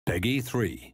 Peggy 3.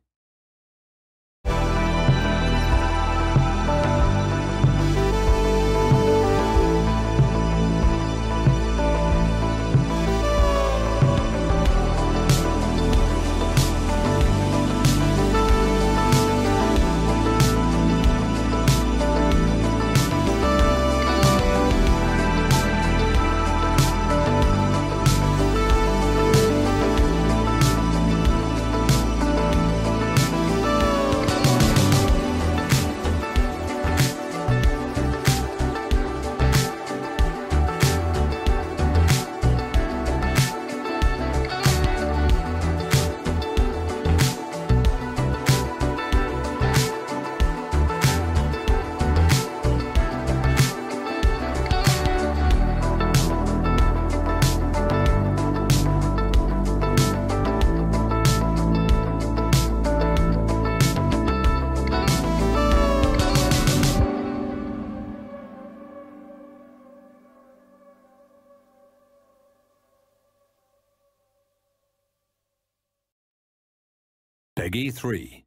Peggy 3.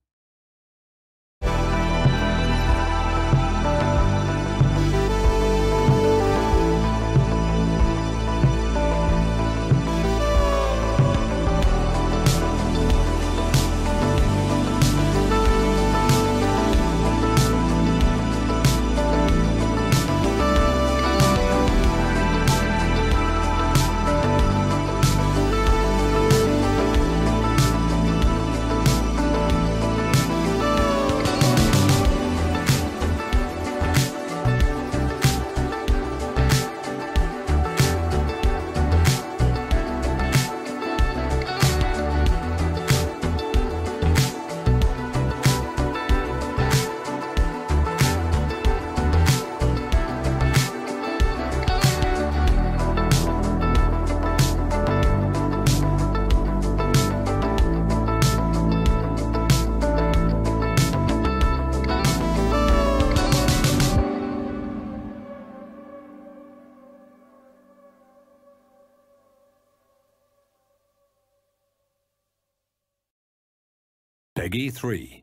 Peggy 3.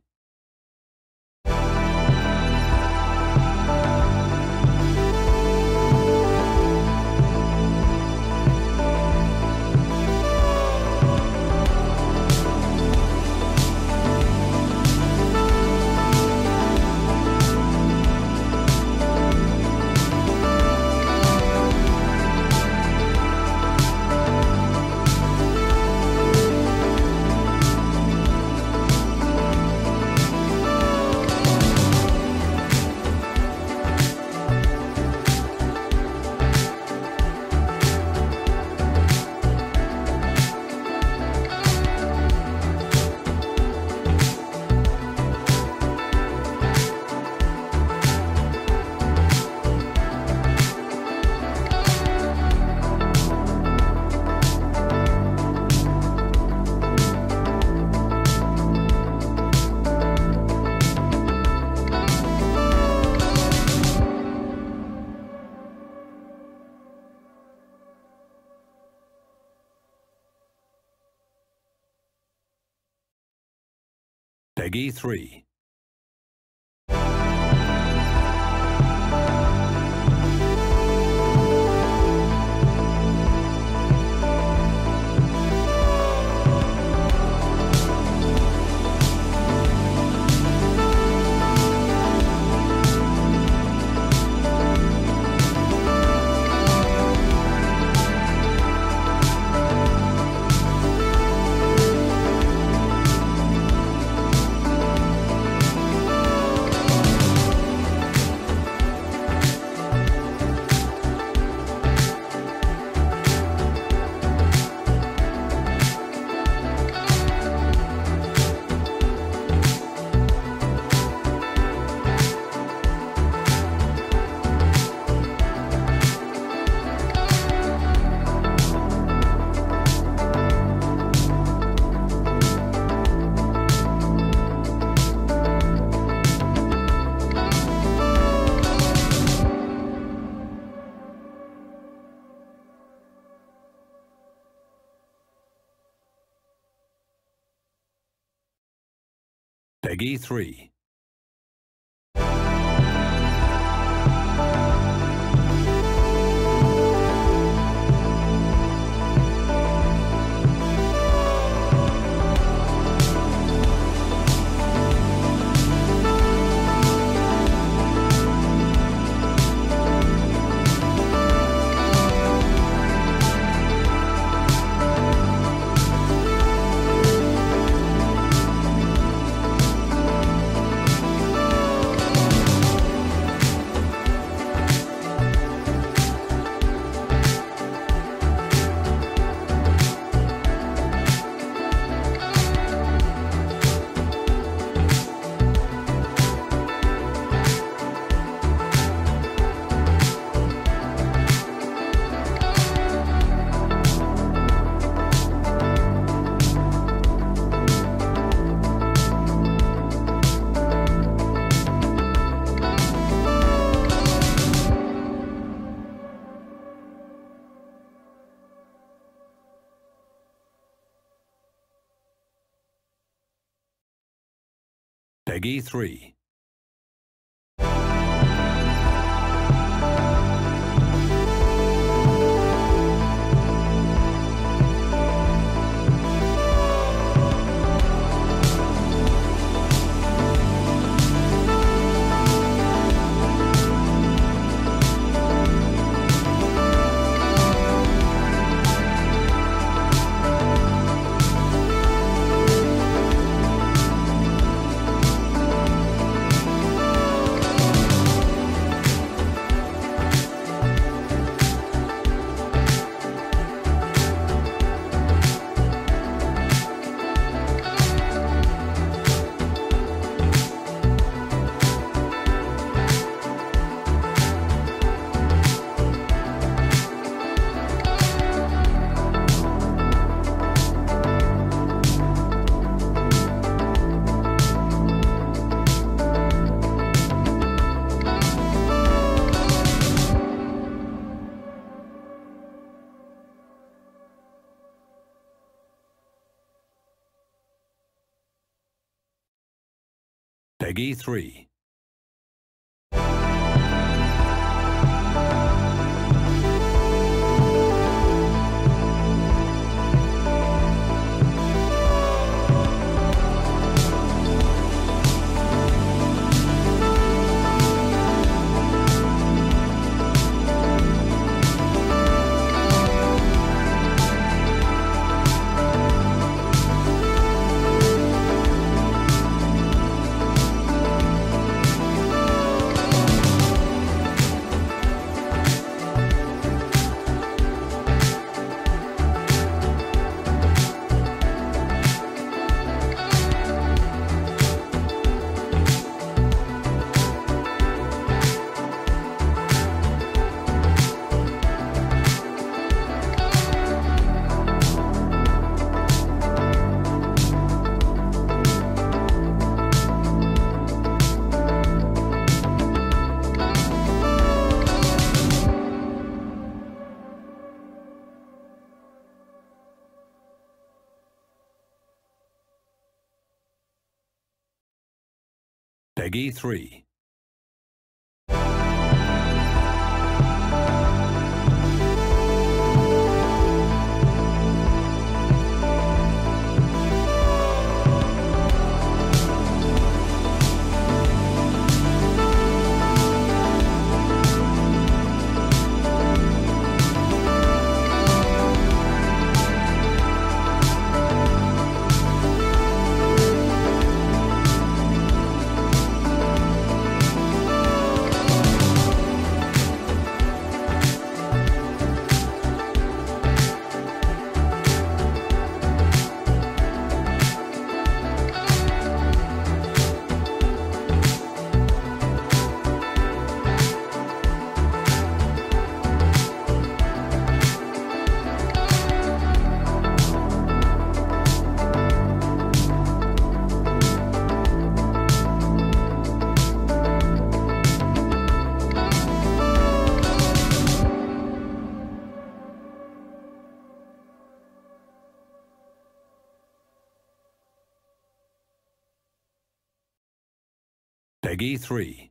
Peggy 3. Peggy 3. Peggy 3. Peggy 3. Peggy 3. Peggy 3.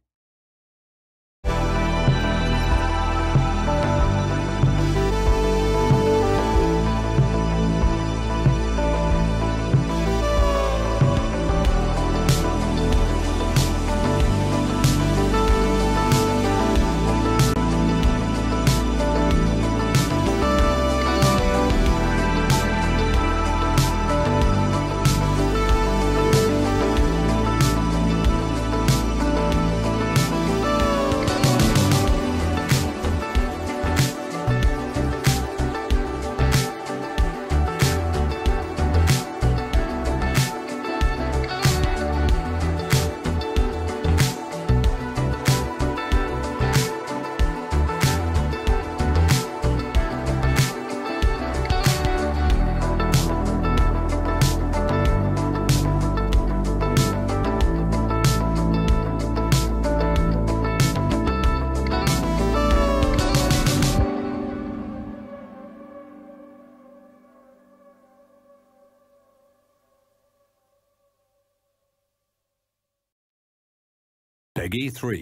Peggy 3.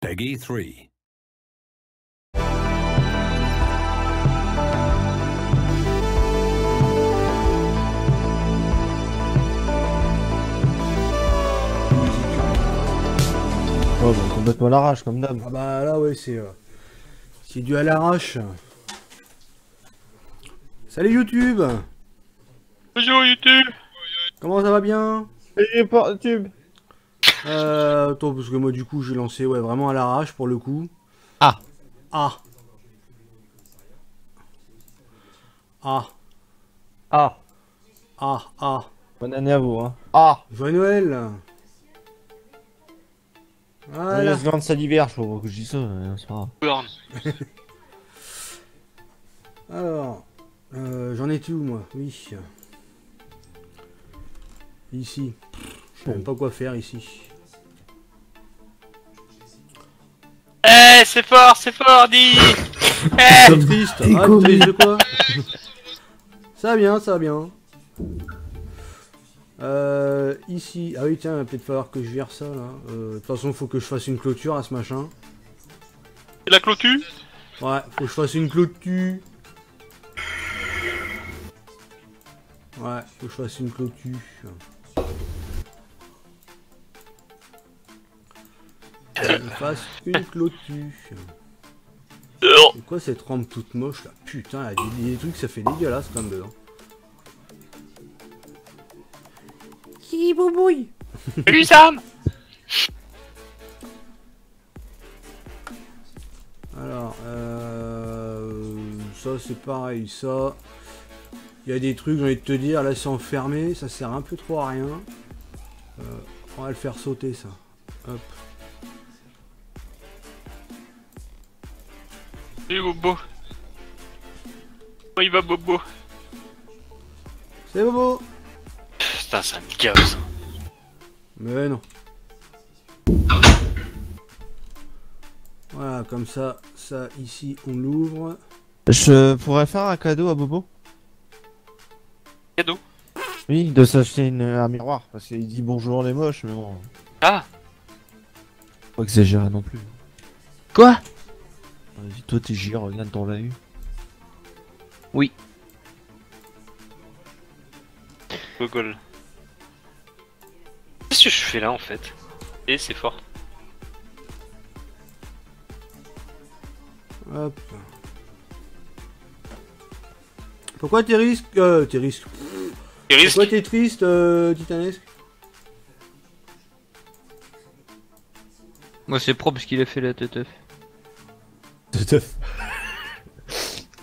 Peggy 3. Oh, bah, complètement à l'arrache comme d'hab. Ah bah là ouais c'est dû à l'arrache. Salut YouTube. Bonjour YouTube. Comment ça va bien? Et pas tube. Attends parce que moi du coup j'ai lancé ouais vraiment à l'arrache pour le coup. Ah. Ah. Ah. Ah. Ah. Ah. Bonne année à vous, hein. Ah. Joyeux Noël. Voilà. Joyeuse grande salivaire, faut que je dise ça, c'est pas grave. Burn. Alors, j'en étais où moi? Oui. Ici. Je sais même pas quoi faire ici. Eh, c'est fort, dis. Eh. C'est triste. Ah, tu triste de quoi? Ça va bien, ça va bien. Ici. Ah oui, tiens, il va peut-être falloir que je vire ça là. De toute façon, faut que je fasse une clôture à ce machin. Et la clôture? Ouais, faut que je fasse une clôture. Ouais, faut que je fasse une clôture. Je fasse une clôture. C'est quoi cette rampe toute moche là? Putain, il y a des trucs, ça fait dégueulasse quand même dedans. Qui boubouille. Salut Sam. Alors, ça c'est pareil, ça. Il y a des trucs, j'ai envie de te dire, là c'est enfermé, ça sert un peu trop à rien. On va le faire sauter ça. Hop. Salut Bobo. Comment il va Bobo? C'est Bobo. Putain, ça me gave ça. Mais non. Voilà, comme ça, ça ici on l'ouvre. Je pourrais faire un cadeau à Bobo? Cadeau? Oui, de s'acheter un miroir, parce qu'il dit bonjour les moches, mais bon. Ah. Pas exagérer non plus. Quoi? Vas-y, toi t'es gire, regarde ton la eu. Oui. Gogol. Qu'est-ce que je fais là en fait? Et c'est fort. Hop. Pourquoi t'es risque t'es risque. Il risque. Pourquoi t'es triste, Titanesque? Moi c'est pro parce qu'il a fait la teteuf.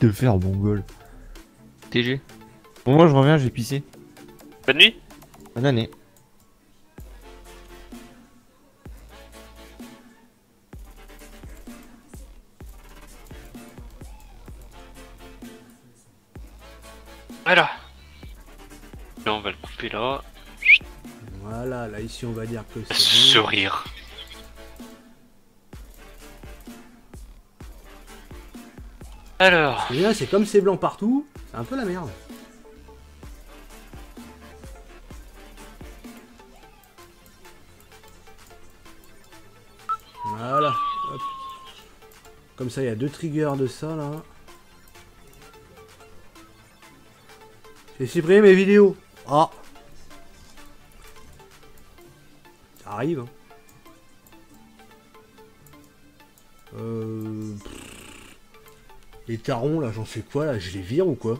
De faire bon goal. TG. Bon, moi je reviens, j'ai pissé. Bonne nuit. Bonne année. Voilà. Là on va le couper là. Voilà, là ici on va dire que c'est bon. Sourire. Alors. Et là, c'est comme c'est blanc partout, c'est un peu la merde. Voilà. Hop. Comme ça, il y a 2 triggers de ça là. J'ai supprimé mes vidéos. Ah. Ça arrive. Hein. Les tarons là, j'en fais quoi là? Je les vire ou quoi?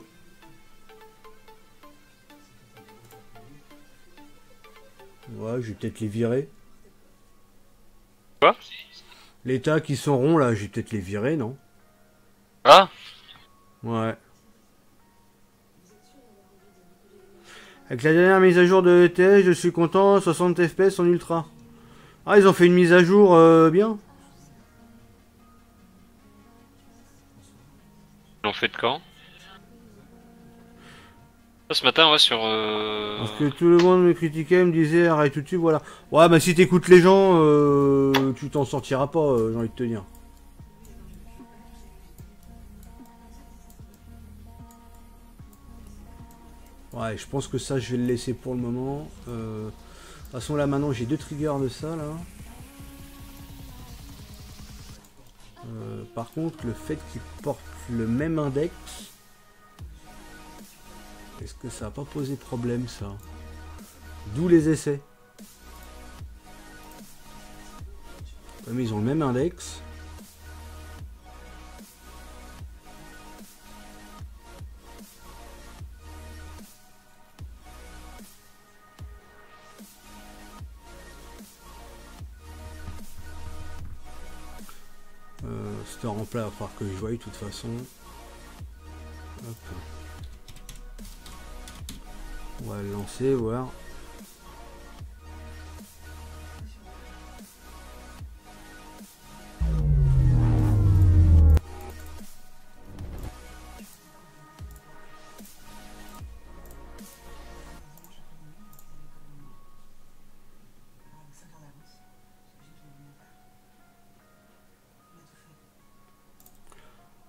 Ouais, je vais peut-être les virer. Quoi? Les tas qui sont ronds là, je vais peut-être les virer, non? Ah. Ouais. Avec la dernière mise à jour de ETS, je suis content, 60 FPS en ultra. Ah, ils ont fait une mise à jour bien. Ils l'ont fait de quand? Ce matin, ouais, sur. Parce que tout le monde me critiquait, me disait arrête tout de suite, voilà. Ouais, bah si t'écoutes les gens, tu t'en sortiras pas, j'ai envie de te dire. Ouais, je pense que ça, je vais le laisser pour le moment. De toute façon, là, maintenant, j'ai 2 triggers de ça, là. Par contre, le fait qu'il porte le même index, est-ce que ça va pas poser problème, ça? D'où les essais. Comme ils ont le même index. Store en plat, il va falloir que je voie de toute façon. Hop. On va le lancer, voir.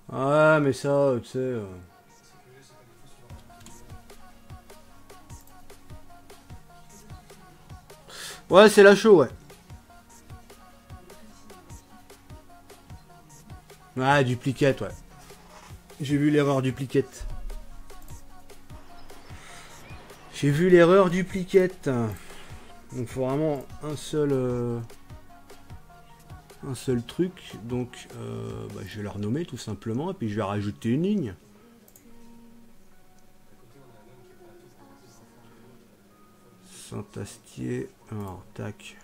Ouais, mais ça, tu sais... Ouais, c'est la show, ouais. Ouais, duplicate, ouais. J'ai vu l'erreur duplicate. J'ai vu l'erreur duplicate. Donc, faut vraiment un seul truc. Donc, bah, je vais le renommer tout simplement. Et puis, je vais rajouter une ligne. Saint-Astier. Alors, tac.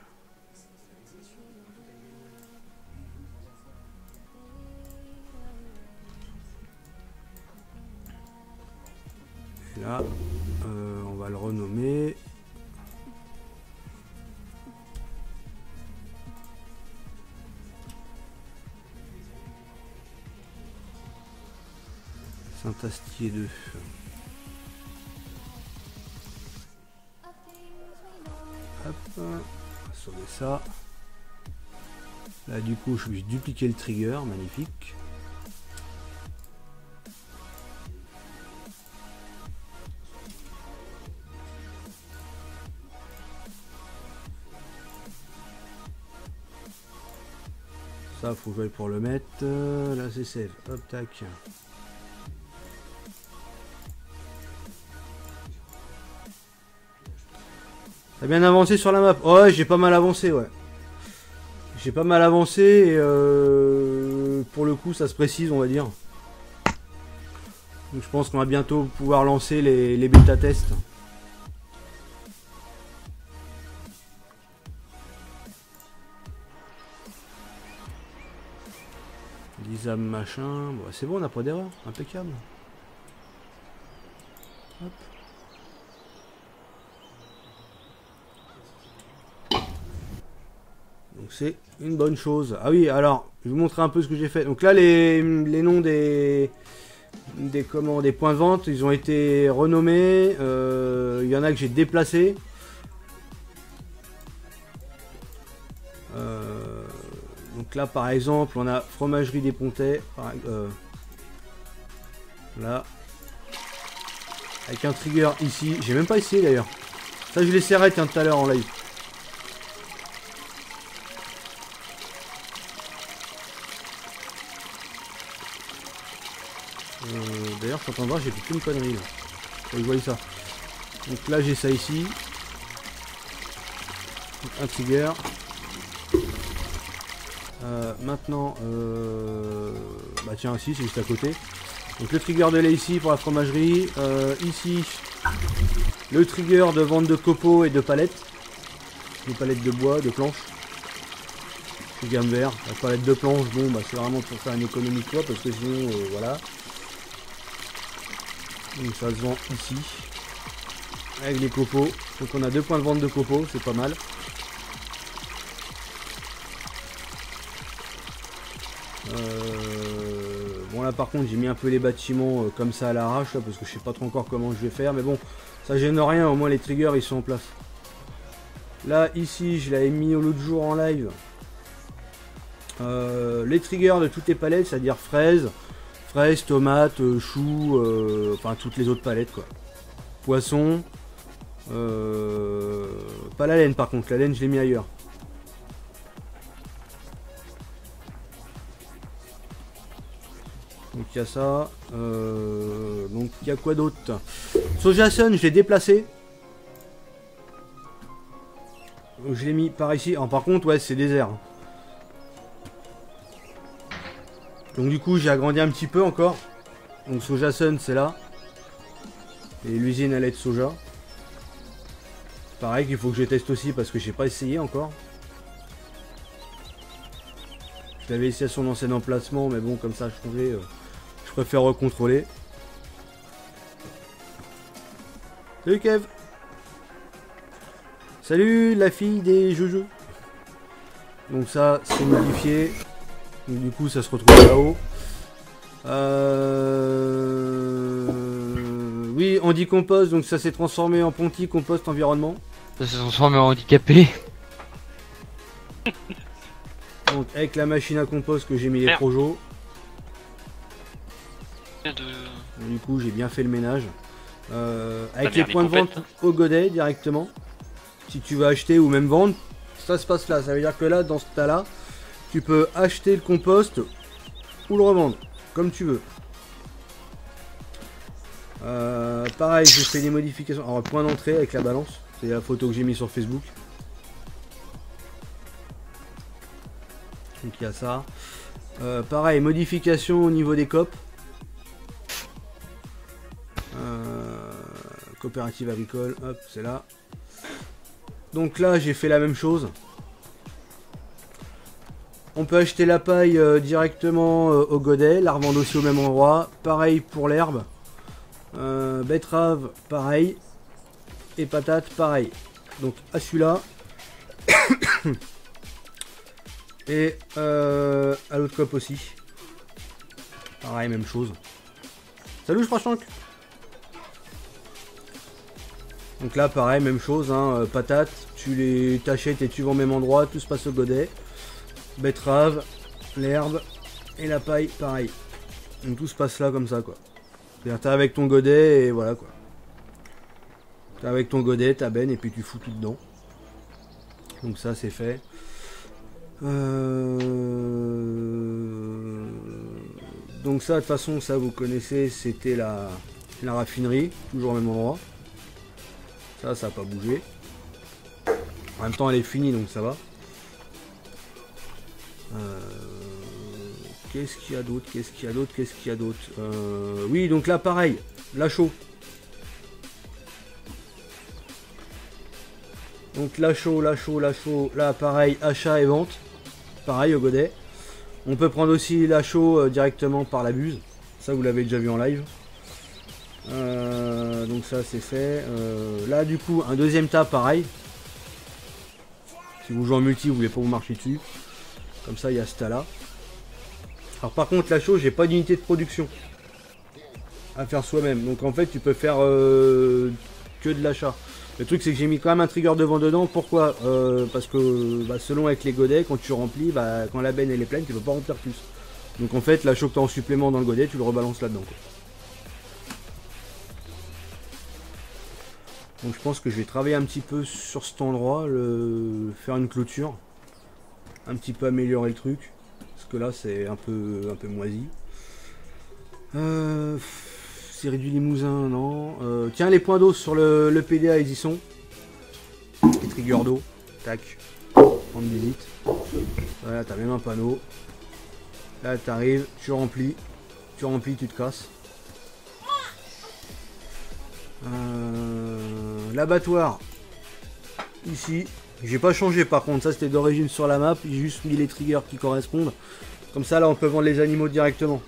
Et là, on va le renommer. Saint-Astier 2. Hop, on va sauver ça. Là du coup je vais dupliquer le trigger, magnifique. Ça, faut jouer pour le mettre. Là, c'est save. Hop, tac. T'as bien avancé sur la map? Ouais, j'ai pas mal avancé, ouais. J'ai pas mal avancé et pour le coup, ça se précise, on va dire. Donc je pense qu'on va bientôt pouvoir lancer les bêta-tests. Lisa machin. Bon, c'est bon, on n'a pas d'erreur. Impeccable. Hop. Donc c'est une bonne chose. Ah oui, alors, je vais vous montrer un peu ce que j'ai fait. Donc là, les noms des points de vente, ils ont été renommés. Il y en a que j'ai déplacés. Donc là, par exemple, on a Fromagerie des Pontais. Là. Avec un trigger ici. J'ai même pas essayé d'ailleurs. Ça, je l'essaierai tout à l'heure en live. D'ailleurs, je suis en train de voir, j'ai fait une connerie là. Vous voyez ça. Donc là, j'ai ça ici. Un trigger. Maintenant, bah tiens, ici, c'est juste à côté. Donc le trigger de lait ici pour la fromagerie. Ici, le trigger de vente de copeaux et de palettes. Des palettes de bois, de planches. C'est gamme vert. La palette de planches, bon, bah c'est vraiment pour faire une économie de poids parce que sinon, voilà. Donc ça se vend ici. Avec les copeaux. Donc on a 2 points de vente de copeaux, c'est pas mal. Bon là par contre j'ai mis un peu les bâtiments comme ça à l'arrache parce que je sais pas trop encore comment je vais faire. Mais bon, ça gêne rien, au moins les triggers ils sont en place. Là ici je l'avais mis l'autre jour en live. Les triggers de toutes les palettes, c'est-à-dire fraises, tomates, choux, enfin toutes les autres palettes quoi. Poisson. Pas la laine par contre, la laine je l'ai mis ailleurs. Donc il y a ça. Donc il y a quoi d'autre? Sojasun, je l'ai déplacé. Donc, je l'ai mis par ici. Alors, par contre, ouais, c'est désert. Donc du coup, j'ai agrandi un petit peu encore. Donc Sojasun, c'est là. Et l'usine à lait de soja. Pareil qu'il faut que je teste aussi parce que j'ai pas essayé encore. Je l'avais essayé à son ancien emplacement, mais bon, comme ça, je trouvais... je préfère recontrôler. Salut Kev. Salut la fille des jeux. Donc ça c'est modifié. Donc du coup ça se retrouve là-haut. Oui, Andy Compost, donc ça s'est transformé en Ponty Compost Environnement. Ça s'est transformé en handicapé. Donc avec la machine à compost que j'ai mis les projos. Donc, du coup j'ai bien fait le ménage. Avec les points de vente au godet directement. Si tu veux acheter ou même vendre, ça se passe là. Ça veut dire que là, dans ce tas-là, tu peux acheter le compost ou le revendre, comme tu veux. Pareil, j'ai fait des modifications. Alors, point d'entrée avec la balance. C'est la photo que j'ai mis sur Facebook. Donc il y a ça. Pareil, modification au niveau des copes. Coopérative agricole, hop, c'est là. Donc là, j'ai fait la même chose. On peut acheter la paille directement au godet, la revendre aussi au même endroit. Pareil pour l'herbe. Betterave, pareil. Et patates, pareil. Donc à celui-là. Et à l'autre cop aussi. Pareil, même chose. Salut, je crois Franck. Donc là, pareil, même chose, hein, patates, tu les t'achètes et tu vas au même endroit, tout se passe au godet. Betterave, l'herbe et la paille, pareil. Donc tout se passe là comme ça, quoi. C'est-à-dire t'es avec ton godet et voilà, quoi. T'es avec ton godet, ta benne et puis tu fous tout dedans. Donc ça, c'est fait. Donc ça, de toute façon, ça vous connaissez, c'était la raffinerie, toujours au même endroit. Ça n'a pas bougé. En même temps, elle est finie, donc ça va. Qu'est-ce qu'il y a d'autre? Qu'est-ce qu'il y a d'autre? Qu'est-ce qu'il y a d'autre? Oui, donc là, pareil, la chaux. Donc la chaux, là, pareil, achat et vente. Pareil au godet. On peut prendre aussi la chaux directement par la buse. Ça, vous l'avez déjà vu en live. Donc ça, c'est fait. Là, du coup, un deuxième tas, pareil. Si vous jouez en multi, vous voulez pas vous marcher dessus. Comme ça, il y a ce tas-là. Alors par contre, la chaux, j'ai pas d'unité de production à faire soi-même. Donc en fait, tu peux faire que de l'achat. Le truc, c'est que j'ai mis quand même un trigger de vent dedans. Pourquoi? Parce que selon avec les godets, quand tu remplis, quand la benne elle est pleine, tu peux pas remplir plus. Donc en fait, la chaux que tu as en supplément dans le godet, tu le rebalances là-dedans. Donc je pense que je vais travailler un petit peu sur cet endroit, faire une clôture. Un petit peu améliorer le truc. Parce que là, c'est un peu moisi. Série du limousin, non. Tiens, les points d'eau sur le PDA, ils y sont. Les triggers d'eau. Tac. Prendre visite. Voilà, t'as même un panneau. Là, t'arrives, tu remplis. Tu remplis, tu te casses. L'abattoir. Ici. J'ai pas changé par contre. Ça, c'était d'origine sur la map. J'ai juste mis les triggers qui correspondent. Comme ça, là, on peut vendre les animaux directement.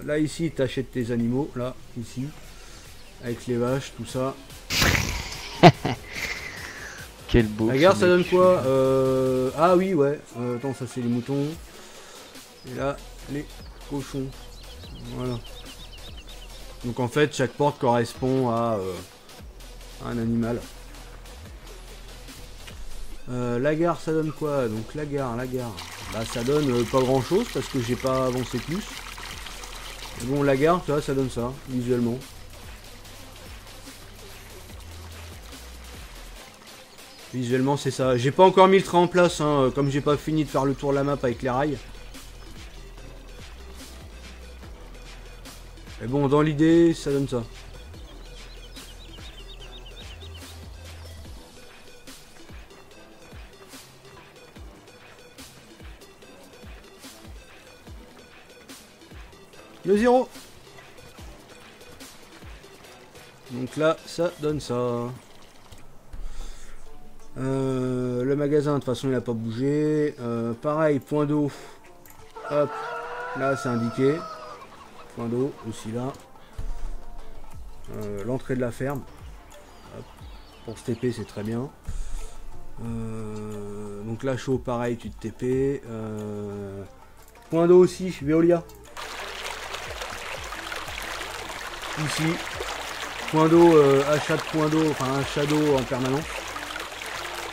Là, ici, tu achètes tes animaux. Là, ici. Avec les vaches, tout ça. Quel beau. La gare, ça donne quoi? Ah oui, ouais. Attends, ça, c'est les moutons. Et là, les cochons. Voilà. Donc, en fait, chaque porte correspond à un animal. La gare, ça donne quoi? Donc, la gare. Bah, ça donne pas grand chose parce que j'ai pas avancé plus. Mais bon, la gare, tu vois, ça donne ça, visuellement. Visuellement, c'est ça. J'ai pas encore mis le train en place, hein, comme j'ai pas fini de faire le tour de la map avec les rails. Mais bon, dans l'idée, ça donne ça. Le 0. Donc là, ça donne ça. Le magasin, de toute façon, il n'a pas bougé. Pareil, point d'eau. Hop. Là, c'est indiqué. Point d'eau, aussi là. L'entrée de la ferme. Hop. Pour se TP, c'est très bien. Donc là, chaud, pareil, tu te TP. Point d'eau aussi, Veolia. Ici, point d'eau, achat de point d'eau, enfin achat d'eau en permanence.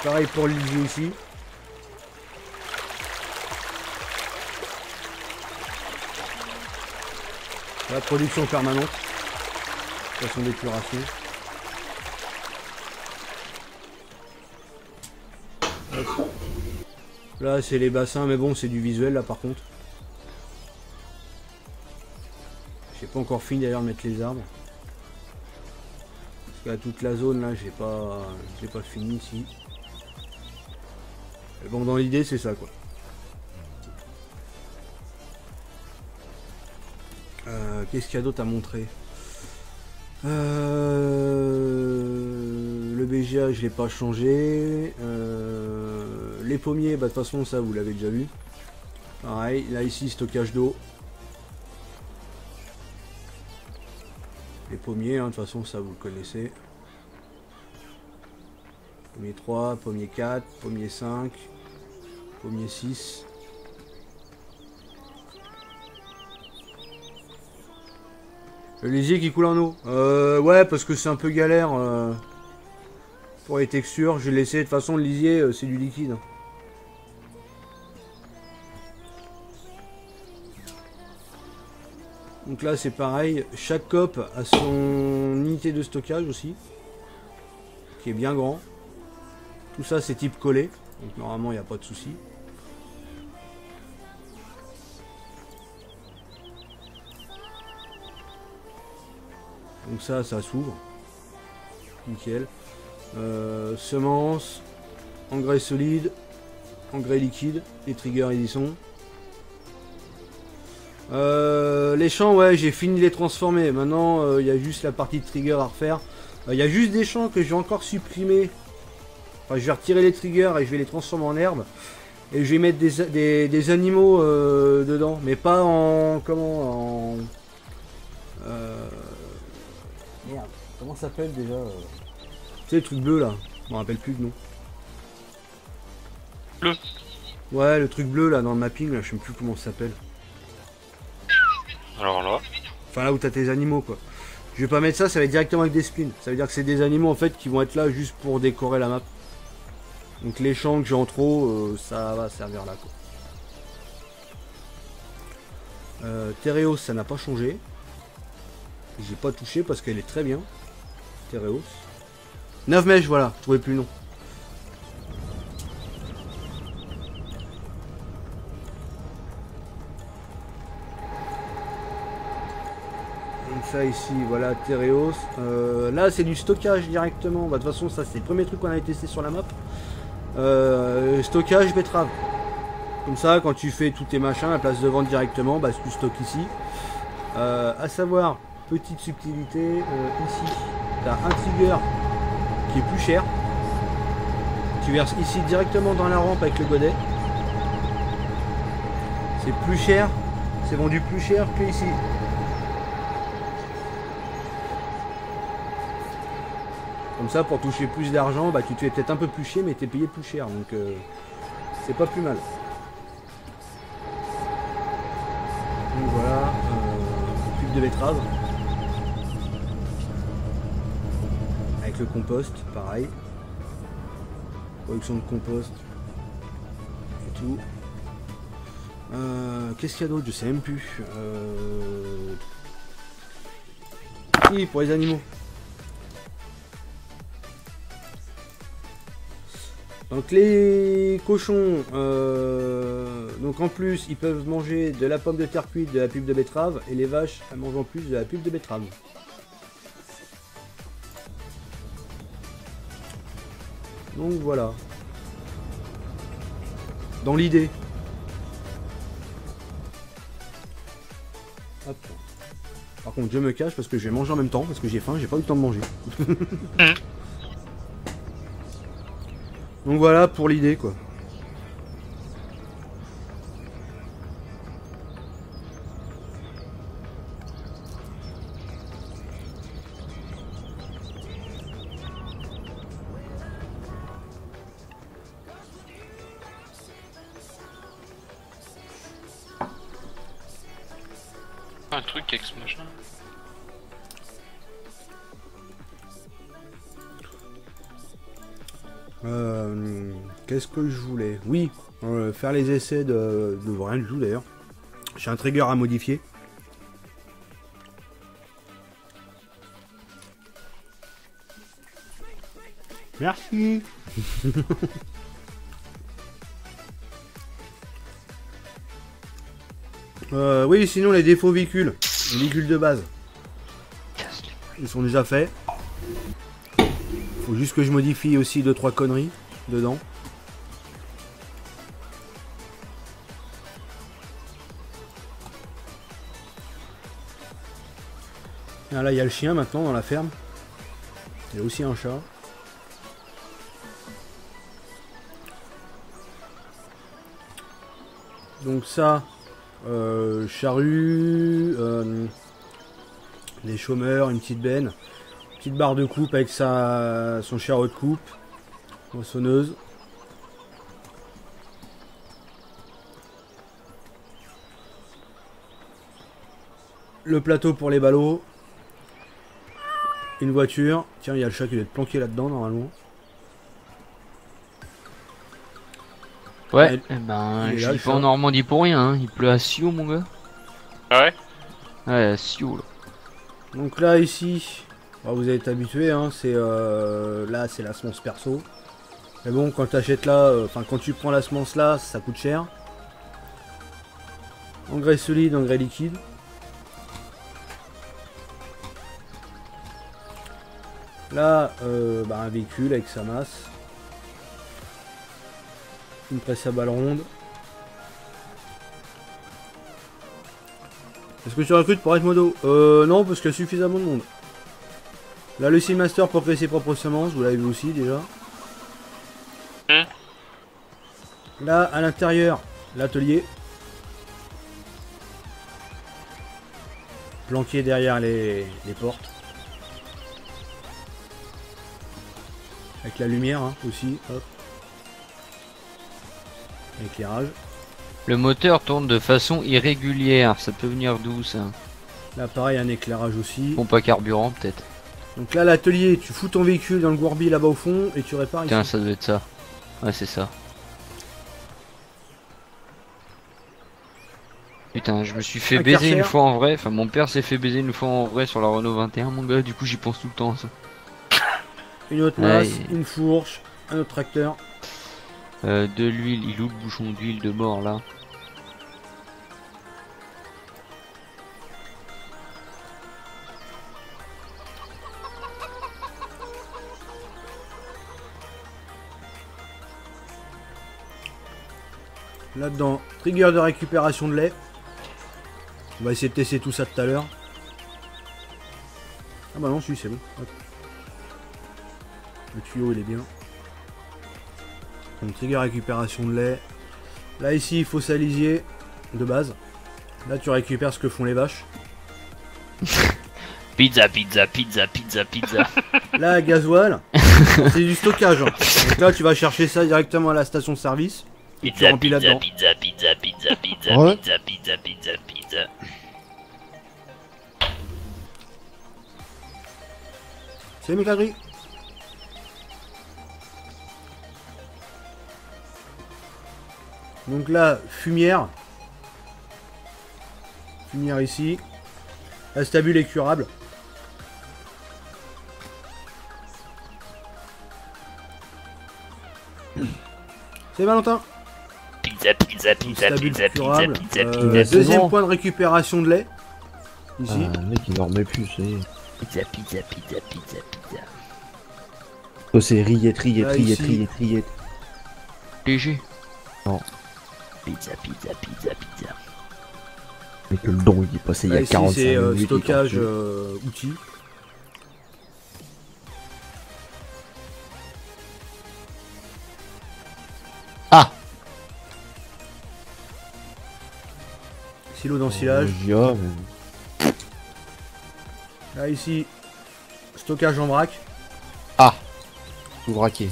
Pareil pour l'île ici. La production permanente. Façon d'épuration. Là c'est les bassins, mais bon c'est du visuel là par contre. J'ai pas encore fini d'ailleurs de mettre les arbres. Parce qu'à toute la zone là j'ai pas fini ici. Mais bon dans l'idée c'est ça quoi. Qu'est-ce qu'il y a d'autre à montrer? Le BGA je l'ai pas changé. Les pommiers, bah de toute façon ça vous l'avez déjà vu. Pareil, là ici stockage d'eau. Les pommiers, hein, de toute façon ça vous le connaissez. Pommier 3, pommier 4, pommier 5, pommier 6. Le lisier qui coule en eau. Ouais, parce que c'est un peu galère pour les textures. Je vais laisser, de toute façon, le lisier, c'est du liquide. Donc là, c'est pareil. Chaque COP a son unité de stockage aussi, qui est bien grand. Tout ça c'est type collé, donc normalement il n'y a pas de souci. Donc ça s'ouvre. Nickel. Semences, engrais solide, engrais liquide, les triggers ils y sont. Les champs, ouais, j'ai fini de les transformer. Maintenant, il y a juste la partie de trigger à refaire. Il y a juste des champs que je vais encore supprimer. Enfin, je vais retirer les triggers et je vais les transformer en herbe. Et je vais mettre des animaux dedans. Mais pas en... Comment en... Merde, comment ça s'appelle déjà Tu sais, le truc bleu là. Je me rappelle plus le nom. Bleu. Ouais, le truc bleu là dans le mapping, là, je sais plus comment ça s'appelle. Alors là. Enfin là où t'as tes animaux quoi. Je vais pas mettre ça, ça va être directement avec des spins. Ça veut dire que c'est des animaux en fait qui vont être là juste pour décorer la map. Donc les champs que j'ai en trop, ça va servir là quoi. Tereos ça n'a pas changé. J'ai pas touché parce qu'elle est très bien. Tereos. 9 mèches voilà, je trouvais plus le nom. Donc ça ici, voilà, Tereos. Là c'est du stockage directement. Bah, de toute façon ça c'est le premier truc qu'on avait testé sur la map. Stockage betterave. Comme ça quand tu fais tous tes machins à place de vente directement, bah tu stockes ici. À savoir, petite subtilité, ici, tu as un trigger qui est plus cher. Tu verses ici directement dans la rampe avec le godet. C'est plus cher, c'est vendu plus cher que ici. Comme ça, pour toucher plus d'argent, bah, tu te fais peut-être un peu plus chier, mais tu es payé plus cher. Donc, c'est pas plus mal. Donc voilà, pub de betterave. Avec le compost, pareil. Production de compost. Et tout. Qu'est-ce qu'il y a d'autre? Je sais même plus. Oui, pour les animaux. Donc les cochons, donc en plus ils peuvent manger de la pomme de terre cuite, de la pulpe de betterave, et les vaches elles mangent en plus de la pulpe de betterave. Donc voilà. Dans l'idée. Hop. Par contre je me cache parce que je vais manger en même temps, parce que j'ai faim, j'ai pas eu le temps de manger. Donc voilà pour l'idée quoi. Un truc avec ce machin. Qu'est-ce que je voulais? Oui, faire les essais de rien du tout d'ailleurs. J'ai un trigger à modifier. Merci. Oui, sinon les défauts véhicules, les véhicules de base, ils sont déjà faits. Faut juste que je modifie aussi 2-3 conneries dedans. Ah, là il y a le chien maintenant dans la ferme. Il y a aussi un chat. Donc ça, charrue, les chômeurs, une petite benne, petite barre de coupe avec son chariot de coupe, moissonneuse. Le plateau pour les ballots. Une voiture. Tiens, il y a le chat qui doit être planqué là-dedans normalement. Ouais, il eh ben, est je là, vis le pas en chat. Normandie pour rien, hein. Il pleut à Sio, mon gars. Ah ouais? Ouais, à Sio, là. Donc là, ici, bah, vous êtes habitué, hein, c'est là, c'est la semonce perso. Mais bon, quand tu achètes là, enfin quand tu prends la semence là, ça coûte cher. Engrais solide, engrais liquide. Là, bah, un véhicule avec sa masse. Une presse à balle ronde. Est-ce que tu recrutes pour être modo? Non, parce qu'il y a suffisamment de monde. Là, le Seamaster pour créer ses propres semences, vous l'avez vu aussi déjà. Là, à l'intérieur, l'atelier. Planqué derrière les portes. Avec la lumière hein, aussi, hop. Éclairage. Le moteur tourne de façon irrégulière, ça peut venir d'où ça? Là pareil, un éclairage aussi. Pompe à carburant peut-être. Donc là l'atelier, tu fous ton véhicule dans le gourbi là-bas au fond et tu répares Putain, ici. ça doit être ça. Ouais, c'est ça. Putain, je me suis fait Un baiser Karcher. une fois en vrai. Enfin, mon père s'est fait baiser une fois en vrai sur la Renault 21, mon gars. Du coup, j'y pense tout le temps à ça. Une autre Ouais, masse, et- une fourche, un autre tracteur. De l'huile, il ouvre le bouchon d'huile de mort là. Là-dedans, trigger de récupération de lait. On va essayer de tester tout ça tout à l'heure. Ah bah non, si, c'est bon. Hop. Le tuyau, il est bien. Donc, trigger récupération de lait. Là, ici, il faut salisier de base. Là, tu récupères ce que font les vaches. Pizza, pizza, pizza, pizza, pizza. Là, gasoil, c'est du stockage. Hein. Donc là, tu vas chercher ça directement à la station service. Et tu remplis là-dedans. pizza, pizza, pizza, pizza, Ouais. pizza, pizza, pizza, pizza. C'est mes galeries. Donc là, fumière. Fumière ici. La stabule est curable. C'est Valentin. Pizza, pizza, Donc, pizza, stabule pizza, pizza, curable. pizza, Ouais, c'est Deuxième bon. point de récupération de lait. Ici. Ah, le mec il en remet plus, ça y est. pizza, pizza, pizza, pizza, pizza. Oh, c'est rillette, rillette, Là, rillette, ici. rillette, rillette. Léger. Non. Pizza, pizza, pizza, pizza. Mais que le don il est passé il y Là, a ici, 45 c'est minutes. il est stockage parti. outils. Ah Silo d'ensilage. Oh, Là, ici, stockage en vrac. tout braqué.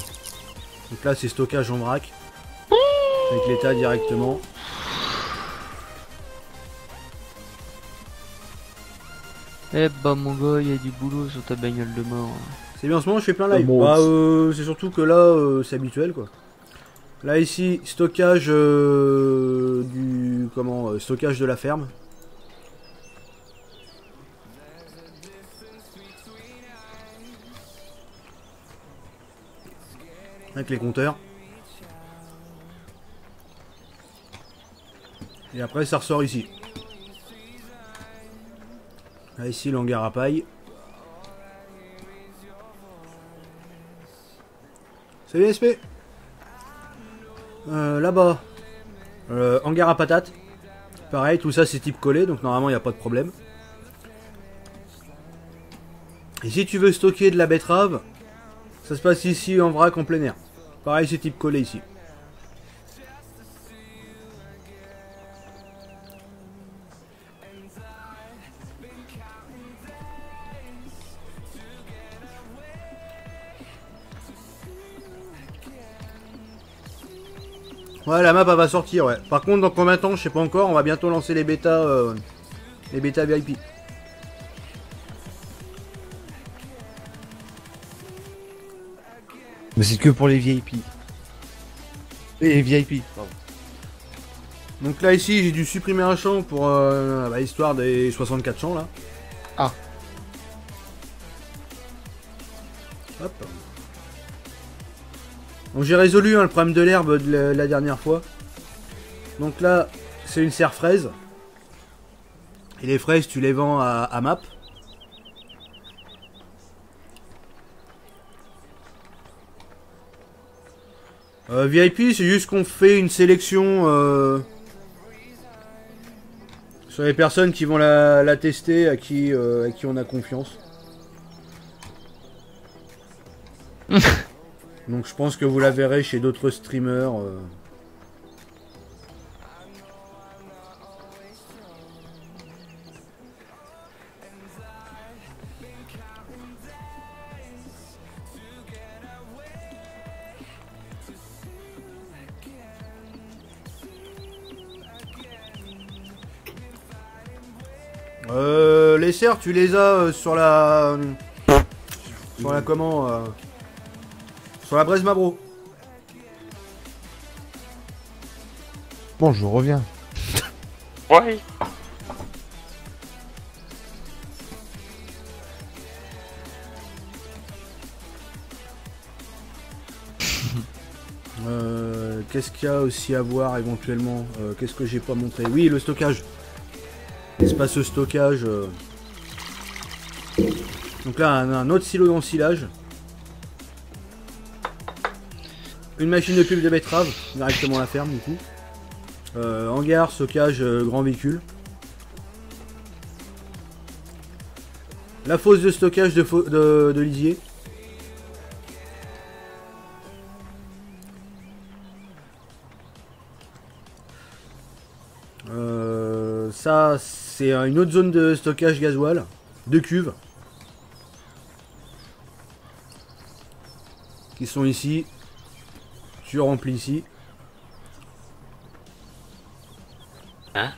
Donc là, c'est stockage en vrac. Avec l'état directement. Eh bah mon gars, il y a du boulot sur ta bagnole de mort. C'est bien en ce moment, je fais plein live. Bon, Bah, c'est surtout que là, c'est habituel quoi. Là, ici, stockage stockage de la ferme. Avec les compteurs. Et après, ça ressort ici. Là, ici, l'hangar à paille. Salut SP. Là-bas, hangar à patates. Pareil, tout ça c'est type collé, donc normalement il n'y a pas de problème. Et si tu veux stocker de la betterave, ça se passe ici en vrac en plein air. Pareil, c'est type collé ici. Ouais, la map elle va sortir, ouais. Par contre, dans combien de temps, je sais pas encore, on va bientôt lancer les bêtas VIP. Mais c'est que pour les VIP. Les VIP, pardon. Donc là, ici, j'ai dû supprimer un champ pour l'histoire des 64 champs là. Ah. Hop. Donc j'ai résolu hein, le problème de l'herbe de la dernière fois. Donc là, c'est une serre fraise. Et les fraises, tu les vends à map. VIP, c'est juste qu'on fait une sélection sur les personnes qui vont la tester, à qui on a confiance. Donc je pense que vous la verrez chez d'autres streamers. Les serres, tu les as sur la... Sur la comment sur la braise Mabro. Bon, je reviens. Ouais. Qu'est-ce qu'il y a aussi à voir éventuellement qu'est-ce que j'ai pas montré? Oui, le stockage. Espace stockage. Donc là, un autre silo d'ensilage. Une machine de pulpe de betterave, directement à la ferme du coup. Hangar, stockage, grand véhicule. La fosse de stockage de lisier. Ça, c'est une autre zone de stockage gasoil. 2 cuves. Qui sont ici. Tu remplis ici. Hein?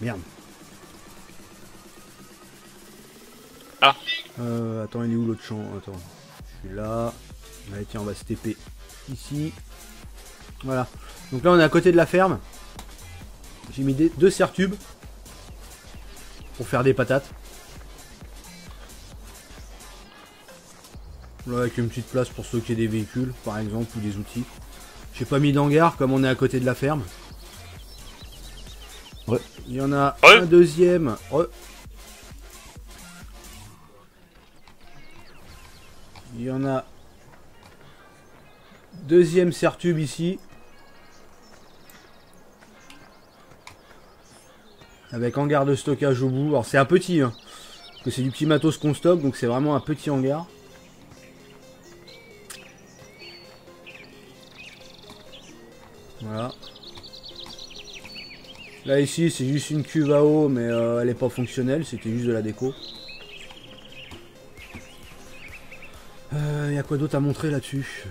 Merde. Ah. Attends, il est où l'autre champ? Attends. Je suis là. Allez, tiens, on va se TP ici. Voilà. Donc là, on est à côté de la ferme. J'ai mis 2 serre-tubes pour faire des patates. Là, avec une petite place pour stocker des véhicules, par exemple, ou des outils. J'ai pas mis d'hangar comme on est à côté de la ferme. Ouais. Il y en a Ouais. un deuxième. Ouais. Il y en a deuxième serre-tube ici. Avec hangar de stockage au bout. Alors c'est un petit, hein, parce que c'est du petit matos qu'on stocke, donc c'est vraiment un petit hangar. Voilà. Là ici c'est juste une cuve à eau, mais elle est pas fonctionnelle, c'était juste de la déco. Y a quoi d'autre à montrer là-dessus?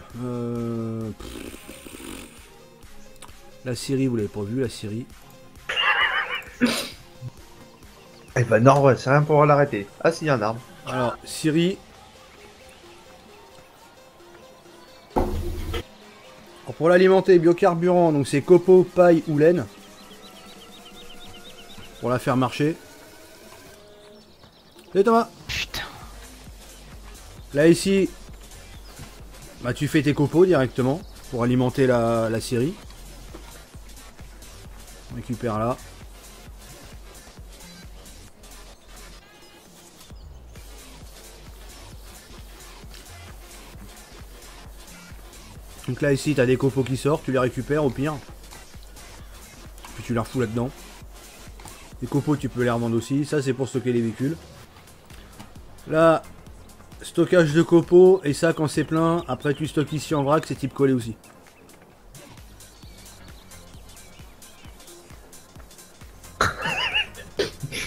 La scierie, vous l'avez pas vu, la scierie. Eh ben non, ouais, c'est rien pour l'arrêter. Ah si, y a un arbre. Alors, scierie. Alors, pour l'alimenter, biocarburant, donc c'est copeaux, paille ou laine. Pour la faire marcher. Salut Thomas. Putain. Là ici, bah tu fais tes copeaux directement pour alimenter la scierie. On récupère là. Donc là ici t'as des copeaux qui sortent, tu les récupères au pire. Puis tu les refous là-dedans. Les copeaux tu peux les revendre aussi, ça c'est pour stocker les véhicules. Là, stockage de copeaux, et ça quand c'est plein, après tu stockes ici en vrac, c'est type collé aussi.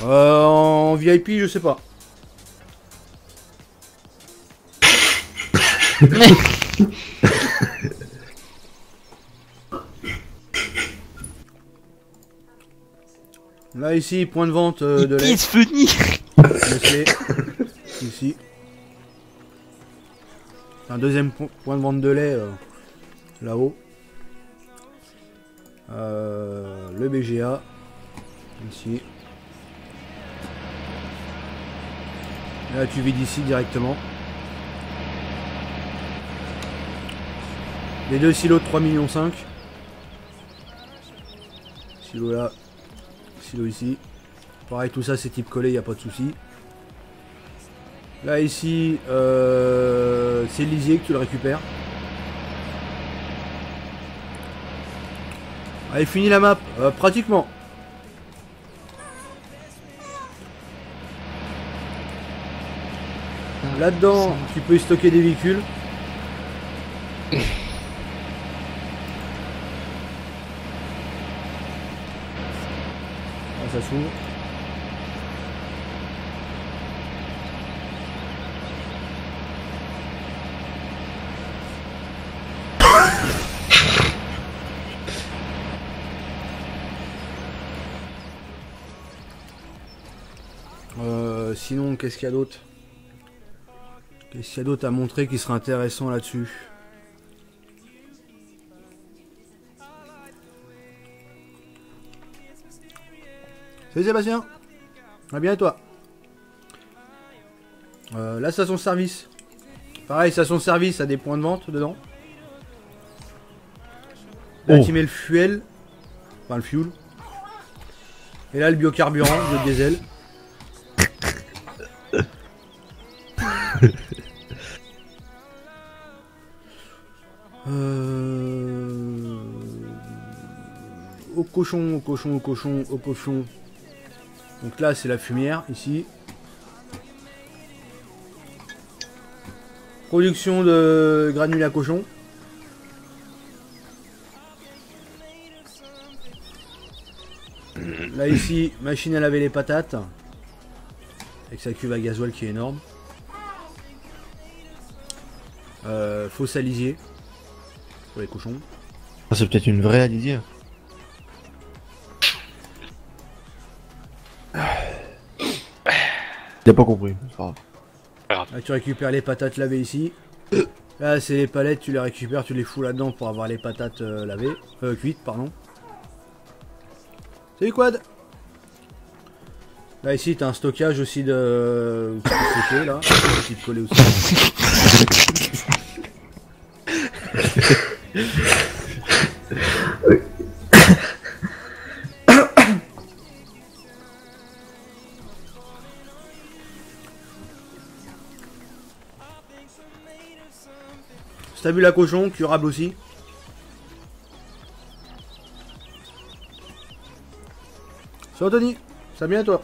En VIP je sais pas. Là ici, point de vente de lait. It's funny. Ici. Un deuxième point de vente de lait là-haut. Le BGA. Ici. Là tu vides ici directement. Les deux silos de 3,5 millions. Silo là. Silo ici. Pareil, tout ça c'est type collé, y a pas de souci. Là ici, c'est le lisier que tu le récupères. Allez, fini la map, pratiquement. Là-dedans, tu peux y stocker des véhicules. Là, ça s'ouvre. Sinon, qu'est-ce qu'il y a d'autre? Qu'est-ce qu'il y a d'autre à montrer qui serait intéressant là-dessus? Salut Sébastien. Va bien et toi? La station service. Pareil, station service a des points de vente dedans. Là, tu mets le fuel. Enfin, le fuel. Et là, le biocarburant, le diesel. Au cochon, au cochon, au cochon, au cochon. Donc là, c'est la fumière, ici. Production de granules à cochon. Là, ici, machine à laver les patates. Avec sa cuve à gasoil qui est énorme. Fosse à lisier. Pour les cochons. Ah, c'est peut-être une vraie à lisière. J'ai pas compris, c'est pas grave. Là, tu récupères les patates lavées ici. Là, c'est les palettes, tu les récupères, tu les fous là-dedans pour avoir les patates lavées. Cuites, pardon. Salut Quad. Là, ici, t'as un stockage aussi de... Tu peux stocker, là. Tu peux coller aussi. Stabule à cochon, curable aussi. Salut Anthony, ça va bien toi?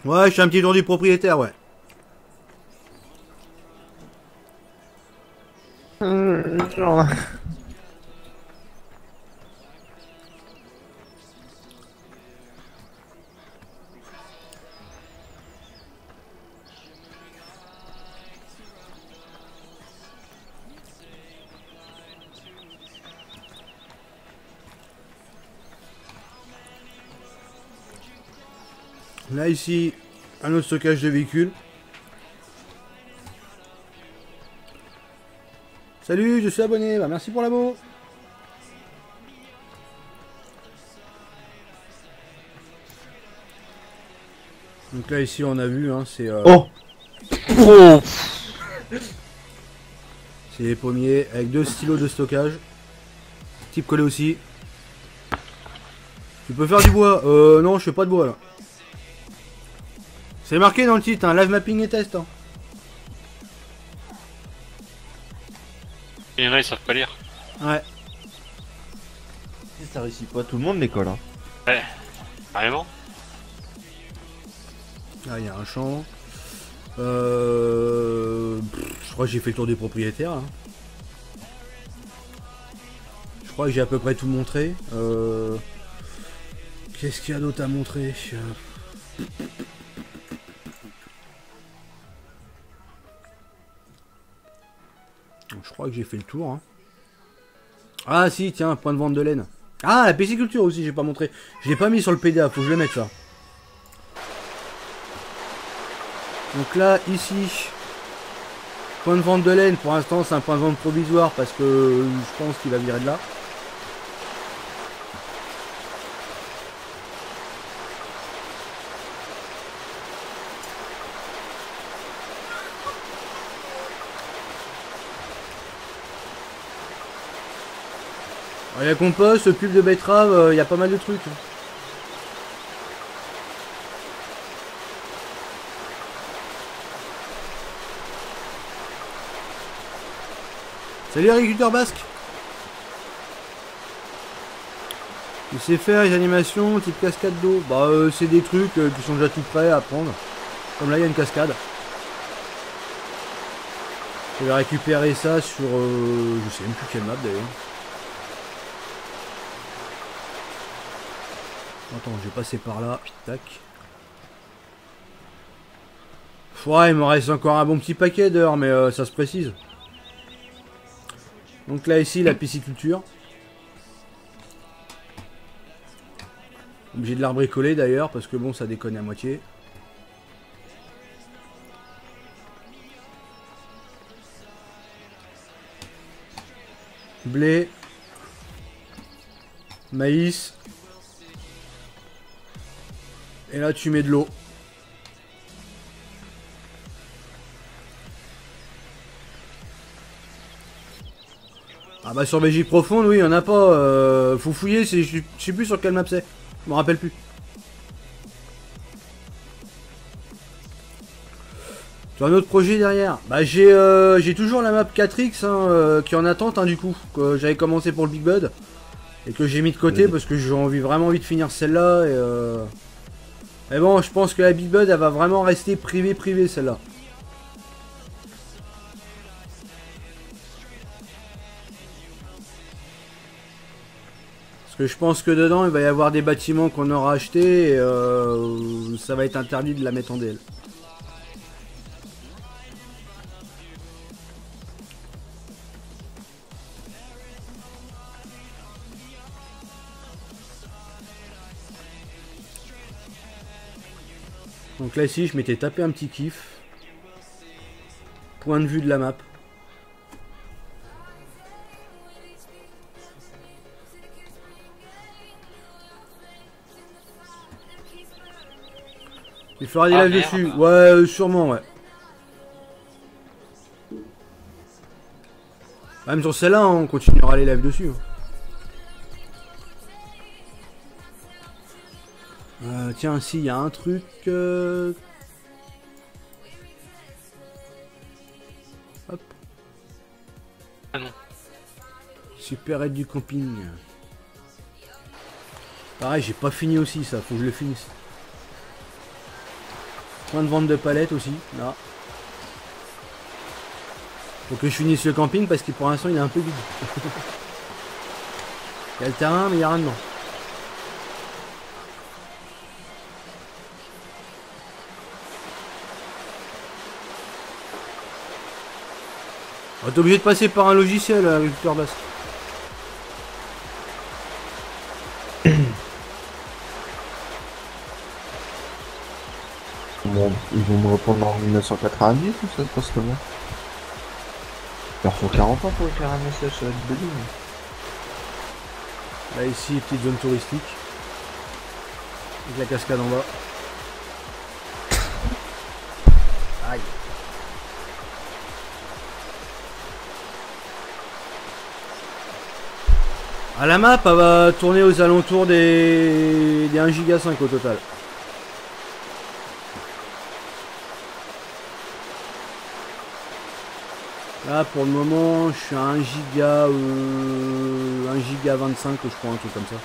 Ouais, je fais un petit tour du propriétaire, ouais. Là ici, un autre stockage de véhicules. Salut, je suis abonné, bah, merci pour l'abo. Donc là ici on a vu, hein, c'est Oh, oh. c'est les pommiers avec 2 stylos de stockage. Type collé aussi. Tu peux faire du bois? Non, je fais pas de bois là. C'est marqué dans le titre, hein, live mapping et test. Hein. Il y en a, ils savent pas lire. Ouais. Ça réussit pas tout le monde l'école, hein. Ouais, carrément. Là il y a un champ. Je crois que j'ai fait le tour des propriétaires. Hein. Je crois que j'ai à peu près tout montré. Qu'est-ce qu'il y a d'autre à montrer? Je crois que j'ai fait le tour. Hein. Ah si, tiens, point de vente de laine. Ah, la pisciculture aussi, j'ai pas montré. Je l'ai pas mis sur le PDA, faut que je le mette ça. Donc là, ici, point de vente de laine, pour l'instant c'est un point de vente provisoire parce que je pense qu'il va virer de là. Il y a compost, pulpe de betterave, il y a pas mal de trucs. Salut agriculteur basque. Il sait faire les animations type cascade d'eau. Bah c'est des trucs qui sont déjà tout prêts à prendre. Comme là il y a une cascade. Je vais récupérer ça sur... je sais même plus quelle map d'ailleurs. Attends, je vais passer par là. Tac. Ouais, il me reste encore un bon petit paquet d'heures, mais ça se précise. Donc là, ici, la pisciculture. Obligé de la bricoler d'ailleurs, parce que bon, ça déconne à moitié. Blé. Maïs. Et là, tu mets de l'eau. Ah bah sur Belgique profonde, oui, il y en a pas. Faut fouiller, je sais plus sur quelle map c'est. Je me rappelle plus. Tu as un autre projet derrière. Bah j'ai toujours la map 4X hein, qui est en attente hein, du coup. Que j'avais commencé pour le Big Bud. Et que j'ai mis de côté parce que j'ai vraiment envie de finir celle-là. Mais bon, je pense que la Big Bud elle va vraiment rester privée celle-là. Parce que je pense que dedans il va y avoir des bâtiments qu'on aura achetés et ça va être interdit de la mettre en DL. Donc là ici je m'étais tapé un petit kiff. Point de vue de la map. Il fera des lives dessus. Ouais, sûrement, ouais. Même sur celle-là, on continuera les lives dessus. Tiens, si, il y a un truc... Hop. Ah non. Super aide du camping. Pareil, j'ai pas fini aussi, ça. Faut que je le finisse. Point de vente de palettes aussi, là. Faut que je finisse le camping parce que pour l'instant il est un peu vide. Il y a le terrain mais il n'y a rien dedans. Oh, t'es obligé de passer par un logiciel, agriculteur basque. Bon, ils vont me reprendre en 1990 ou ça se passe comment? Il leur faut 40 ans pour écrire un message sur la ligne. Là ici, petite zone touristique. Avec la cascade en bas. Aïe. Ah, la map elle va tourner aux alentours des 1 giga 5 au total. Là pour le moment je suis à 1 giga 1 giga 25 je crois, un truc comme ça.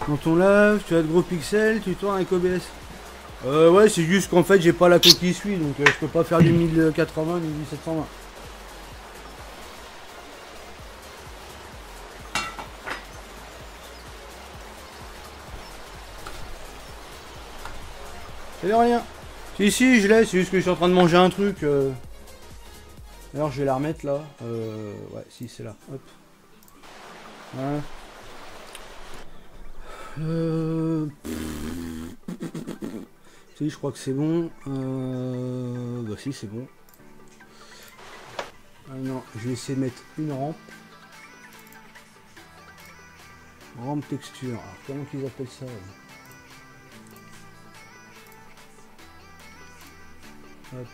Quand on lave, tu as de gros pixels, tu tournes avec OBS. Ouais, c'est juste qu'en fait j'ai pas la coquille suisse, donc je peux pas faire du 1080 ni du 720. C'est rien. Si, je l'ai, c'est juste que je suis en train de manger un truc. Alors je vais la remettre là. Ouais, si, c'est là. Hop. Voilà. Si, je crois que c'est bon. Bah si, c'est bon. Ah non, je vais essayer de mettre une rampe. Rampe texture. Alors, comment qu'ils appellent ça? Hop.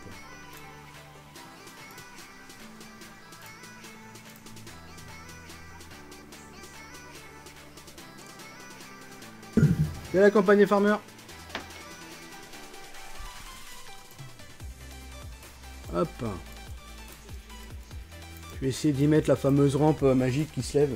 Et la campagne farmer. Hop. Je vais essayer d'y mettre la fameuse rampe magique qui se lève.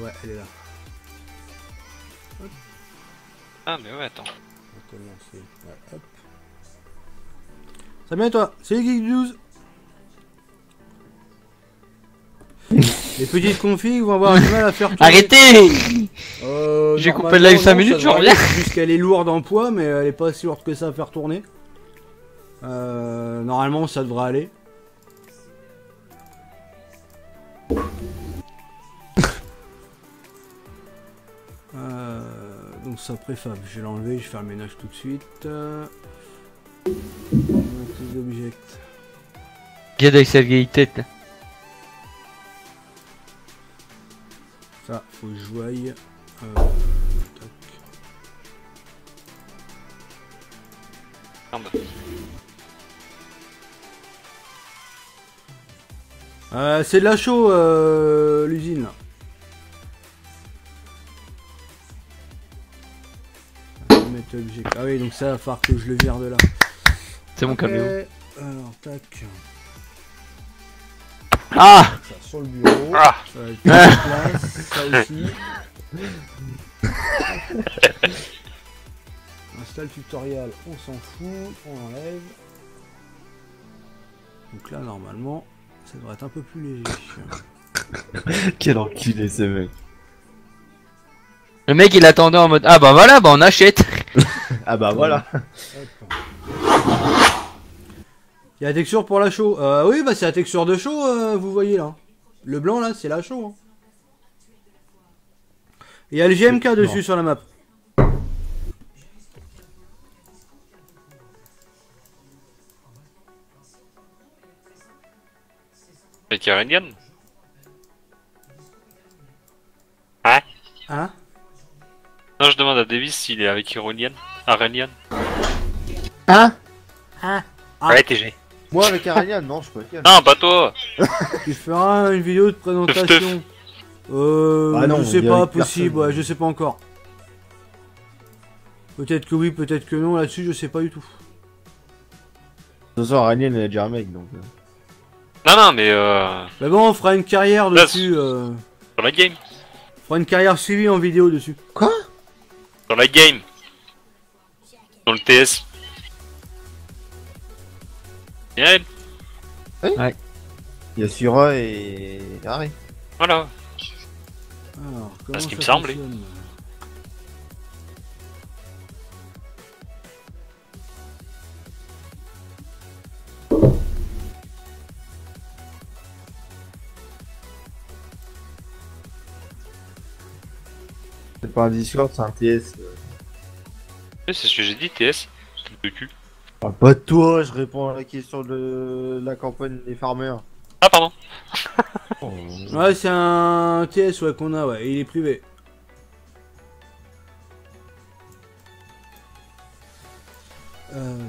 Ouais, elle est là. Hop. Ah, mais ouais, attends. On va commencer. Ouais, hop. Ça vient toi, c'est Geek 12. Les petites configs vont avoir du mal à faire tourner. Arrêtez! J'ai coupé le live 5 minutes, je reviens. Puisqu'elle est lourde en poids, mais elle est pas si lourde que ça à faire tourner. Normalement, ça devrait aller. Donc ça préfab, je vais l'enlever, je vais faire le ménage tout de suite. Les objects. Regarde avec sa vieille tête là. Ça, faut que je voie. C'est de la chaux, l'usine là. Mettre object. Ah oui, donc ça va falloir que je le vire de là. C'est mon caméo. Alors, tac. Ah! Ça sur le bureau. Ah. Ça va être en place, ça aussi. Installe tutoriel, on s'en fout, on enlève. Donc là, normalement, ça devrait être un peu plus léger. Quel enculé ce mec. Le mec il attendait en mode ah bah voilà, bah on achète. Ah bah voilà. Il y a la texture pour la chaux. Oui, bah c'est la texture de chaux, vous voyez là. Le blanc là, c'est la chaux. Hein. Et il y a le GMK dessus sur la map. Avec Iranian? Hein? Hein? Non, je demande à Davis s'il est avec Iranian. Iranian? Hein? Ah. Ouais, TG. Moi avec Aralian, non, je peux pas. Non, pas toi! Tu feras une vidéo de présentation. Ah non, je sais on pas, dirait possible, personne. ouais, je sais pas encore. Peut-être que oui, peut-être que non, là-dessus je sais pas du tout. De toute façon, Aralian elle a déjà un mec donc. Non, mais Mais bon, on fera une carrière Là, dessus. dans la game. On fera une carrière suivie en vidéo dessus. Quoi? Dans la game. Dans le TS. Bien, Il y a Sura et Harry. voilà. Alors, comment ce qui ça me semblait. fonctionne? C'est pas un Discord, c'est un TS. C'est ce que j'ai dit, TS. Le cul. Ah, pas de toi, je réponds à la question de la campagne des farmers. Ah, pardon. Ouais, c'est un TS ouais, qu'on a, ouais, et il est privé.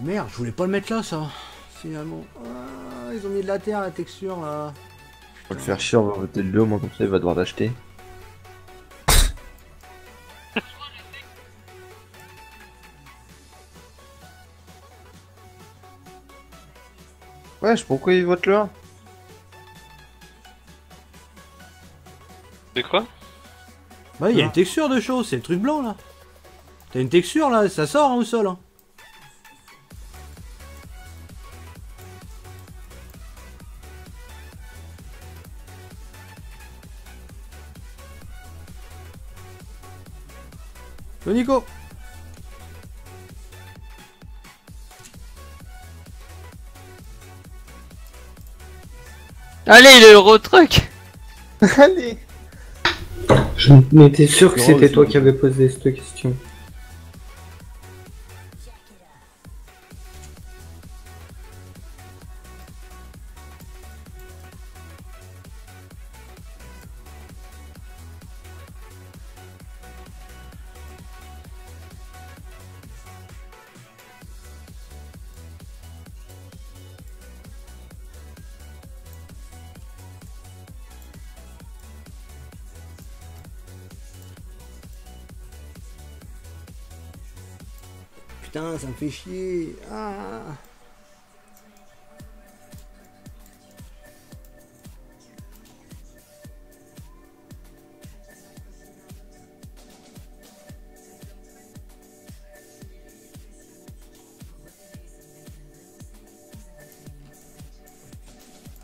Merde, je voulais pas le mettre là, ça. Finalement. Ah, ils ont mis de la terre, la texture, là. On va le faire chier, on va voter le lot, moi comme ça il va devoir l'acheter. Wesh, pourquoi ils votent le 1? C'est quoi? Bah, il y a une texture de chaud, c'est le truc blanc là. T'as une texture là, ça sort hein, au sol. Hein. Go Nico. Allez, le Eurotruck. Allez. Je m'étais sûr que Non, c'était c'est- toi qui avais posé cette question. Putain, ça me fait chier. Ah.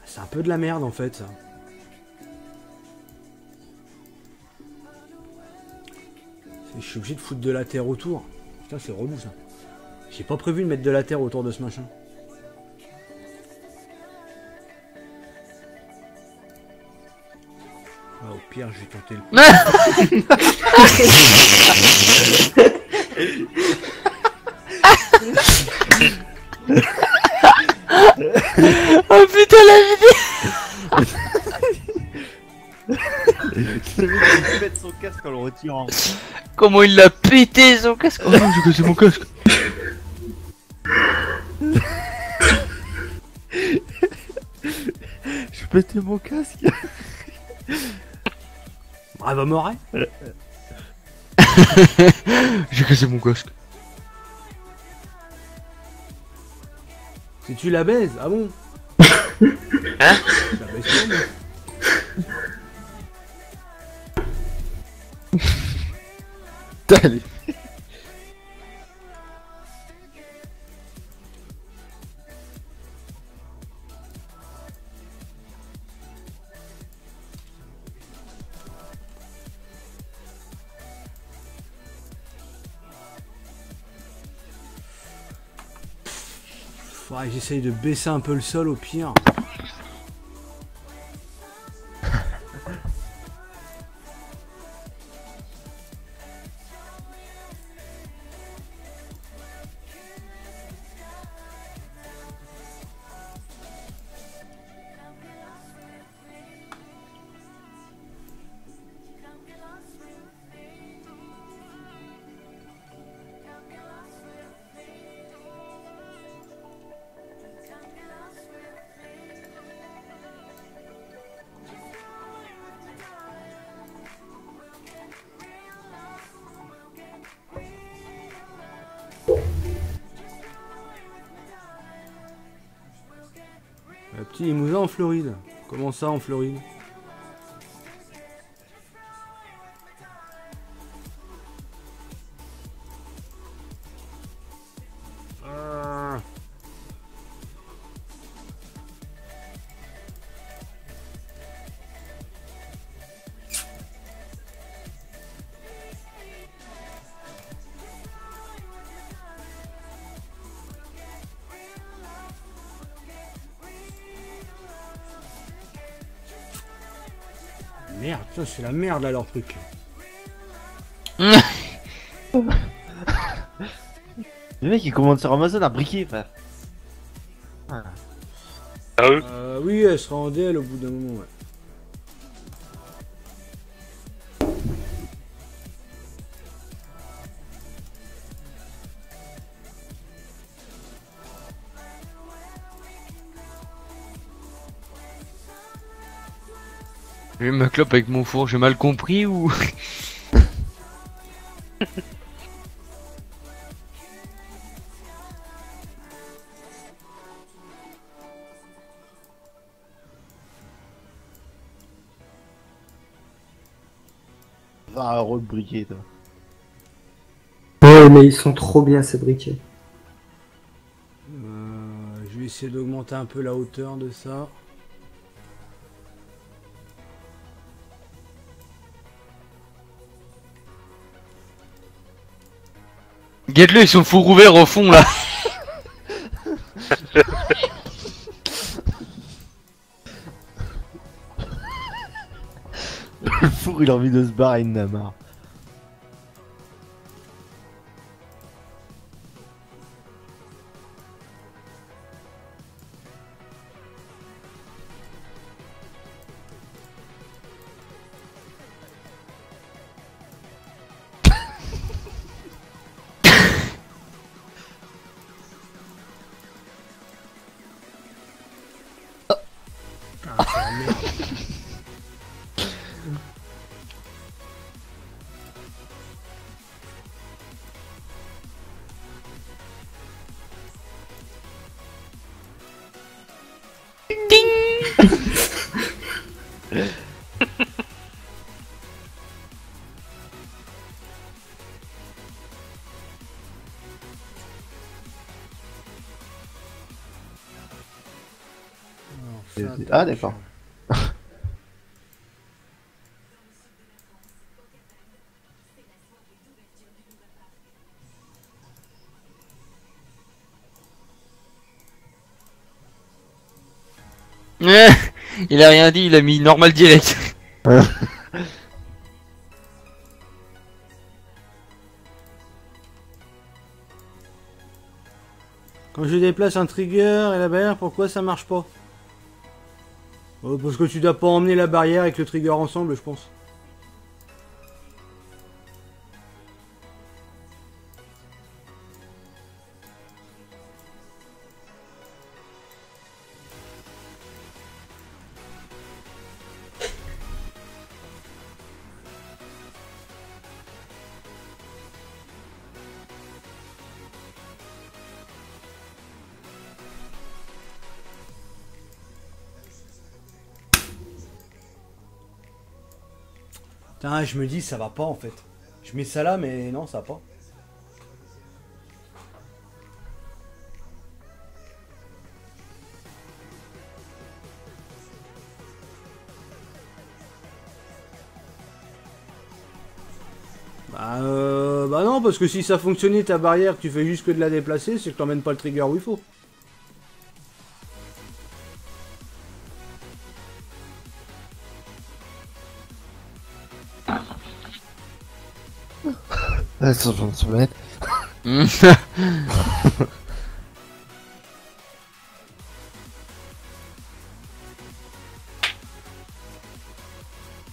C'est un peu de la merde en fait ça. Je suis obligé de foutre de la terre autour. Putain c'est relou ça. J'ai pas prévu de mettre de la terre autour de ce machin. Ah, au pire je vais tenter le... Oh putain, la vidéo. Le mec il peut mettre son casque en le retirant. Comment il l'a pété son casque. Oh non, j'ai cassé mon casque. Je pétais mon casque. Bravo Moret. J'ai cassé mon casque. Si tu la baises, ah bon? Hein? Tu la baises pas, mais... Allez. Faudrait que j'essaye de baisser un peu le sol au pire. Petit Limousin en Floride. Comment ça en Floride? Ah. Merde, putain, c'est la merde là leur truc. Le mec il commande sur Amazon à briquer, frère. Ah oui? Oui, elle sera en DL au bout d'un moment, ouais. J'ai eu ma clope avec mon four, j'ai mal compris ou... 20 € de briquet, toi. Ouais, mais ils sont trop bien ces briquets. Je vais essayer d'augmenter un peu la hauteur de ça. Guette-le, ils sont four ouverts au fond là. Le four, il a envie de se barrer, il en a marre. Ah, c'est la merde. Alors, fais Ah, attention. d'accord. Il a rien dit, il a mis normal direct. Quand je déplace un trigger et la barrière, pourquoi ça marche pas? Parce que tu dois pas emmener la barrière avec le trigger ensemble, je pense. Putain, je me dis ça va pas en fait. Je mets ça là, mais non, ça va pas. Bah non, parce que si ça fonctionnait ta barrière, que tu fais juste que de la déplacer, c'est que t'emmènes pas le trigger où il faut. Ah, ça vient de se mettre.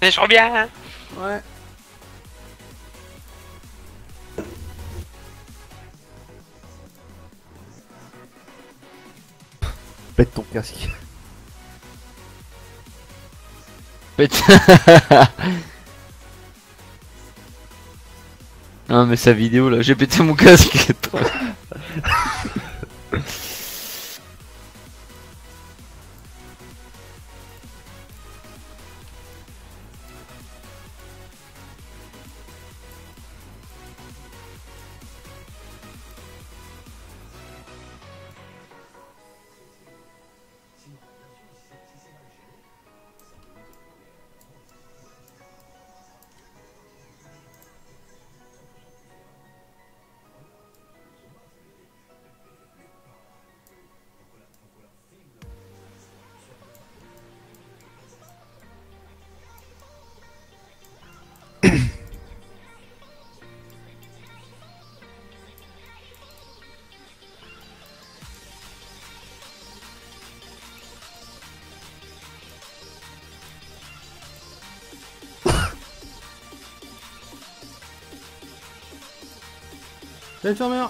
Mais je reviens. Ouais. Pète ton casque. Pète. Non mais sa vidéo là, j'ai pété mon casque. Transformer.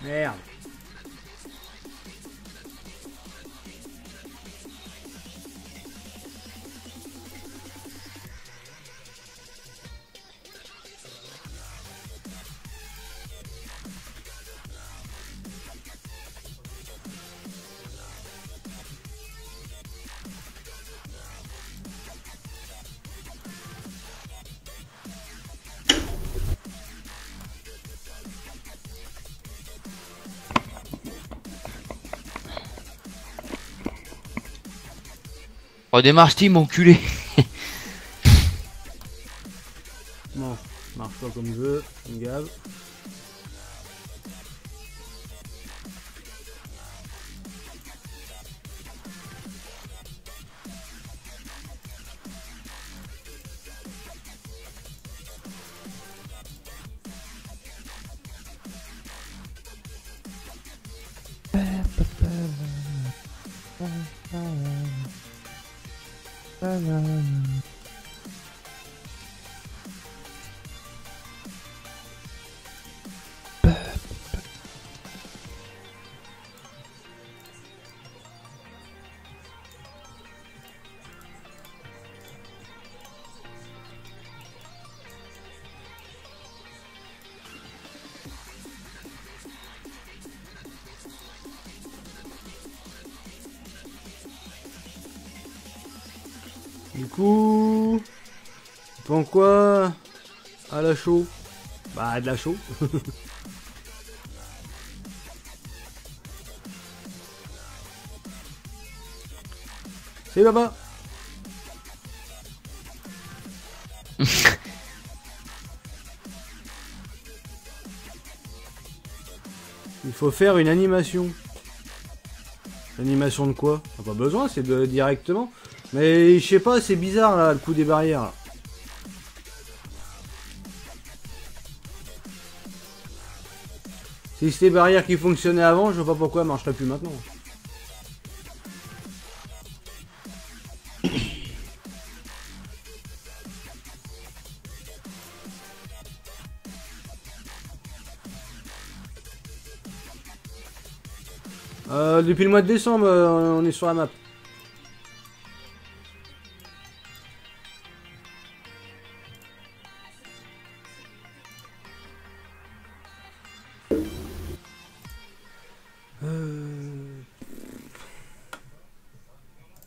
Merde. Redémarre Steam, enculé. Non, marche pas comme je veux, ça me gave. Du coup... Tu penses quoi à la chaux? Bah de la chaux. C'est là-bas. Il faut faire une animation. Animation de quoi? Pas besoin, c'est directement. Mais je sais pas, c'est bizarre là, le coup des barrières. Là. Si c'était les barrières qui fonctionnaient avant, je vois pas pourquoi elles marcheraient plus maintenant. Depuis le mois de décembre, on est sur la map.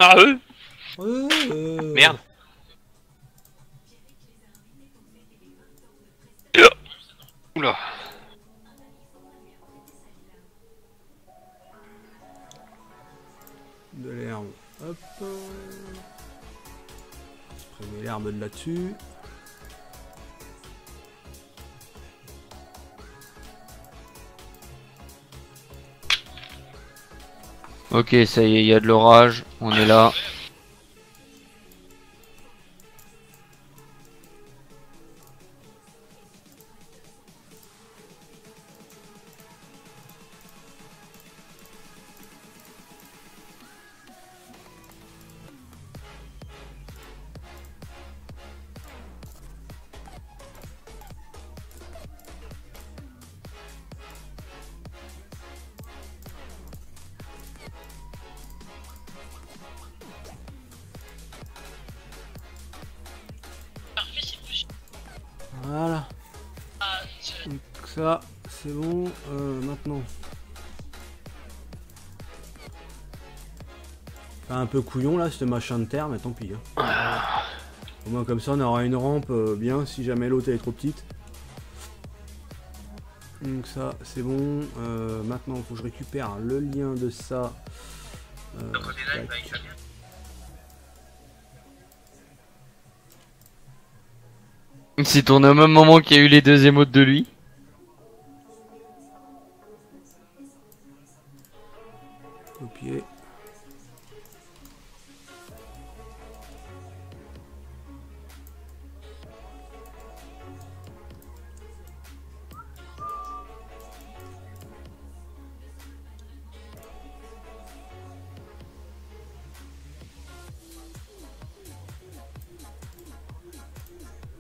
Ah eux Merde. Oula. De l'herbe. Hop. Supprimer l'herbe de là-dessus. Ok, ça y est, il y a de l'orage, on est là. Voilà. Donc ça, c'est bon. Maintenant. C'est un peu couillon là, ce machin de terre, mais tant pis. Hein. Au moins comme ça, on aura une rampe bien si jamais l'autre elle est trop petite. Donc ça, c'est bon. Maintenant, il faut que je récupère le lien de ça. Tac. Il s'est tourné au même moment qu'il y a eu les deux émotes de lui. Copier.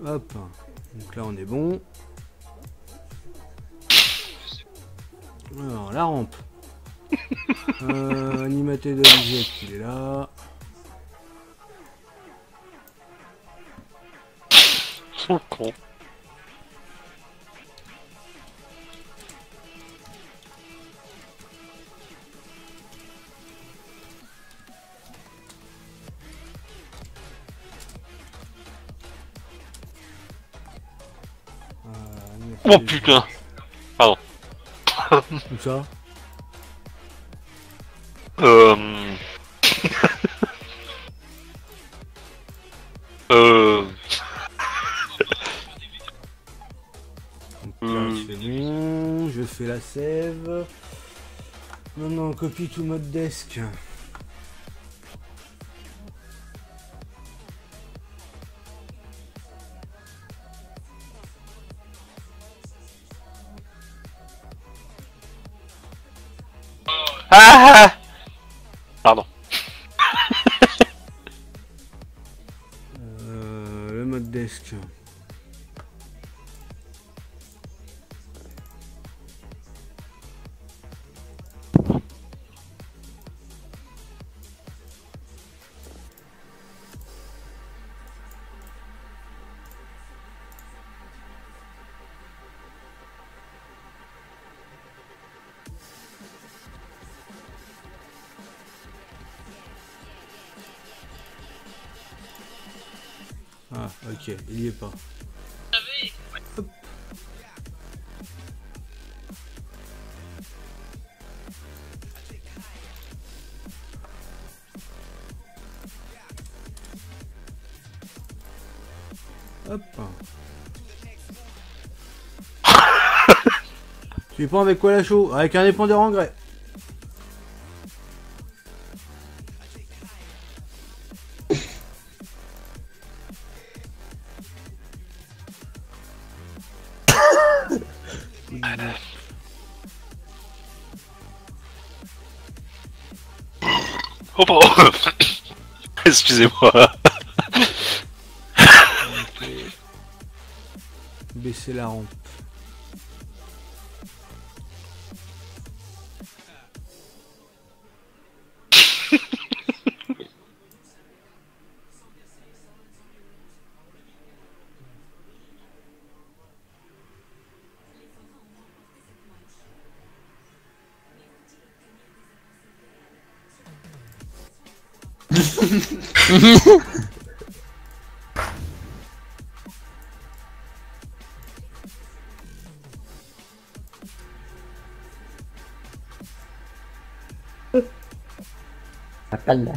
Hop, donc là on est bon. Alors la rampe. Animateur d'objet, il est là. Son con. Oh putain. Pardon. Tout ça. la save. Maintenant, copie tout mode desk. Ah! Pardon. Le mode desk. Ah, ok, il y est pas. Hop. Hop. Tu prends avec quoi la chaux? Avec un épandeur engrais. Oh pardon. Excusez-moi. Baisser la rampe. Appelle.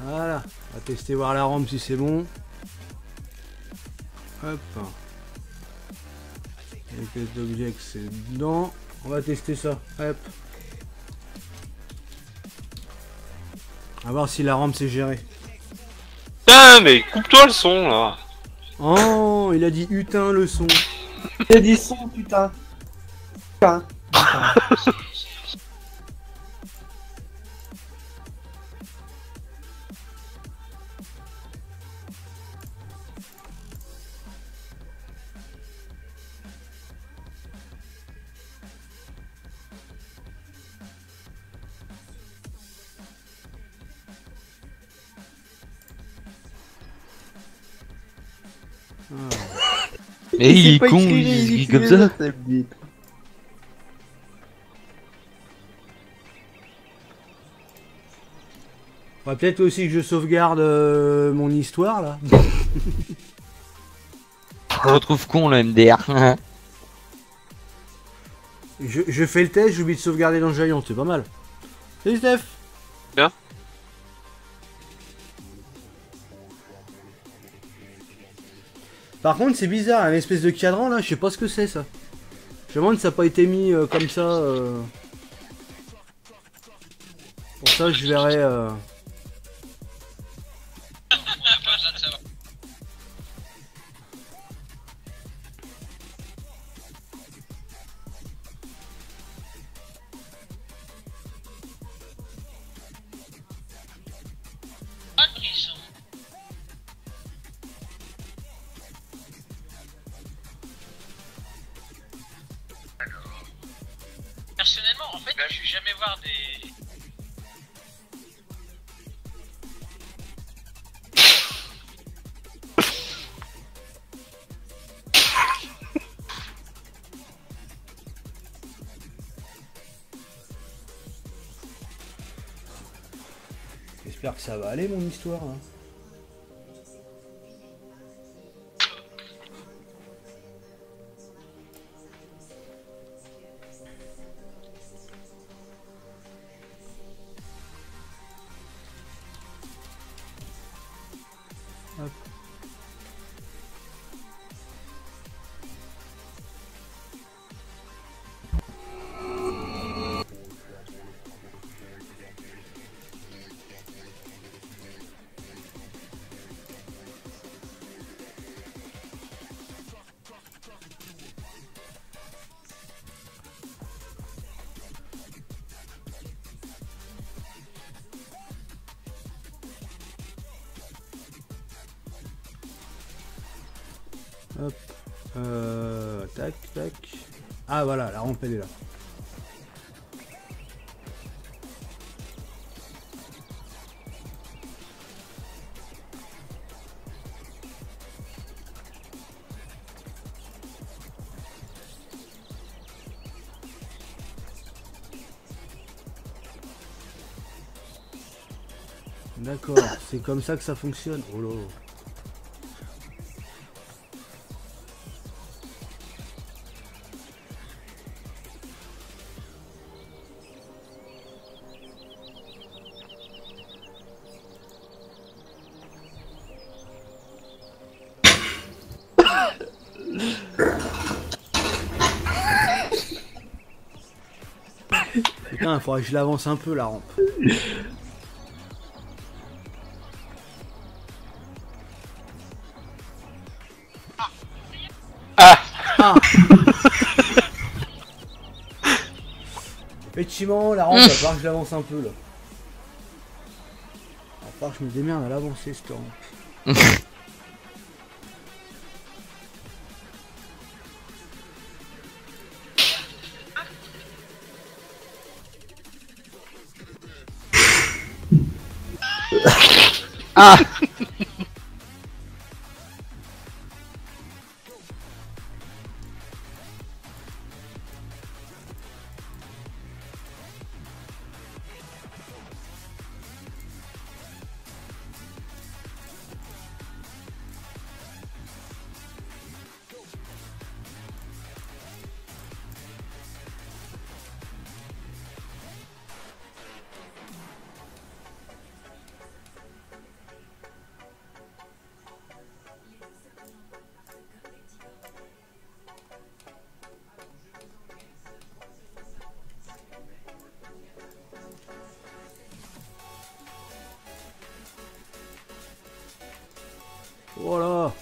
Voilà, on va tester voir la rampe si c'est bon. Hop. Avec les objets c'est dedans. On va tester ça. Hop. On va voir si la rampe c'est géré. Putain, mais coupe-toi le son là. Oh, il a dit hutin le son. T'as dit son, putain. Putain. Et il est con, il rit comme ça. Faudrait peut-être aussi que je sauvegarde mon histoire là. Je me retrouve con le MDR. Je fais le test, j'oublie de sauvegarder dans Giant, c'est pas mal. Salut Steph. Bien. Par contre c'est bizarre, un espèce de cadran là, je sais pas ce que c'est ça. Je me demande si ça n'a pas été mis comme ça. Pour ça je verrai... Personnellement, en fait, je suis jamais voir des... J'espère que ça va aller mon histoire. Hein. Hop. Hop. Tac, tac. Ah voilà, la rampe elle est là. D'accord, c'est comme ça que ça fonctionne. Oh là. Putain, il faudrait que je l'avance un peu la rampe. Ah. Effectivement, la rampe, il va falloir que je l'avance un peu là. Il va falloir que je me démerde à l'avancer cette rampe. Ah. Voilà.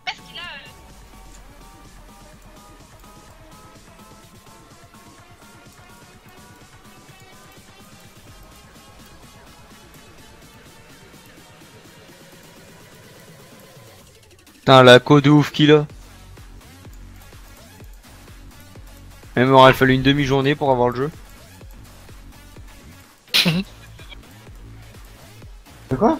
Est-ce qu'il a Putain, la co de ouf qu'il a. Il m'aurait fallu une demi-journée pour avoir le jeu. C'est quoi?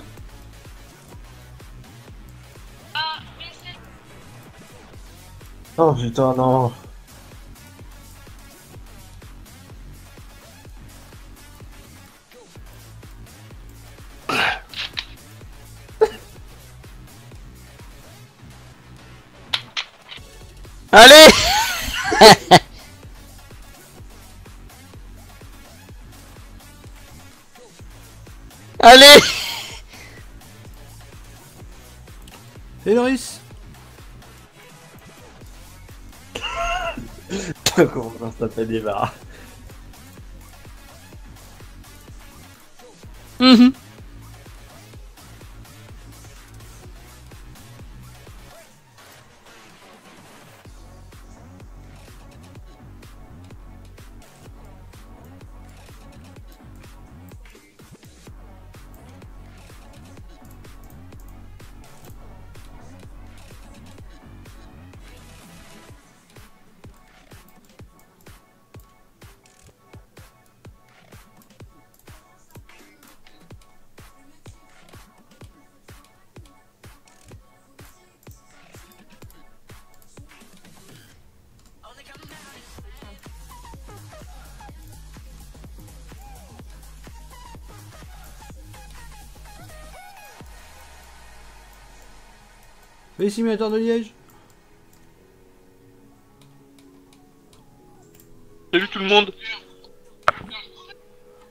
Oh putain, non. Allez. Allez. Et Loris? Comment ça s'appelle des barres? Les simulateurs de Liège. Salut tout le monde.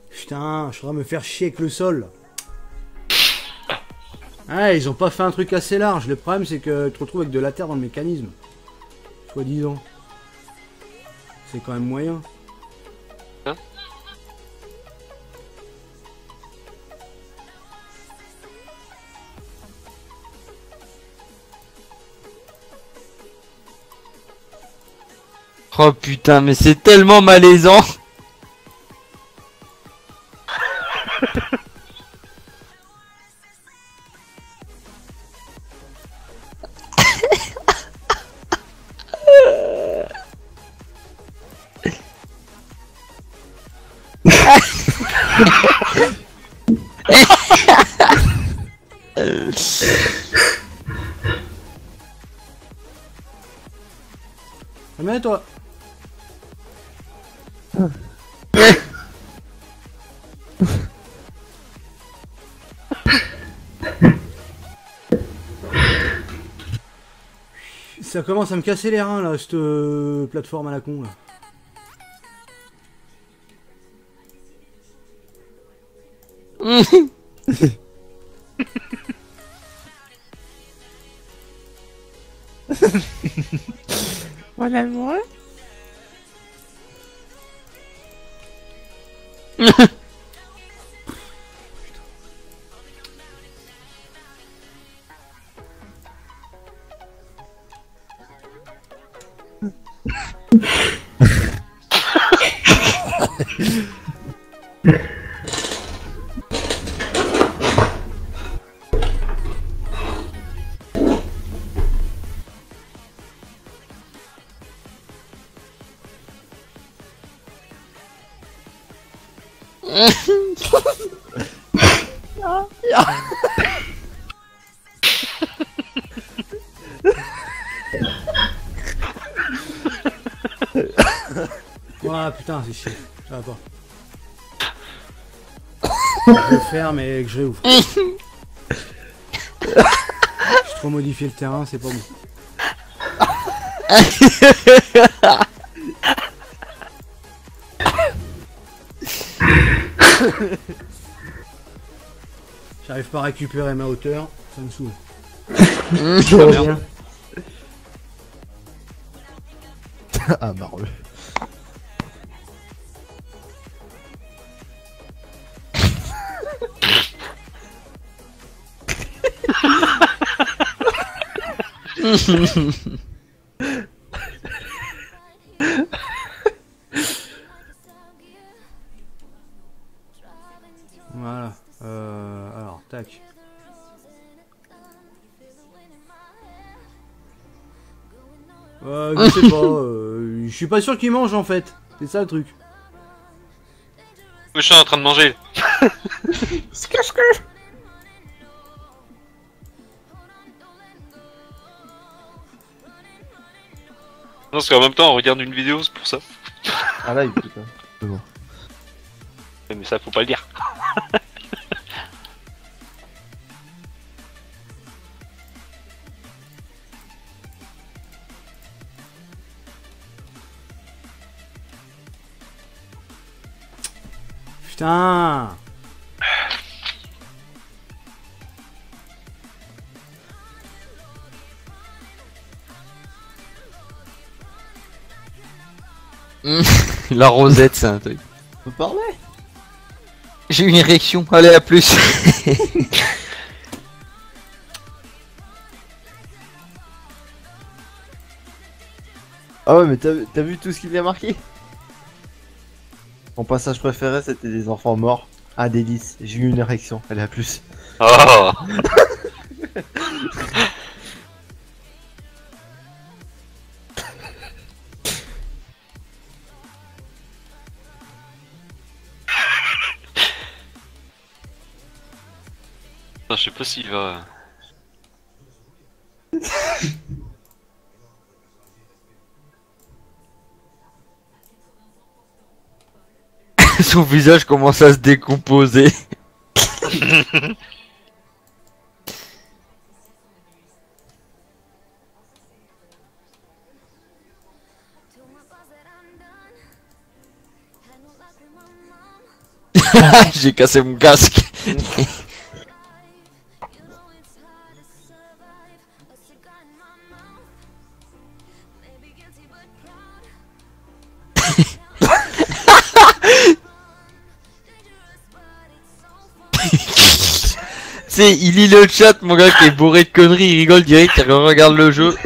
Putain, je voudrais me faire chier avec le sol. Ah, ils ont pas fait un truc assez large. Le problème, c'est que tu te retrouves avec de la terre dans le mécanisme. Soi-disant. C'est quand même moyen. Hein? Oh putain, mais c'est tellement malaisant. Mais toi. Ça commence à me casser les reins là, cette plateforme à la con là. Voilà moi. Ah putain, c'est chiant. Ça va pas. Je vais faire, mais que je réouvre. J'ai trop modifié le terrain, c'est pas bon. J'arrive pas à récupérer ma hauteur, ça me saoule. Je reviens. Ah, marreux. Voilà. Alors, tac. Je sais pas. Je suis pas sûr qu'il mange en fait. C'est ça le truc. Je suis en train de manger. Non, parce qu'en même temps, on regarde une vidéo, c'est pour ça. Ah là, il putain. C'est bon. Mais ça, faut pas le dire. Putain. La rosette, c'est un truc. On peut parler? J'ai eu une érection, allez à plus. Ah ouais, mais t'as vu tout ce qu'il y a marqué? Mon passage préféré, c'était des enfants morts. Ah, délice, j'ai eu une érection, allez à plus. Oh. Non, je sais pas s'il va... Son visage commence à se décomposer. J'ai cassé mon casque. C'est, il lit le chat, mon gars qui est bourré de conneries, il rigole direct, il regarde le jeu.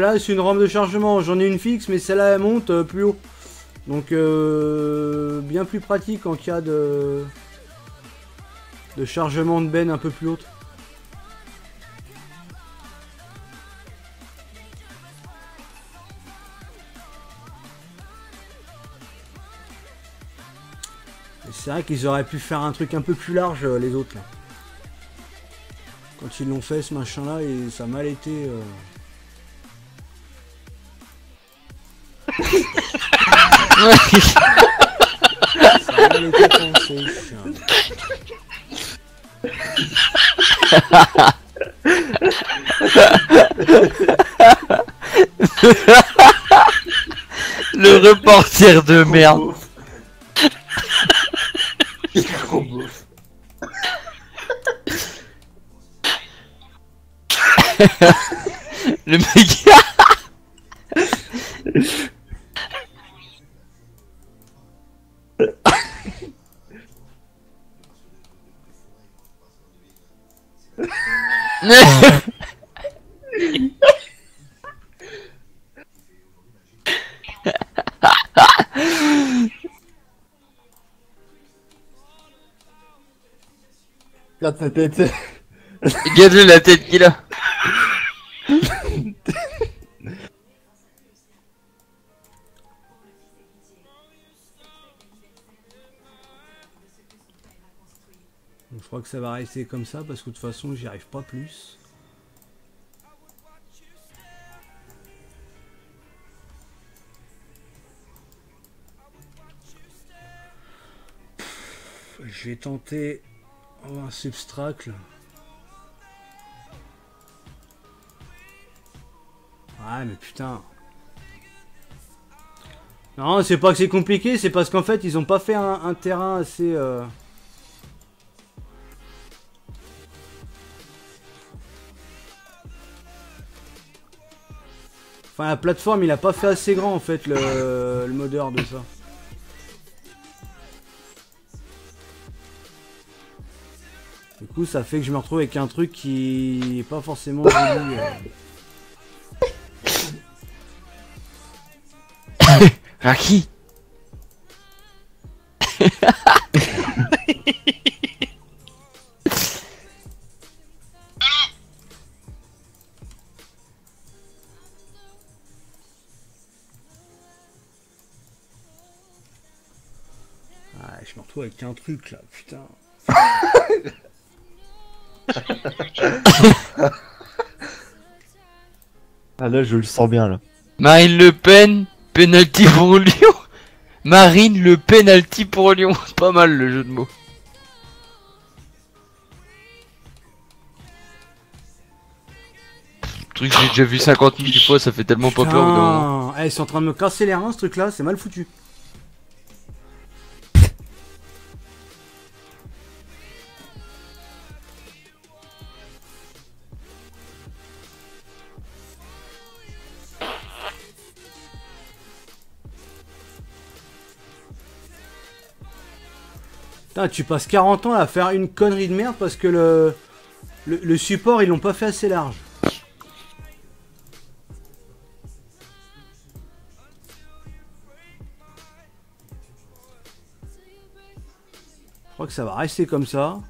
Là c'est une rampe de chargement, j'en ai une fixe mais celle-là elle monte plus haut. Donc bien plus pratique en cas de chargement de benne un peu plus haute. C'est vrai qu'ils auraient pu faire un truc un peu plus large les autres là. Quand ils l'ont fait ce machin là et ça a mal été... Ça a mal été pensé. Le reporter de merde. Il est trop beau. Le mec. Regarde sa tête. Regarde la tête qu'il a. Donc, je crois que ça va rester comme ça parce que de toute façon j'y arrive pas plus. Je vais tenter un substracle. Ouais mais putain. Non c'est pas que c'est compliqué, c'est parce qu'en fait ils ont pas fait un terrain assez... Enfin la plateforme il a pas fait assez grand en fait le modeur de ça. Du coup ça fait que je me retrouve avec un truc qui est pas forcément joli. Raki. Ah, je me retrouve avec un truc là, putain. Ah là, je le sens bien là. Marine Le Pen, penalty pour Lyon. Marine Le penalty pour Lyon. Pas mal le jeu de mots. Truc que j'ai déjà vu 50 000 fois, ça fait tellement pas peur au bout d'un moment. Putain, ils sont en train de me casser les reins ce truc là, c'est mal foutu. Putain, tu passes 40 ans à faire une connerie de merde parce que le support ils l'ont pas fait assez large. Je crois que ça va rester comme ça.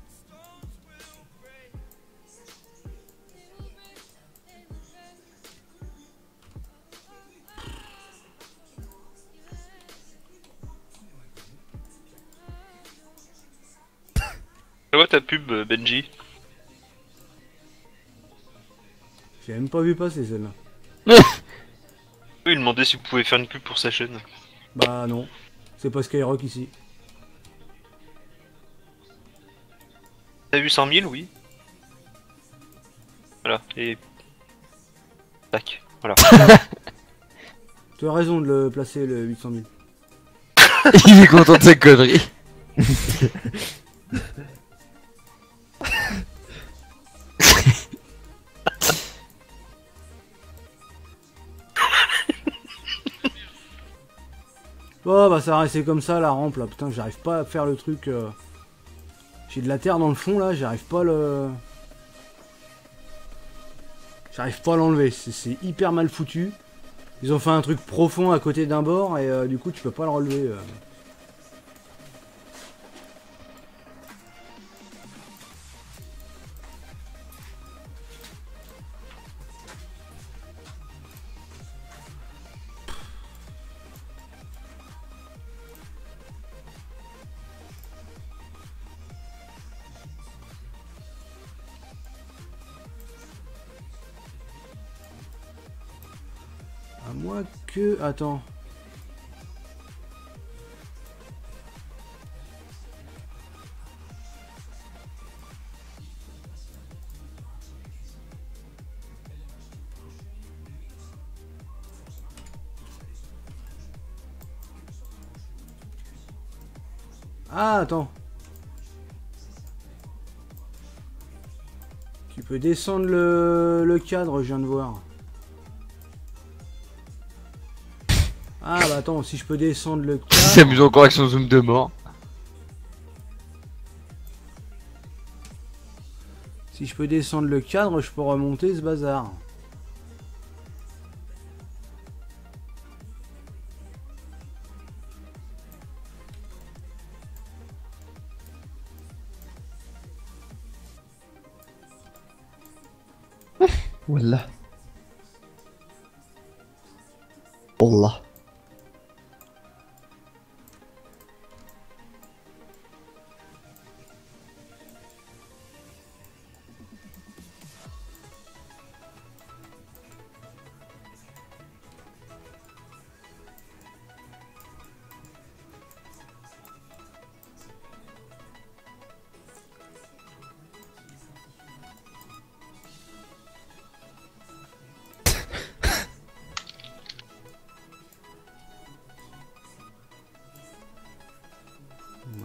Je vois ta pub, Benji. J'ai même pas vu passer celle-là. demandais si vous pouvez faire une pub pour sa chaîne. Bah non, c'est pas Skyrock ici. T'as vu 100 000, oui. Voilà, et... Tac, voilà. Tu as raison de le placer, le 800 000. Il est content de sa connerie. Oh bah ça va rester comme ça la rampe là, putain j'arrive pas à faire le truc. J'ai de la terre dans le fond là, j'arrive pas à le... J'arrive pas à l'enlever, c'est hyper mal foutu. Ils ont fait un truc profond à côté d'un bord et du coup tu peux pas le relever. À moins que... Attends. Ah, attends. Tu peux descendre le cadre, je viens de voir. Ah bah attends, si je peux descendre le cadre... Il s'amuse encore avec son zoom de mort. Si je peux descendre le cadre, je peux remonter ce bazar. Wallah. Allah.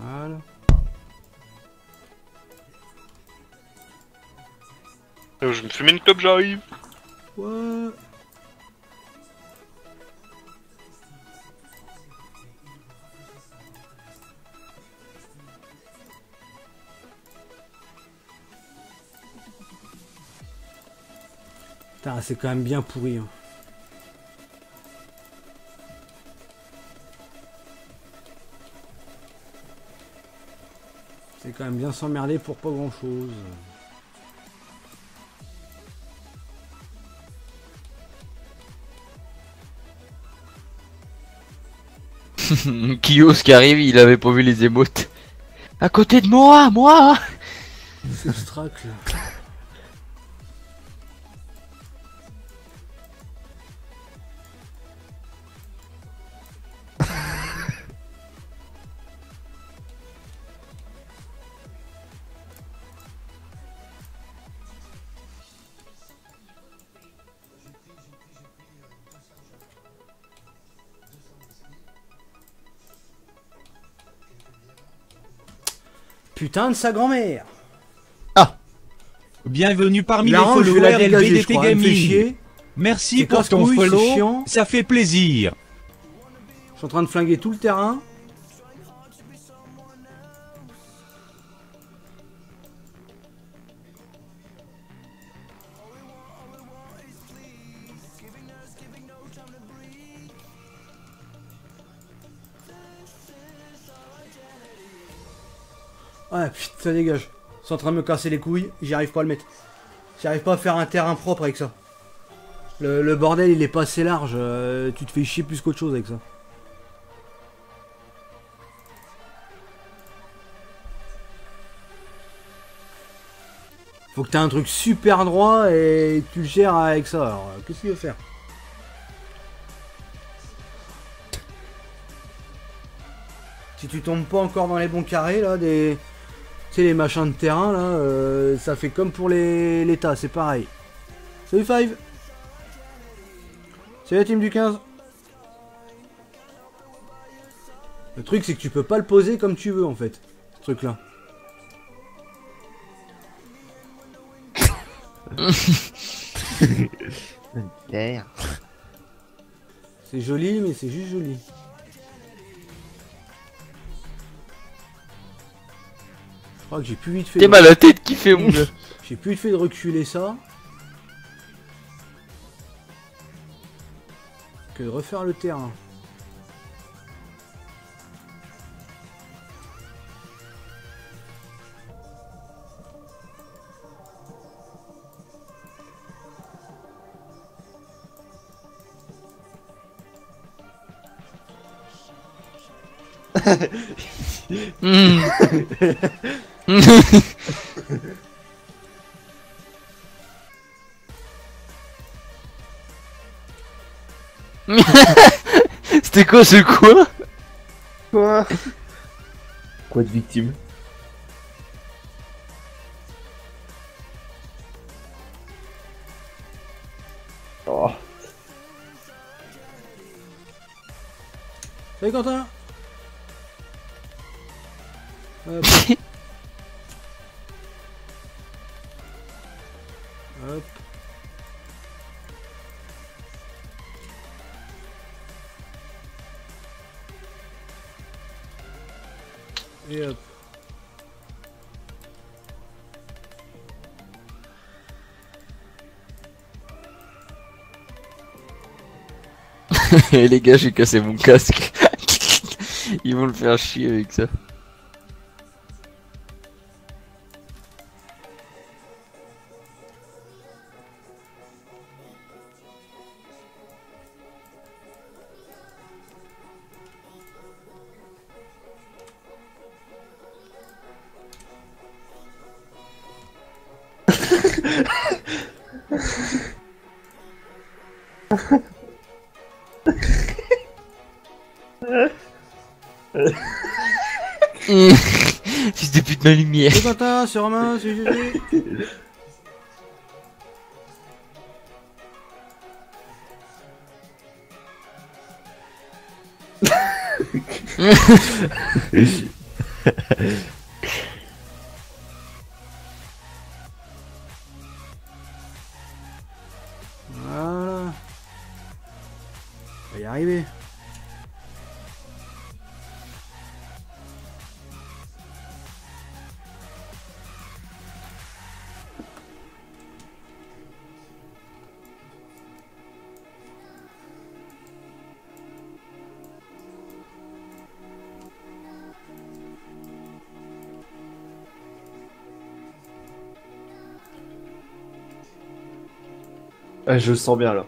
Voilà. Je me fume une clope, j'arrive. Ouais. Putain, c'est quand même bien pourri. Hein. C'est quand même bien s'emmerder pour pas grand chose. Kios qui arrive, il avait pas vu les émotes. À côté de moi. C'est Strack là. Putain de sa grand-mère. Bienvenue parmi La les range, je vais followers la dégager, LBDT je crois. Elle me fait Gaming. chier. Merci C'est pour ton casse-couille, c'est follow, chiant. ça fait plaisir. Je suis en train de flinguer tout le terrain. Ouais, putain, ça dégage. C'est en train de me casser les couilles, j'y arrive pas à le mettre. J'y arrive pas à faire un terrain propre avec ça. Le bordel, il est pas assez large. Tu te fais chier plus qu'autre chose avec ça. Faut que t'aies un truc super droit et tu le gères avec ça. Alors, qu'est-ce qu'il veut faire? Si tu tombes pas encore dans les bons carrés, là, des... Tu sais, les machins de terrain, là, ça fait comme pour les tas, c'est pareil. Salut Five. C'est la team du 15. Le truc, c'est que tu peux pas le poser comme tu veux, en fait. Ce truc-là. Derrière. C'est joli, mais c'est juste joli. Je crois que j'ai plus vite fait... T'es mal à la tête qui fait, mon gars. J'ai plus vite fait de reculer ça. Que de refaire le terrain. Hmm. C'était quoi ce quoi? Quoi? Quoi de victime? Oh. Salut Quentin. Hop. Hop. Et hop. Et les gars, j'ai cassé mon casque. Ils vont le faire chier avec ça. Fils de pute, ma lumière. C'est Quentin, c'est Romain, c'est GG. Voilà. On va y arriver. Ah, je le sens bien là.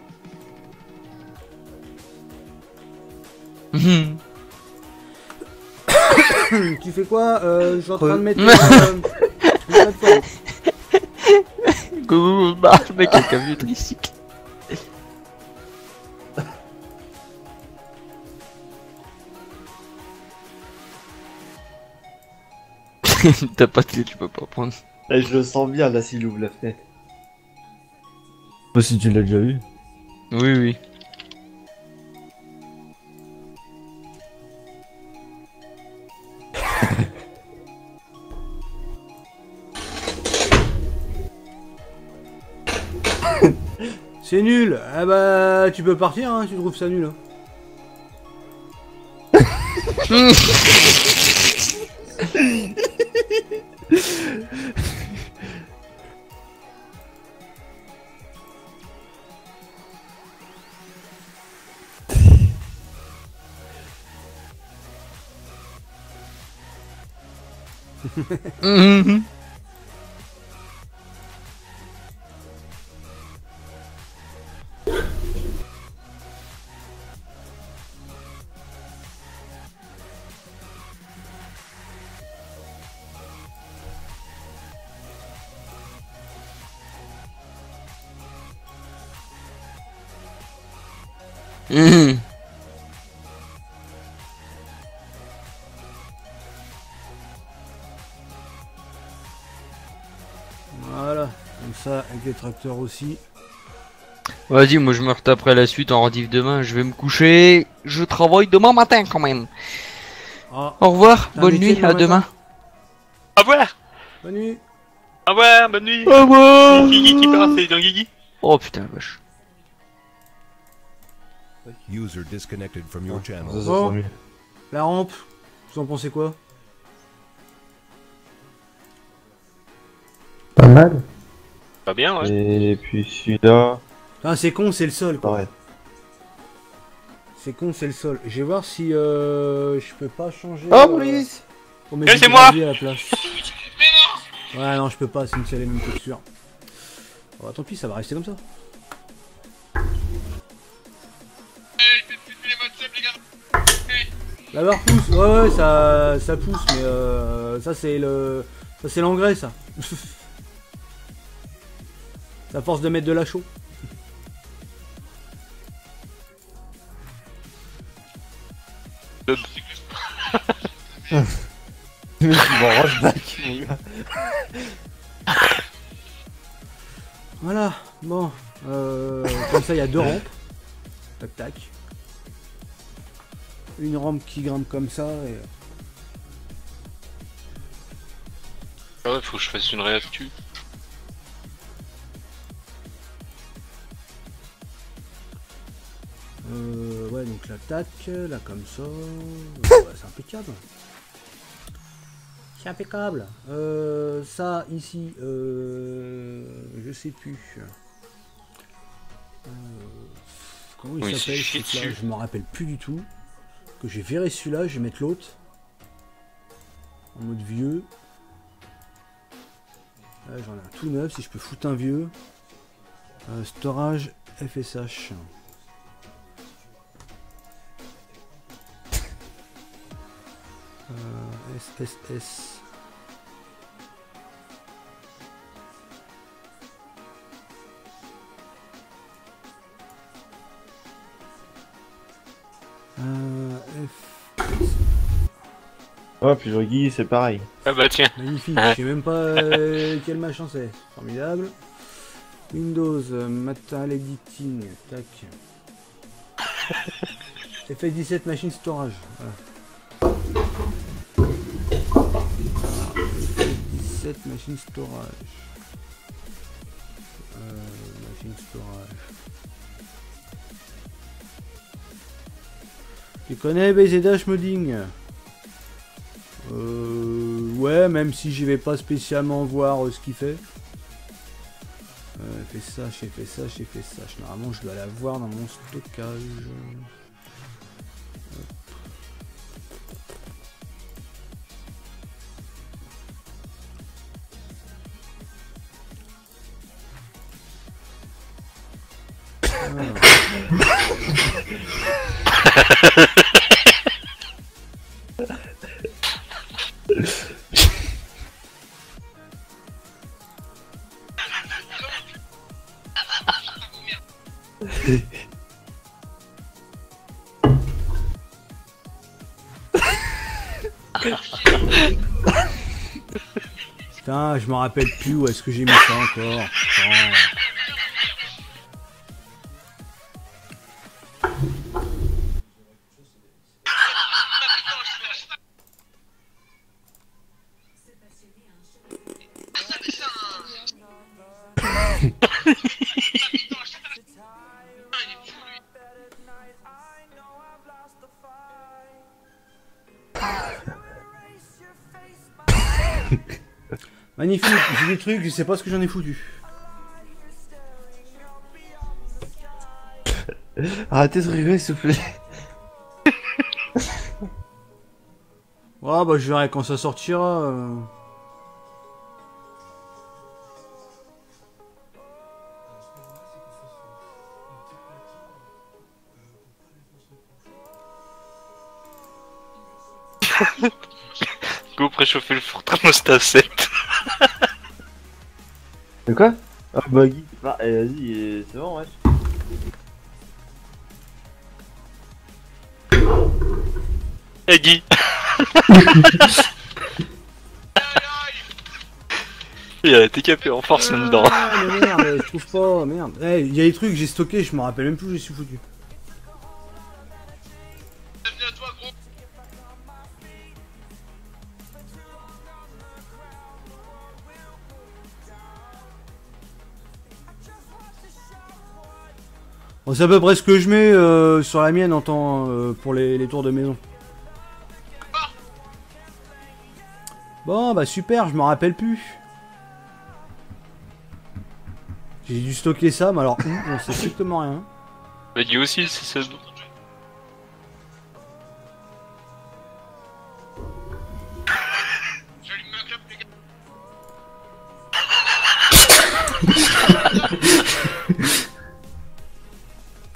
Tu fais quoi? Je suis en train de mettre... Go, bah, le mec avec un vieux tricycle. T'as pas de clé, tu peux pas prendre. Ah, je le sens bien là s'il ouvre la fenêtre. Pas si tu l'as déjà vu. Oui, oui. C'est nul. Ah bah, tu peux partir, hein, si tu trouves ça nul. Hein. Mhm. Mhm. ça avec les tracteurs aussi. Vas-y, moi je me retaperai la suite en rediff demain. Je vais me coucher. Je travaille demain matin quand même. Ah, Au revoir, T'as un bonne métier nuit, à demain demain. Au revoir. bonne nuit. Au revoir, bonne nuit. Au revoir. Guigui qui part, c'est dans Guigui. Oh putain, vache. User disconnected from your channel. Ça Bon. sera mieux. La rampe, vous en pensez quoi? Pas mal. Pas bien, ouais. Et puis celui-là, Ah, c'est con, c'est le sol quoi. pareil. C'est con, c'est le sol. Je vais voir si je peux pas changer. Oh, police! pour mettre c'est du moi gravier à la place. Ouais, non, je peux pas, c'est les mêmes textures. Oh, bah, tant pis, ça va rester comme ça. La barre pousse, ouais, ça pousse, mais ça c'est l'engrais ça. Ça force de mettre de la chaux. Le mec il va rushback, mon gars. Voilà, bon, comme ça il y a deux rampes. Tac tac. Une rampe qui grimpe comme ça et... Ah ouais, faut que je fasse une réactu. Ouais, donc là tac, là comme ça. Ouais, c'est impeccable. C'est impeccable. Ça ici, je sais plus. Comment il Oui, s'appelle c'est ce chier truc-là? dessus. Je m'en rappelle plus du tout. Que j'ai viré celui-là, je vais mettre l'autre. En mode vieux. Là j'en ai un tout neuf, si je peux foutre un vieux. Storage FSH. SSS. F... Oh, puis le Guy, c'est pareil. Ah bah tiens. Magnifique, je sais même pas quel machin c'est. Formidable. Windows, Material Editing, tac. FS17 Machine Storage. Voilà. FS17 Machine Storage. Machine Storage. Tu connais BZH Modding? Ouais, même si j'y vais pas spécialement voir ce qu'il fait. FSH. Normalement, je dois l'avoir dans mon stockage. Putain, je me rappelle plus où est-ce que j'ai mis ça encore. Putain. Magnifique, j'ai des trucs, je sais pas ce que j'en ai foutu. Arrêtez de rigoler, s'il vous plaît. Ah bah je verrai quand ça sortira. Go préchauffer le four thermostat 7. De quoi? Ah bah Guy, bah, vas-y, c'est bon, ouais. Eh Guy. Il a été capé en force là-dedans. Ah, mais merde, je trouve pas, merde. Eh, il y a des trucs que j'ai stockés, je me rappelle même plus où je suis foutu. Bienvenue à toi, gros. Bon, c'est à peu près ce que je mets sur la mienne en temps pour les tours de maison. Bon, bah super, je me rappelle plus. J'ai dû stocker ça, mais alors on sait strictement rien. Mais lui aussi, c'est ça. J'allume ma clope, les gars.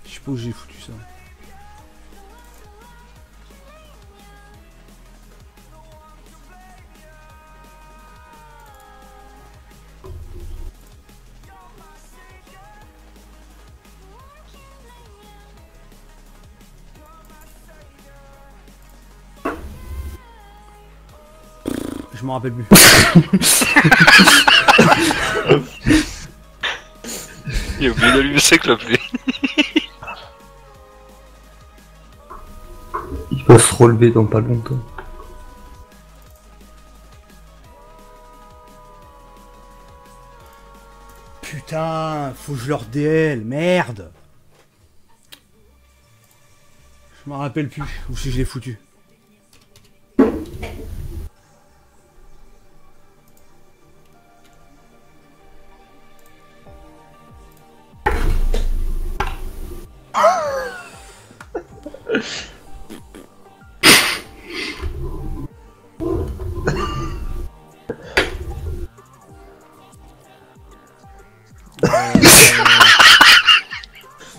Je sais pas où j'ai foutu ça. Je m'en rappelle plus. Il a oublié d'allumer sa clope, lui. Ils peuvent se relever dans pas longtemps. Putain, faut que je leur DL, merde. Je m'en rappelle plus où si je l'ai foutu.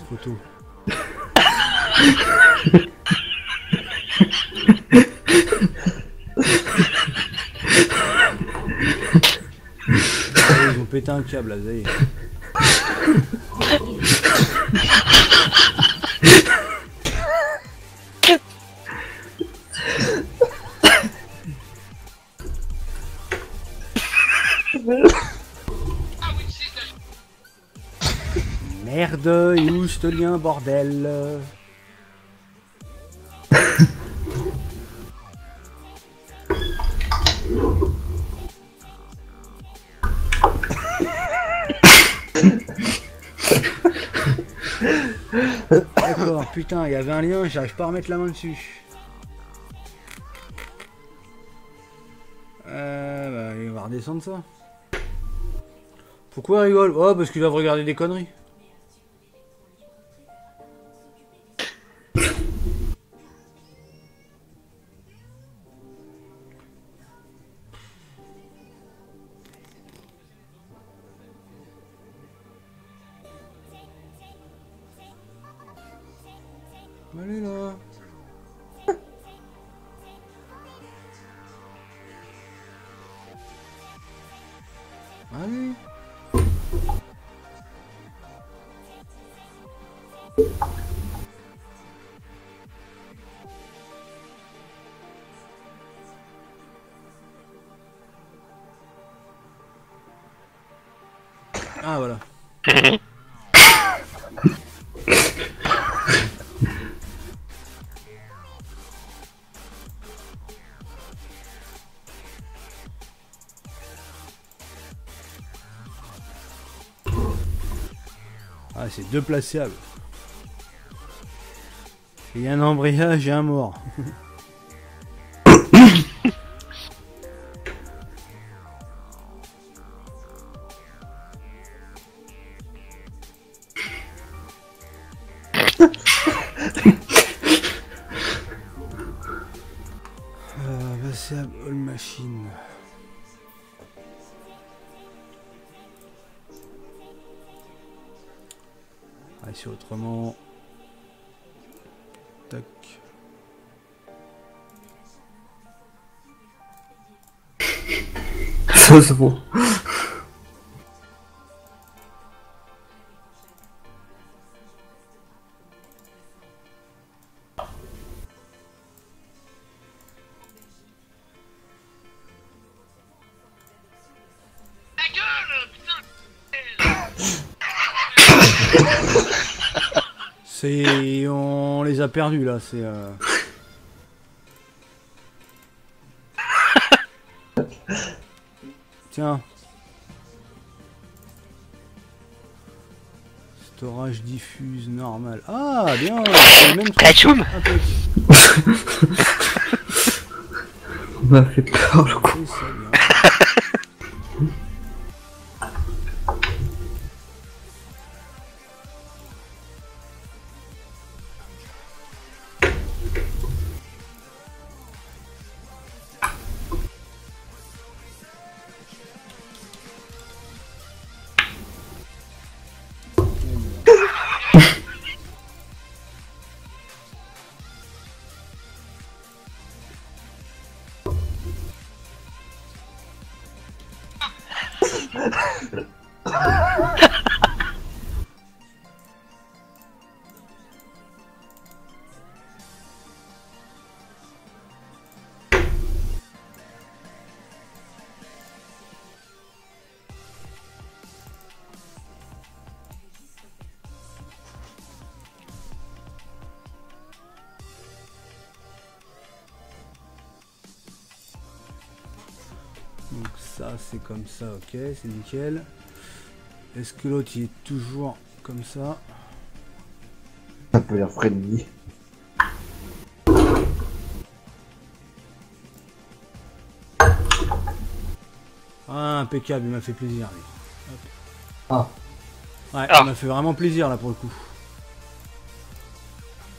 Photo. Ils ont pété un câble là, ça y est. Merde, il est où ce lien, bordel? D'accord, putain, il y avait un lien, j'arrive pas à remettre la main dessus. Bah, il va redescendre ça. Pourquoi il rigole? Oh, parce qu'il va regarder des conneries. Allez là. Allez. Ah voilà. Ah, c'est deux plaçables. Il y a un embrayage et un mort. Plaçable all machine. Ah, si autrement. Tac. Ça se voit. Ta gueule, c'est... On les a perdus là, c'est... Tiens. Storage diffuse normal. Ah bien, c'est le même truc. Kachoum. Impec. On m'a fait peur le coup. C'est ça, bien. Donc ça c'est comme ça, ok, c'est nickel. Est-ce que l'autre il est toujours comme ça? Ça peut l'air friendly. Ah impeccable, il m'a fait plaisir lui. Hop. Ah. Ouais, Ah. il m'a fait vraiment plaisir là pour le coup.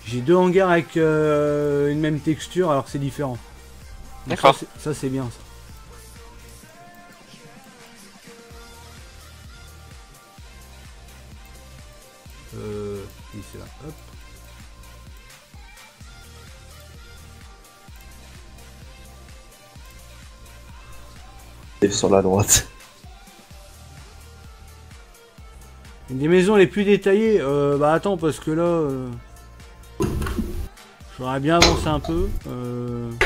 J'ai deux hangars avec une même texture alors que c'est différent. Donc D'accord. Ça c'est bien ça. Oui, c'est là, hop. Et sur la droite. Une des maisons les plus détaillées, bah attends parce que là, j'aurais bien avancé un peu. Hop.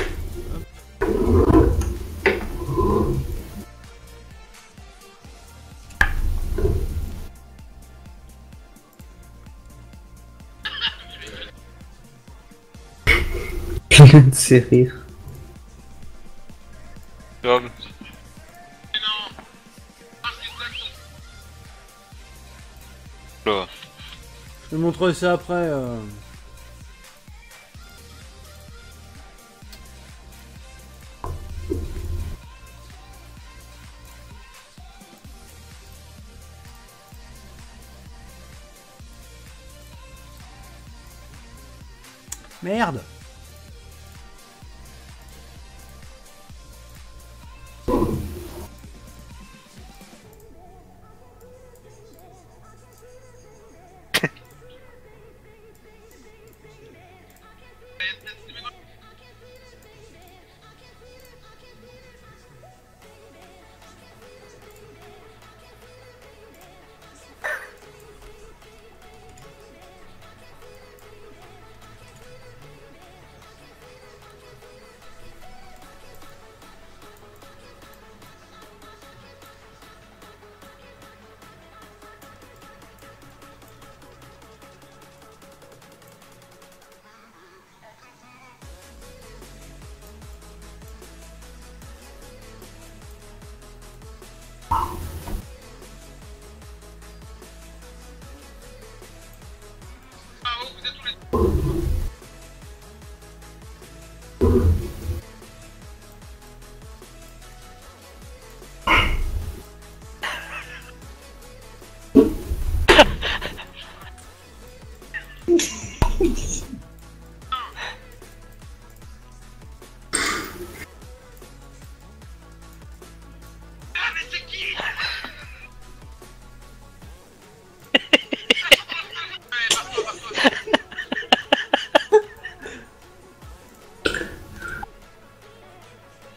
Je viens de se rire. Homme. Là. Je te montrerai ça après. Merde.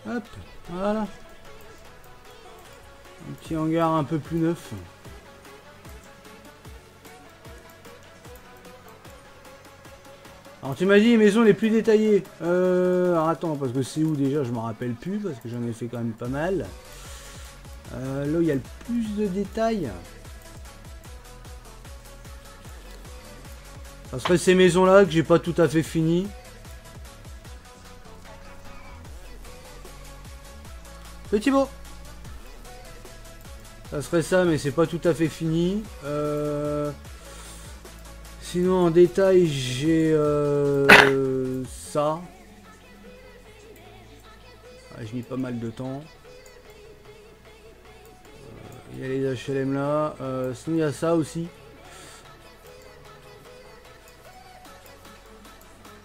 Hop, voilà. Un petit hangar un peu plus neuf. Alors tu m'as dit les maisons les plus détaillées. Alors attends, parce que c'est où déjà, je me rappelle plus, parce que j'en ai fait quand même pas mal. Là où il y a le plus de détails. Ça serait ces maisons là que j'ai pas tout à fait fini. Petit mot. Ça serait ça, mais c'est pas tout à fait fini. Sinon, en détail, j'ai ça. Ah, j'ai mis pas mal de temps. Il y a les HLM là. Sinon, il y a ça aussi.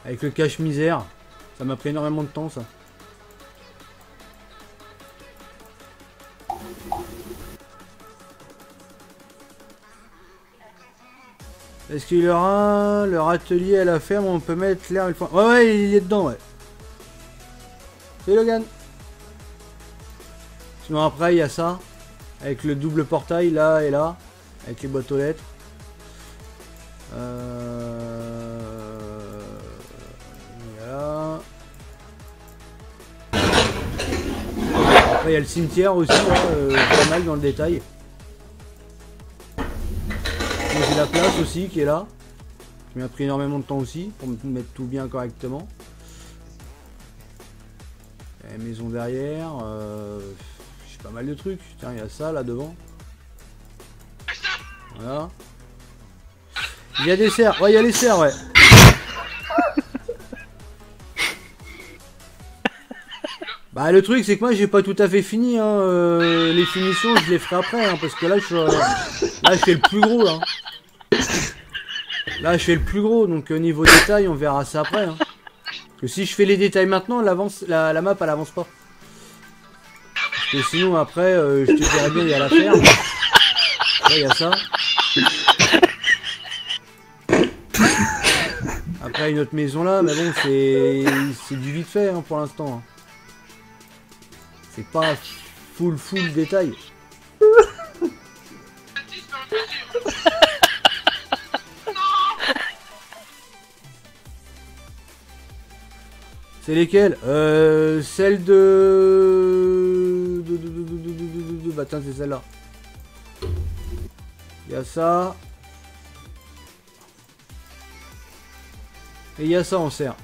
Avec le cache-misère. Ça m'a pris énormément de temps, ça. Est-ce qu'il y aura leur atelier à la ferme où on peut mettre l'air et le foin? Ouais, ouais, il est dedans, ouais. C'est Logan. Sinon après, il y a ça. Avec le double portail, là et là. Avec les boîtes aux lettres. Voilà. Après, il y a le cimetière aussi, là, pas mal dans le détail. J'ai la place aussi qui est là. Qui m'a pris énormément de temps aussi pour me mettre tout bien correctement. La maison derrière. J'ai pas mal de trucs. Tiens, il y a ça là devant. Voilà. Il y a des cerfs. Ouais, il y a les cerfs, ouais. Bah le truc c'est que moi j'ai pas tout à fait fini hein. Les finitions je les ferai après hein, parce que là je fais le plus gros là. Là je fais le plus gros donc niveau détail on verra ça après hein. Parce que si je fais les détails maintenant la map elle avance pas. Parce que sinon après je te dirais bien il y a la ferme. Là il y a ça. Après une autre maison là mais bon c'est du vite fait hein, pour l'instant hein. C'est pas full détail. C'est lesquels? Celle de... Bah tiens c'est celle-là. Il y a ça. Et il y a ça en serre.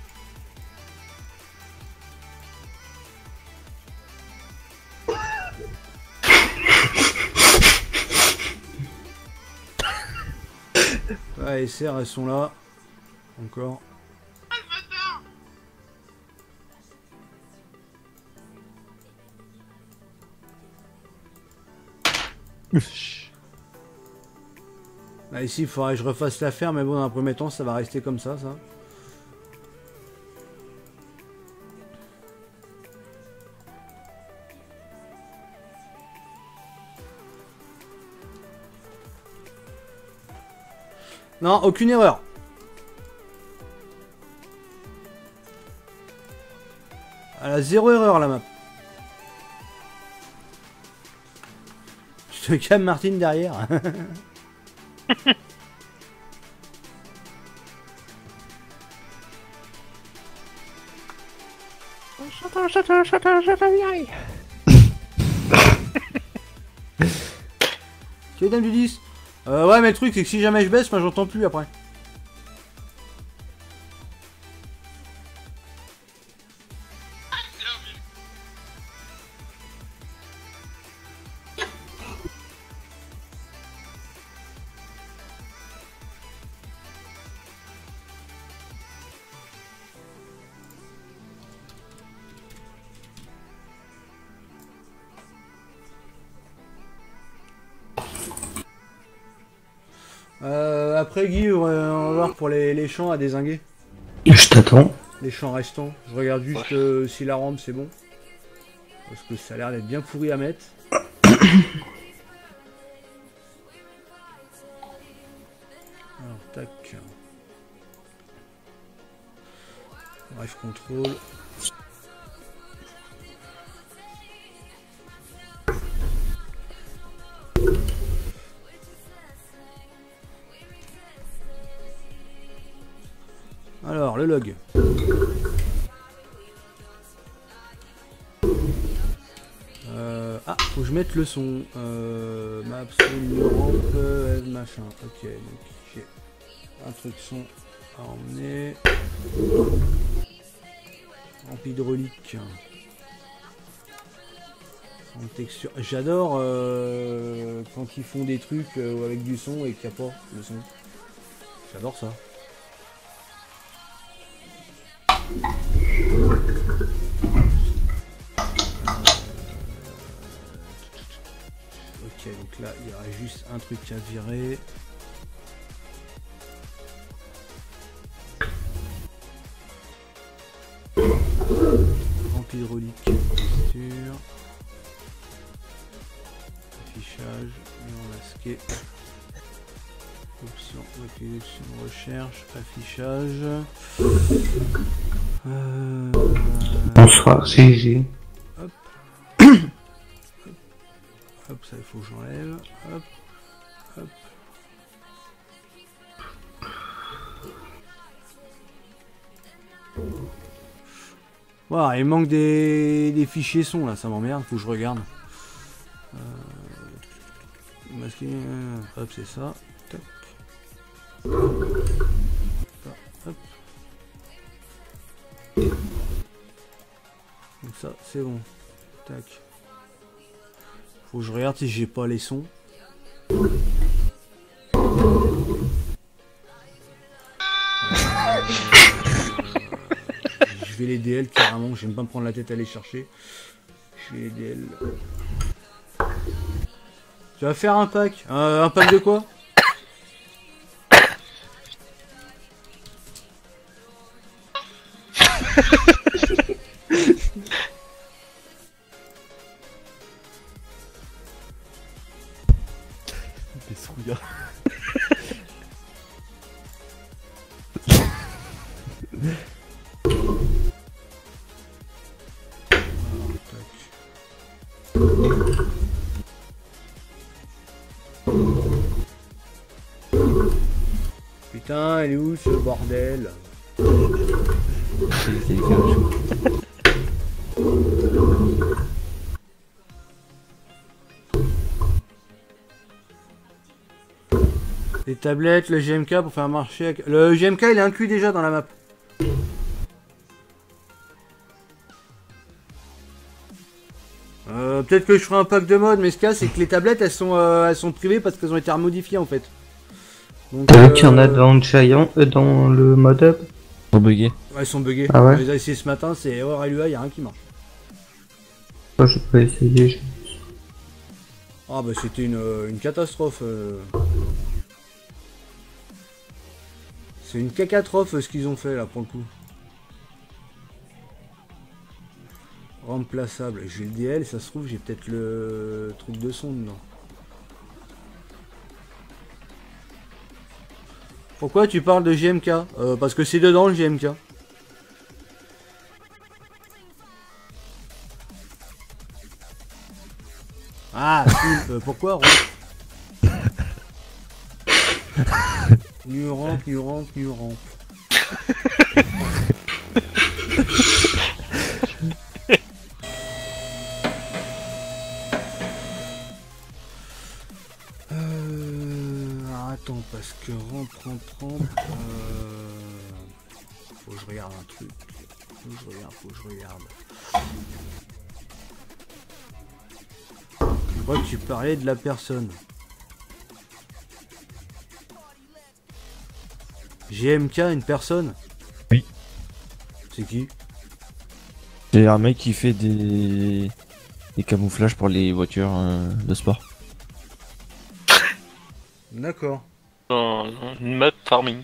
Ouais, les serres elles sont là. Encore. Là ici il faudrait que je refasse la ferme mais bon dans un premier temps ça va rester comme ça. Non, aucune erreur. Elle a 0 erreur la map. Je te calme Martine derrière. Tu es dame du 10. Ouais mais le truc c'est que si jamais je baisse, moi j'entends plus après. Après Guy, on va voir pour les champs à dézinguer. Je t'attends. Les champs restants. Je regarde juste si la rampe c'est bon. Parce que ça a l'air d'être bien pourri à mettre. Alors tac. Bref, contrôle. Alors, le log. Ah, faut que je mette le son. Maps, rampe, machin. Ok, donc j'ai un truc son à emmener. Rampe hydraulique. En texture. J'adore quand ils font des trucs avec du son et qu'il n'y a pas le son. J'adore ça. Ok, donc là il y aurait juste un truc à virer. Rampe hydraulique, texture. Affichage, non masqué. Option, option recherche, affichage. Bonsoir, GG. Hop. Hop, ça il faut que j'enlève. Hop. Hop. Voilà, il manque des fichiers son là, ça m'emmerde, faut que je regarde. Masqué, hop, c'est ça. Tac. Hop. Donc ça, c'est bon. Tac. Faut que je regarde si j'ai pas les sons. Je vais les DL carrément, j'aime pas me prendre la tête à les chercher. Je vais les DL. Tu vas faire un pack. Un pack de quoi? Des souillards. Putain, elle est où ce bordel? Les tablettes, le GMK pour faire marcher... Le GMK il est inclus déjà dans la map. Peut-être que je ferai un pack de mode, mais ce qu'il y a c'est que les tablettes elles sont privées parce qu'elles ont été remodifiées en fait. Donc, qu'il y en a dans Giant, dans le mode up. Sont buggés. Ouais, elles sont buggées. Ah ouais. On les a essayé ce matin, c'est erreur LUA, y a rien qui marche. Moi je peux essayer. Ah bah c'était une catastrophe. C'est une cacatrophe ce qu'ils ont fait là pour le coup. Remplaçable. J'ai le DL, ça se trouve j'ai peut-être le truc de son dedans. Pourquoi tu parles de GMK? Parce que c'est dedans le GMK. Ah, pourquoi New ramp, new ramp, new ramp. Attends, parce que ramp. Faut que je regarde un truc. Faut que je regarde. Je crois que tu parlais de la personne. GMK, une personne? Oui. C'est qui? C'est un mec qui fait des camouflages pour les voitures de sport. D'accord. Non, une map farming.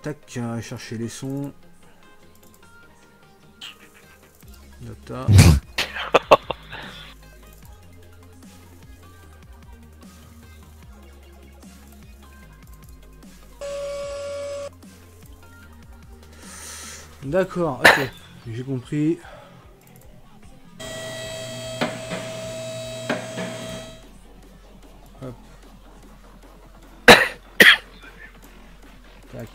Tac, chercher les sons. Data. D'accord, ok, j'ai compris. Hop. Tac.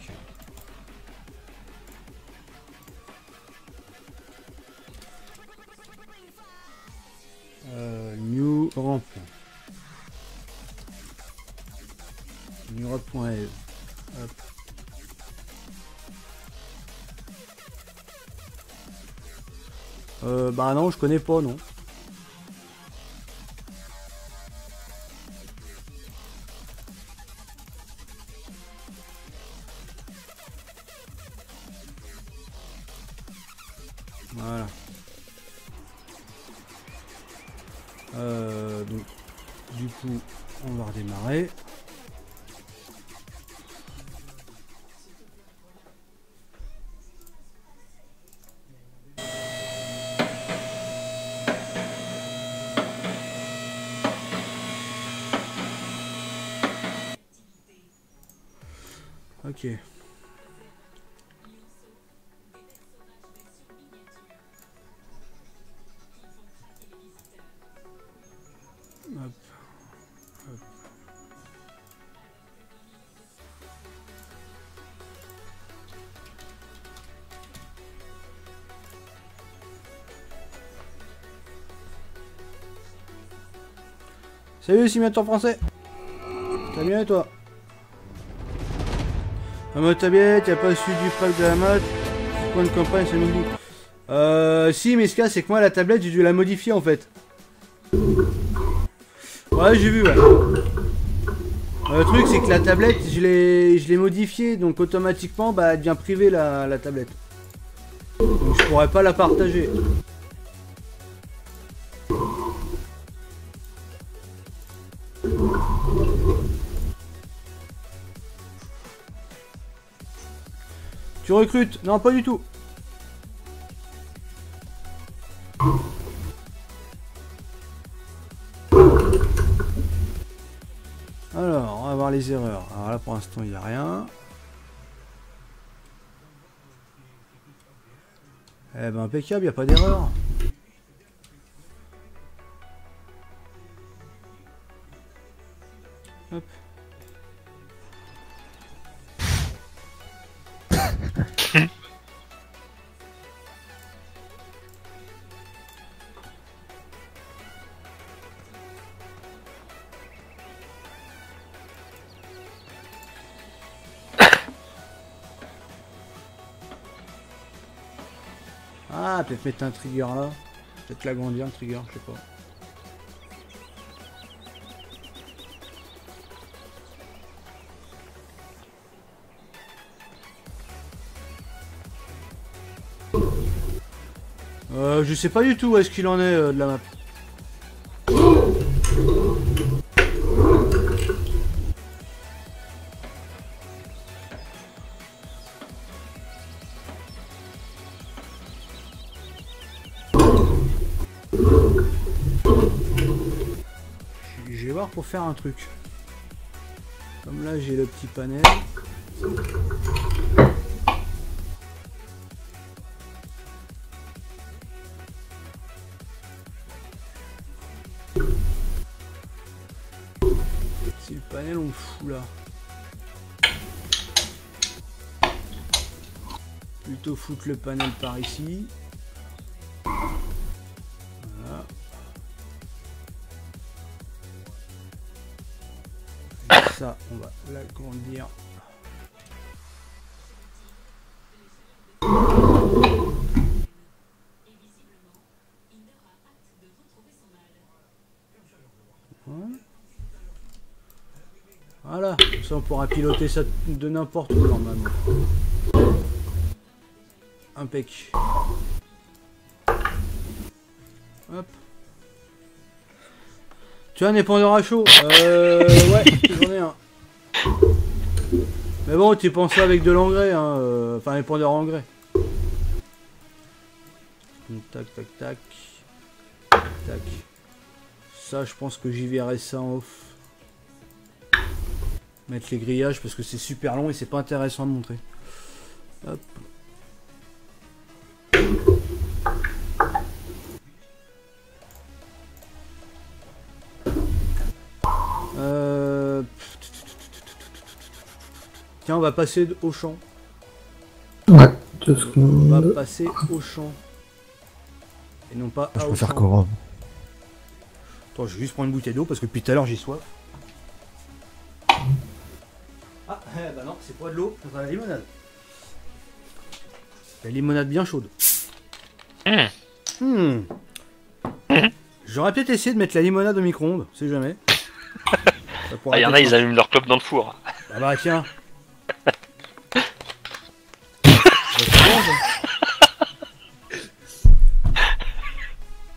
Europe.l. Hop. Bah non, je connais pas, non. Voilà. Donc, du coup, on va redémarrer. Ok. Hop. Hop. Salut simulateur français. T'as bien et toi? La mode tablette, y'a pas celui du pack de la mode. Point de campagne, c'est nouveau. Si, mais ce cas, c'est que moi, la tablette, j'ai dû la modifier en fait. Ouais, j'ai vu, ouais. Le truc, c'est que la tablette, je l'ai modifiée, donc automatiquement, bah, elle devient privée la tablette. Donc je pourrais pas la partager. Tu recrutes? Non, pas du tout. Alors, on va voir les erreurs. Alors là, pour l'instant, il n'y a rien. Eh ben, impeccable, il n'y a pas d'erreur. Hop. Ah, peut-être mettre un trigger là. Peut-être l'agrandir le trigger, je sais pas. Je sais pas du tout où est-ce qu'il en est de la map. Je vais voir pour faire un truc. Comme là j'ai le petit panel. Si le panel on le fout là. Plutôt foutre le panel par ici. Voilà. Et ça, on va l'agrandir. Voilà, ça on pourra piloter ça de n'importe où normalement. Impec. Hop. Tu as un épandeur à chaud? Ouais, j'en ai un. Mais bon, tu penses avec de l'engrais, hein. Enfin, un épandeur engrais. Tac, tac, tac. Tac. Ça, je pense que j'y verrai ça en off. Mettre les grillages parce que c'est super long et c'est pas intéressant à montrer. Hop. Tiens, on va passer au champ. Ouais, on va passer au champ. Et non pas à Je au peux faire champ. quoi? Attends, je vais juste prendre une bouteille d'eau parce que depuis tout à l'heure j'ai soif. Ouais, bah non, c'est pas de l'eau, c'est de la limonade. La limonade bien chaude. J'aurais peut-être essayé de mettre la limonade au micro-ondes, on sait jamais. Ah, y en a, ils allument leur clope dans le four. Ah bah tiens.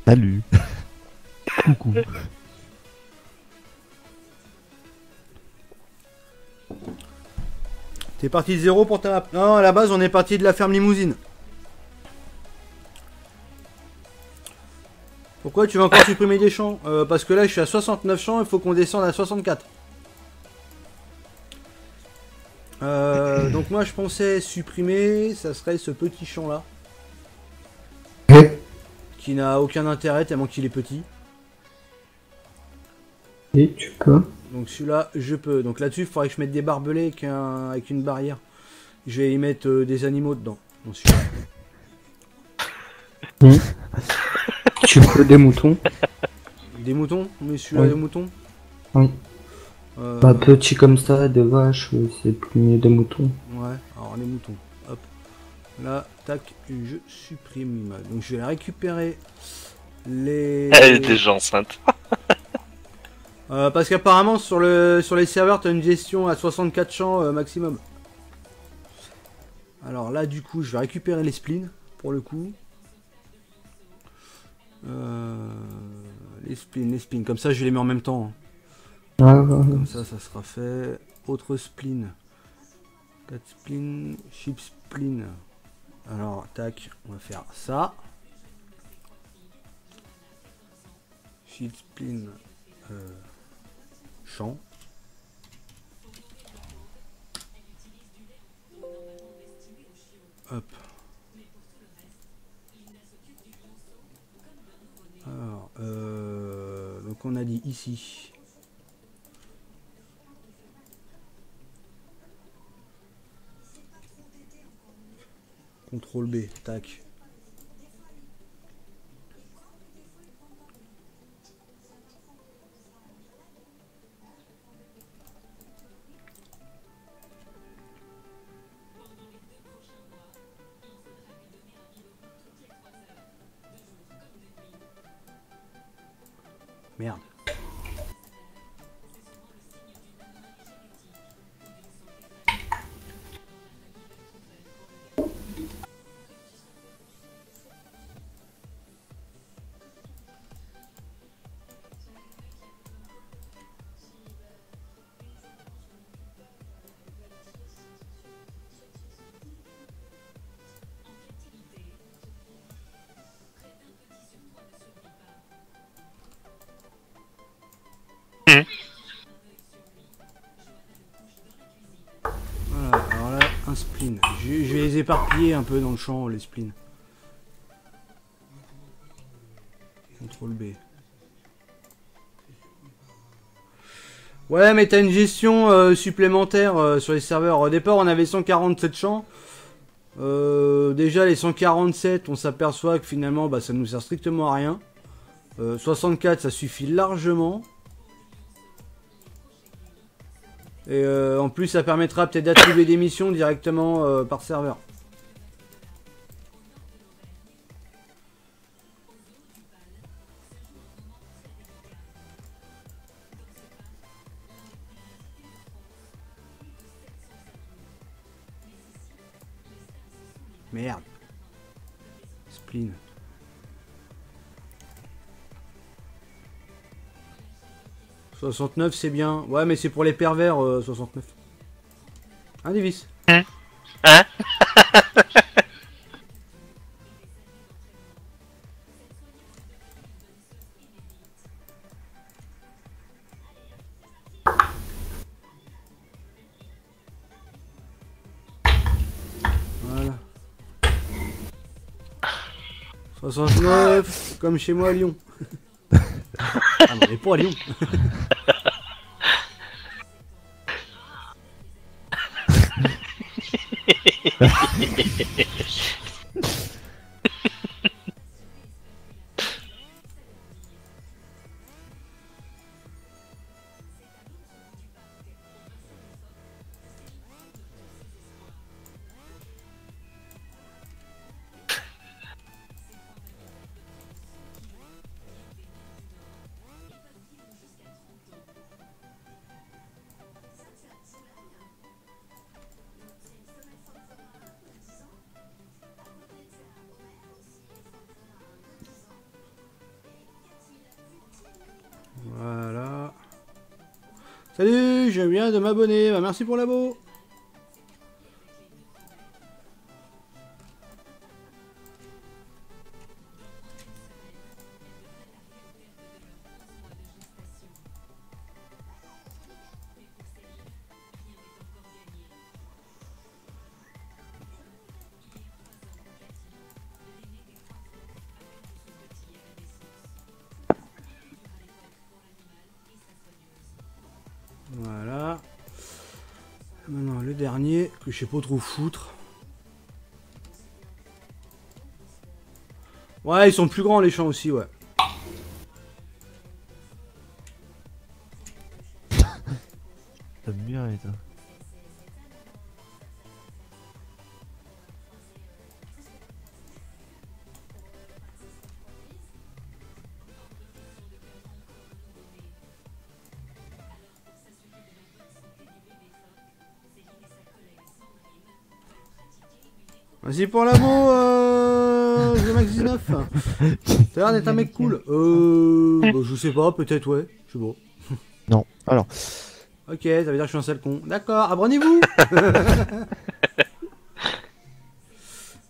Salut. Coucou. T'es parti de 0 pour ta map. Non, à la base, on est parti de la ferme limousine. Pourquoi tu vas encore supprimer des champs? Parce que là, je suis à 69 champs, il faut qu'on descende à 64. Donc moi, je pensais supprimer, ça serait ce petit champ-là. Qui n'a aucun intérêt tellement qu'il est petit. Et tu peux. Donc celui-là, je peux. Donc là-dessus, il faudrait que je mette des barbelés avec une barrière. Je vais y mettre des animaux dedans. Dans celui-là. Tu peux des moutons. Des moutons? Mais celui-là, Oui. des moutons? Oui. Pas petit comme ça, des vaches, c'est plus mieux des moutons. Ouais, alors les moutons. Hop. Là, tac, je supprime. Donc je vais récupérer les... Elle est déjà enceinte. parce qu'apparemment sur les serveurs, tu as une gestion à 64 champs maximum. Alors là, du coup, je vais récupérer les spleens, pour le coup. Les spleens. Comme ça, je les mets en même temps. Comme ça, ça sera fait. Autre spleen. 4 spleen, chip spleen. Alors, tac, on va faire ça. Chip spleen. Champ. Hop. Alors, donc on a dit ici. CTRL B, tac. Merde. Voilà, alors là, un spleen. Je vais les éparpiller un peu dans le champ, les spleens. CTRL B. Ouais, mais t'as une gestion supplémentaire sur les serveurs. Au départ, on avait 147 champs. Déjà, les 147, on s'aperçoit que finalement, bah, ça nous sert strictement à rien. 64, ça suffit largement. Et en plus, ça permettra peut-être d'attribuer des missions directement par serveur. Merde. Spleen. « 69 c'est bien. Ouais mais c'est pour les pervers 69. Un Davis. Hein? Voilà. 69 comme chez moi à Lyon. Ah mais on est pas à Lyon. Salut, je viens de m'abonner. Bah, merci pour l'abo. Voilà. Maintenant le dernier que je sais pas trop foutre. Ouais, ils sont plus grands les champs aussi, ouais. T'as bien toi. Vas-y pour l'abo, The Max 19. T'as l'air d'être un mec cool. Bah, je sais pas, peut-être ouais, je sais pas. Non, alors. Ok, ça veut dire que je suis un sale con. D'accord, abonnez-vous.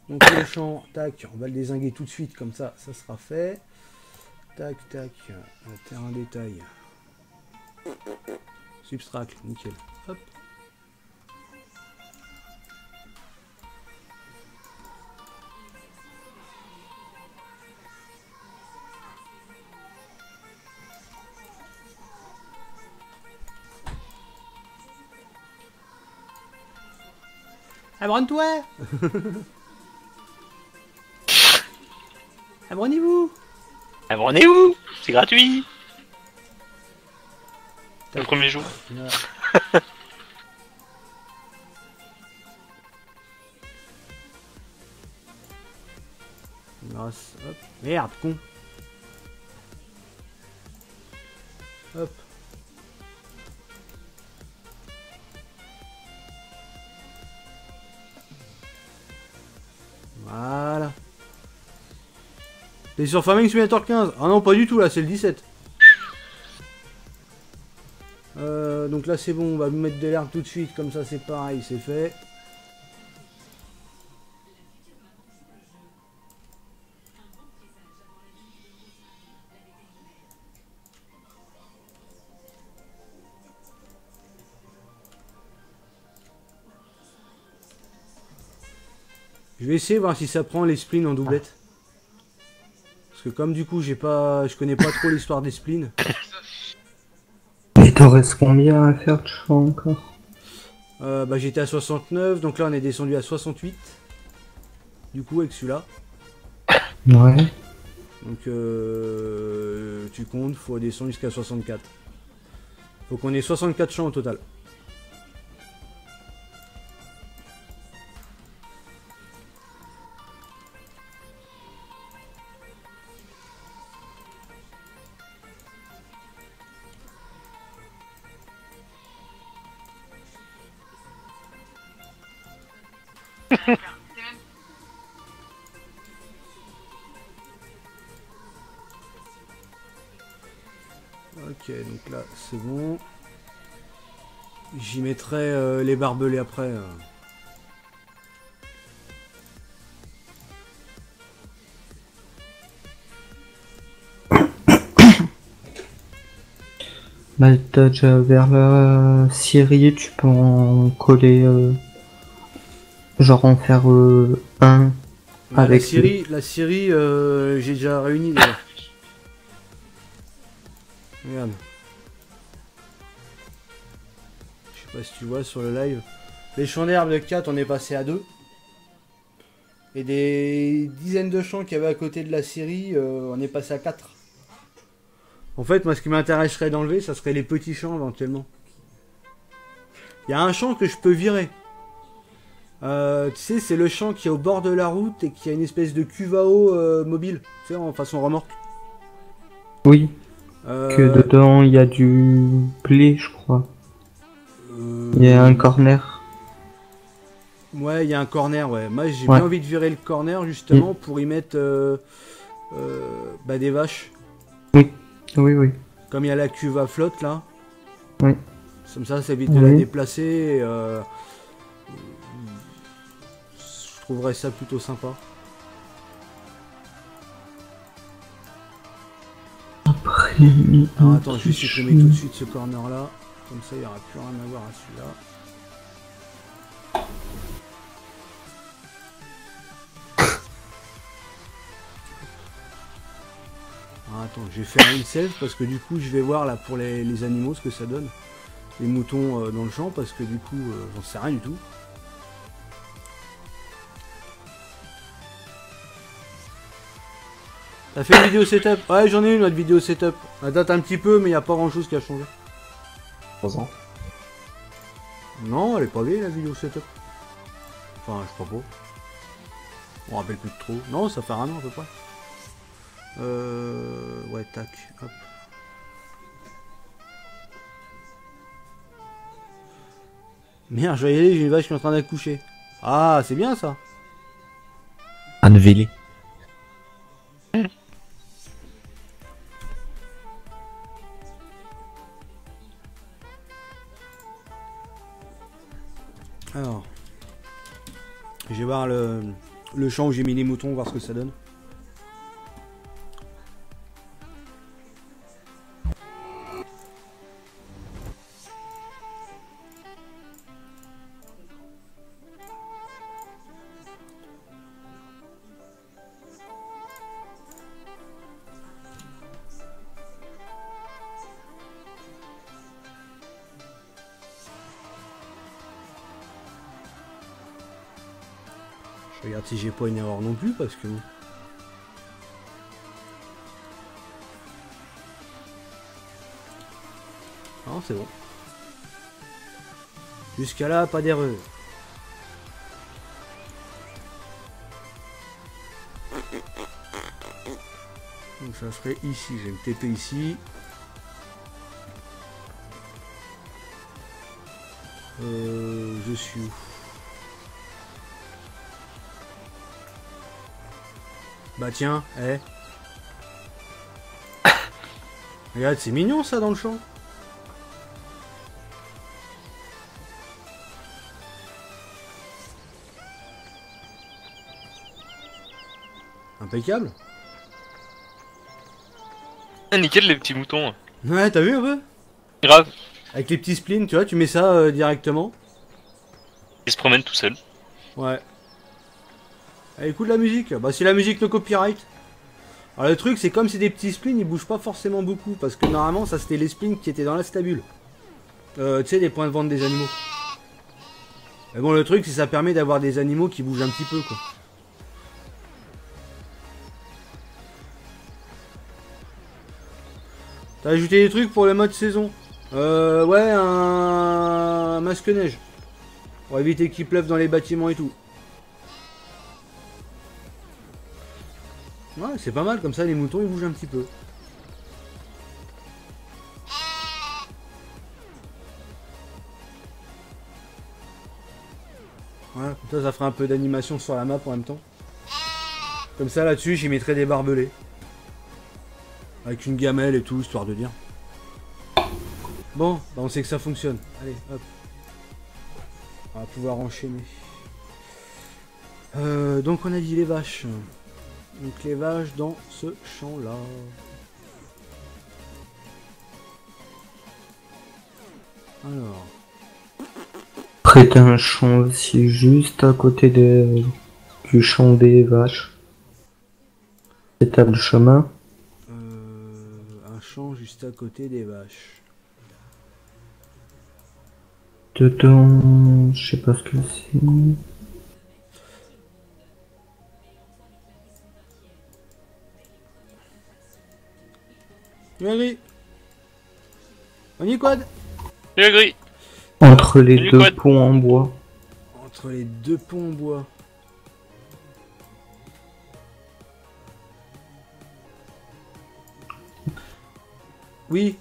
Donc le champ, tac, on va le dézinguer tout de suite, comme ça, ça sera fait. Tac, tac, terrain détail. Substract, nickel. Hop. Abonne-toi. Abonnez-vous. Abonnez-vous, c'est gratuit. Le premier jour. Grâce, hop. Merde, con. Hop. Voilà. T'es sur Farming Simulator 15? Ah non, pas du tout, là, c'est le 17. Donc là, c'est bon, on va mettre de l'herbe tout de suite, comme ça, c'est pareil, c'est fait. Je vais essayer de voir si ça prend les spleens en doublette. Parce que comme du coup je connais pas trop l'histoire des spleens. Et t'en restes combien à faire de champ encore? Bah j'étais à 69, donc là on est descendu à 68. Du coup avec celui-là. Ouais. Donc tu comptes, faut descendre jusqu'à 64. Faut qu'on ait 64 champs au total. Ok, donc là c'est bon. J'y mettrai les barbelés après. Bah, t'as déjà vers la Syrie, tu peux en coller, genre en faire un Bah, avec la Syrie, j'ai déjà réuni déjà. Regarde. Je sais pas si tu vois sur le live. Les champs d'herbe de 4, on est passé à 2. Et des dizaines de champs qu'il y avait à côté de la Syrie, on est passé à 4. En fait, moi, ce qui m'intéresserait d'enlever, ça serait les petits champs éventuellement. Il y a un champ que je peux virer. Tu sais, c'est le champ qui est au bord de la route et qui a une espèce de cuve à eau mobile, tu sais, en façon remorque. Oui. Que dedans il y a du blé, je crois. Il y a un corner. Ouais, il y a un corner, ouais. Moi, j'ai bien envie de virer le corner justement pour y mettre bah, des vaches. Oui, oui, oui. Comme il y a la cuve à flotte là. Oui. Comme ça évite de la déplacer. Et, je trouverais ça plutôt sympa. Alors attends, je vais supprimer tout de suite ce corner là. Comme ça il n'y aura plus rien à voir à celui-là. Attends, je vais faire une save parce que du coup je vais voir là pour les animaux ce que ça donne. Les moutons dans le champ parce que du coup j'en sais rien du tout. T'as fait une vidéo setup? Ouais, j'en ai une autre vidéo setup. Elle date un petit peu mais il n'y a pas grand chose qui a changé. 3 ans. Non, elle est pas vieille la vidéo setup. Enfin, je crois pas. On me rappelle plus de trop. Non, ça fait un an à peu près. Ouais, tac, hop. Merde, je vais y aller, j'ai une vache qui est en train d'accoucher. Ah, c'est bien ça. Anne-Vélé. Alors, je vais voir le champ où j'ai mis les moutons, voir ce que ça donne. Je regarde si j'ai pas une erreur non plus parce que... Non, c'est bon. Jusqu'à là, pas d'erreur. Donc ça serait ici, je vais me TP ici. Je suis où? Bah tiens, eh. Regarde, c'est mignon ça dans le champ. Impeccable. Ah, nickel les petits moutons. Ouais, t'as vu un peu? Grave. Avec les petits spleens, tu vois, tu mets ça directement. Ils se promènent tout seuls. Ouais. Allez, écoute la musique. Bah, c'est la musique no copyright. Alors, le truc, c'est comme c'est des petits spleens, ils bougent pas forcément beaucoup. Parce que normalement, ça c'était les spleens qui étaient dans la stabule. Tu sais, les points de vente des animaux. Mais bon, le truc, c'est que ça permet d'avoir des animaux qui bougent un petit peu, quoi. T'as ajouté des trucs pour le mode saison. Ouais, un masque neige. Pour éviter qu'il pleuve dans les bâtiments et tout. Ouais, c'est pas mal, comme ça les moutons ils bougent un petit peu. Ouais, comme ça fera un peu d'animation sur la map en même temps. Comme ça là-dessus j'y mettrai des barbelés. Avec une gamelle et tout, histoire de dire. Bon, bah on sait que ça fonctionne. Allez, hop. On va pouvoir enchaîner. Donc on a dit les vaches. Donc les vaches dans ce champ-là. Alors. Près d'un champ aussi, juste à côté du champ des vaches. C'est à le chemin. Un champ juste à côté des vaches. Dedans, je sais pas ce que c'est. Gris. On y quad. Gris. Entre les Salut, deux Quad. ponts en bois. Entre les deux ponts en bois. Oui.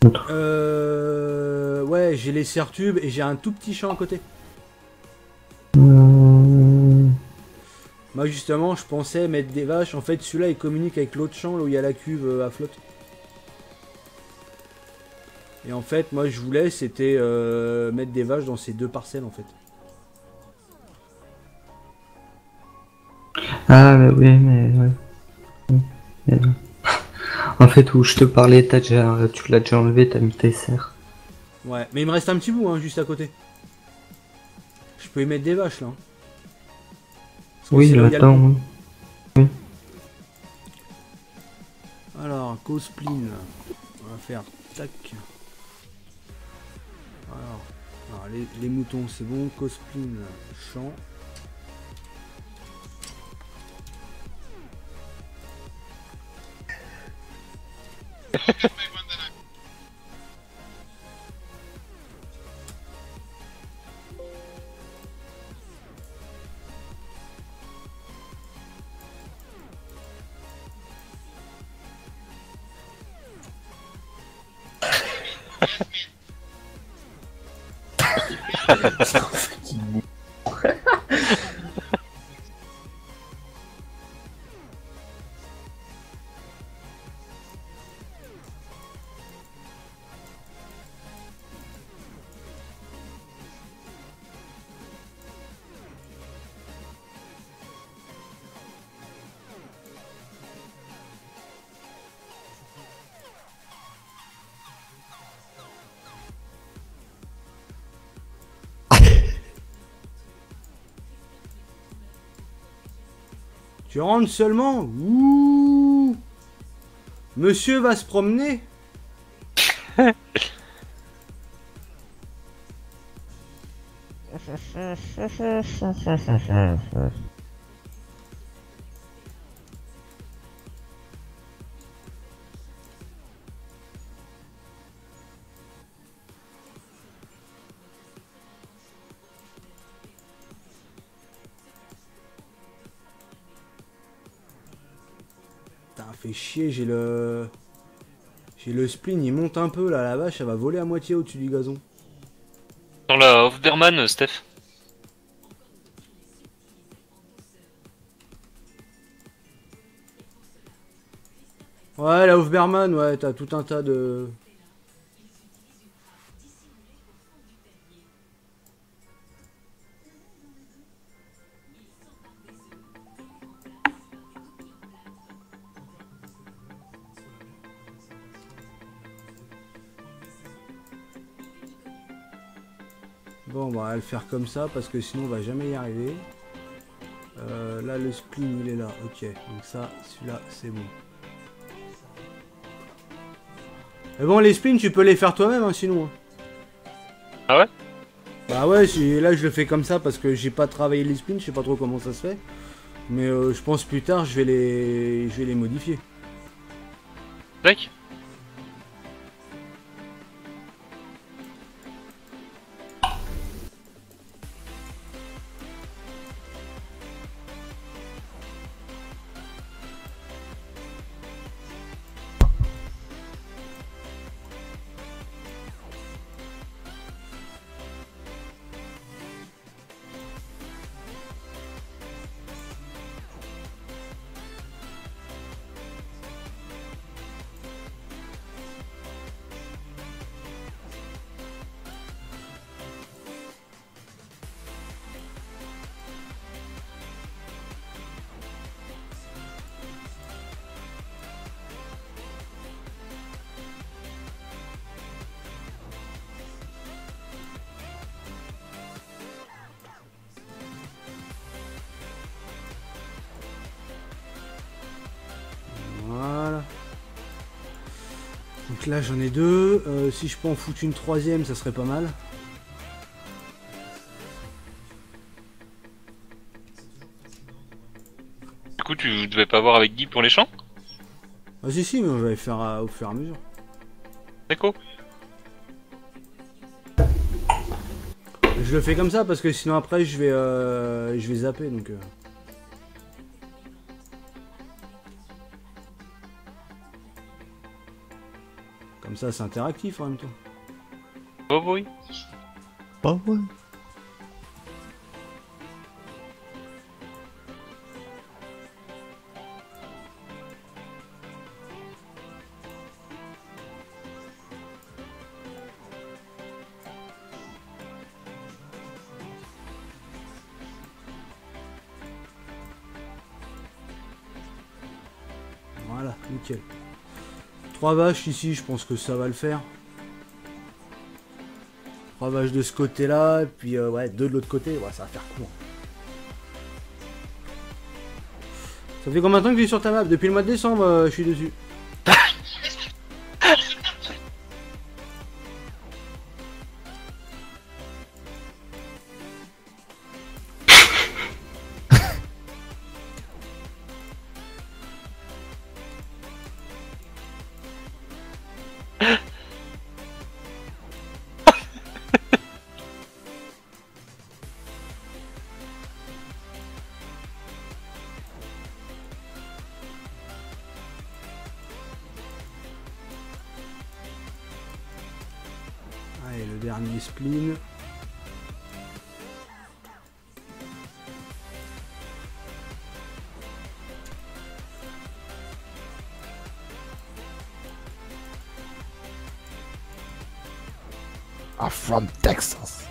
Ouais, j'ai les serre-tubes et j'ai un tout petit champ à côté. Moi justement, je pensais mettre des vaches. En fait, celui-là, il communique avec l'autre champ là où il y a la cuve à flotte. Et en fait, moi je voulais, c'était mettre des vaches dans ces 2 parcelles en fait. Ah, bah oui, mais ouais. Mais non. En fait, où je te parlais, tu l'as déjà enlevé, t'as mis tes serres. Ouais, mais il me reste un petit bout, hein, juste à côté. Je peux y mettre des vaches là. Parce que Oui, c'est là où il y a le là-dedans, pont. oui. Alors, cospline. On va faire tac. Alors les moutons, c'est bon. Cospline, champ. Tu rentres seulement? Ouh. Monsieur va se promener? Putain, fait chier, j'ai le spleen, il monte un peu là, la vache, elle va voler à moitié au-dessus du gazon. Dans la Hofberman, Steph. Ouais, la Hofberman, ouais, t'as tout un tas de... Bon, bah, on va le faire comme ça parce que sinon on va jamais y arriver. Là, le spleen il est là. Ok, donc ça, celui-là, c'est bon. Mais bon, les spleens, tu peux les faire toi-même, hein, sinon. Hein. Ah ouais? Bah ouais, là je le fais comme ça parce que j'ai pas travaillé les spleens, je sais pas trop comment ça se fait. Mais je pense plus tard, je vais les modifier. Tac. Voilà. Donc là j'en ai 2. Si je peux en foutre une 3ème, ça serait pas mal. Du coup, tu devais pas voir avec Guy pour les champs? Ah si, mais on va les faire au fur et à mesure. D'accord. Je le fais comme ça parce que sinon après je vais zapper donc. Comme ça c'est interactif en même temps. Oh oui. Pas ouais. Nickel. 3 vaches ici, je pense que ça va le faire. 3 vaches de ce côté-là, et puis ouais, 2 de l'autre côté, ouais, ça va faire court. Ça fait combien de temps que tu es sur ta map? Depuis le mois de décembre, je suis dessus. Allez, le dernier spleen. I'm from Texas.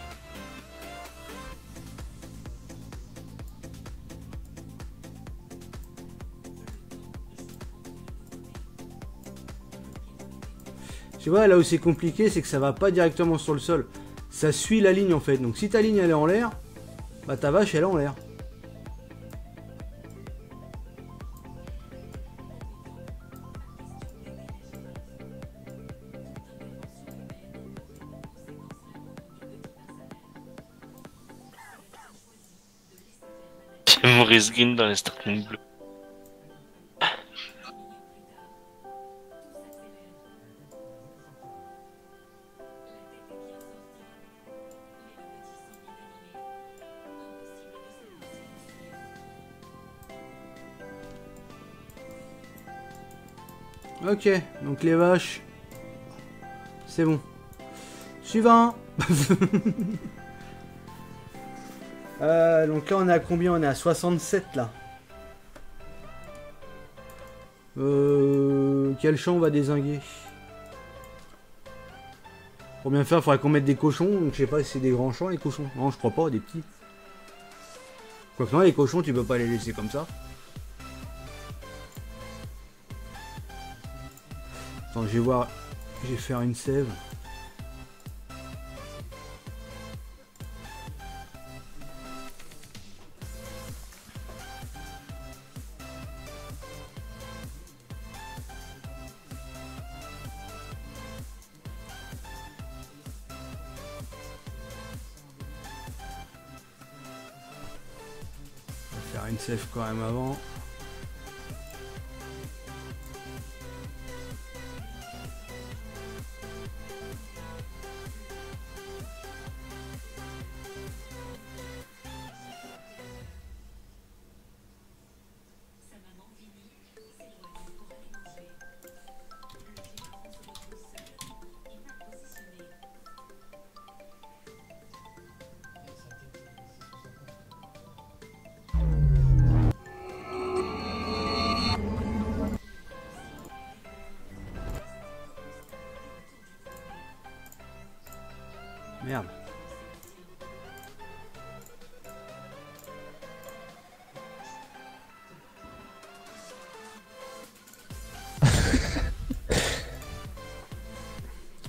Tu vois, là où c'est compliqué, c'est que ça va pas directement sur le sol. Ça suit la ligne en fait. Donc si ta ligne elle est en l'air, bah ta vache elle est en l'air. J'ai Maurice Green dans les starting bleues. Ok, donc les vaches, c'est bon. Suivant. Donc là on est à combien? On est à 67 là. Quel champ on va dézinguer? Pour bien faire, il faudrait qu'on mette des cochons. Donc je sais pas si c'est des grands champs les cochons. Non, je crois pas, des petits. Quoique non, les cochons tu peux pas les laisser comme ça. Attends, je vais voir. Je vais faire une sève. On va faire une sève quand même avant. Merde.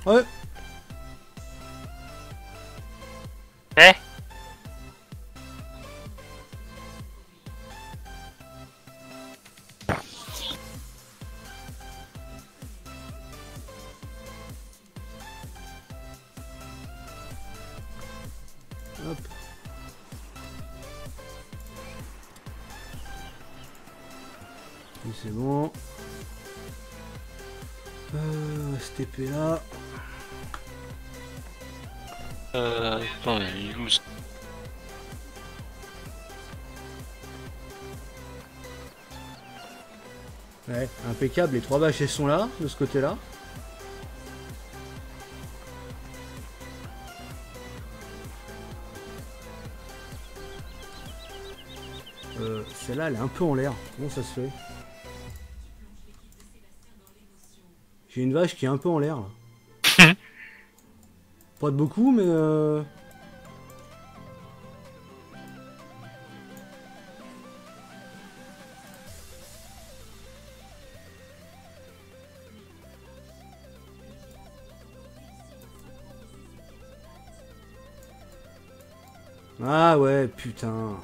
Ouais. Eh? Hop. Et c'est bon. Cette épée là. Attends, mais il est où ça? Ouais, impeccable. Les 3 vaches elles sont là, de ce côté là. Celle-là, elle est un peu en l'air. Comment ça se fait? J'ai une vache qui est un peu en l'air. Là. Pas de beaucoup, mais... Ah ouais, putain.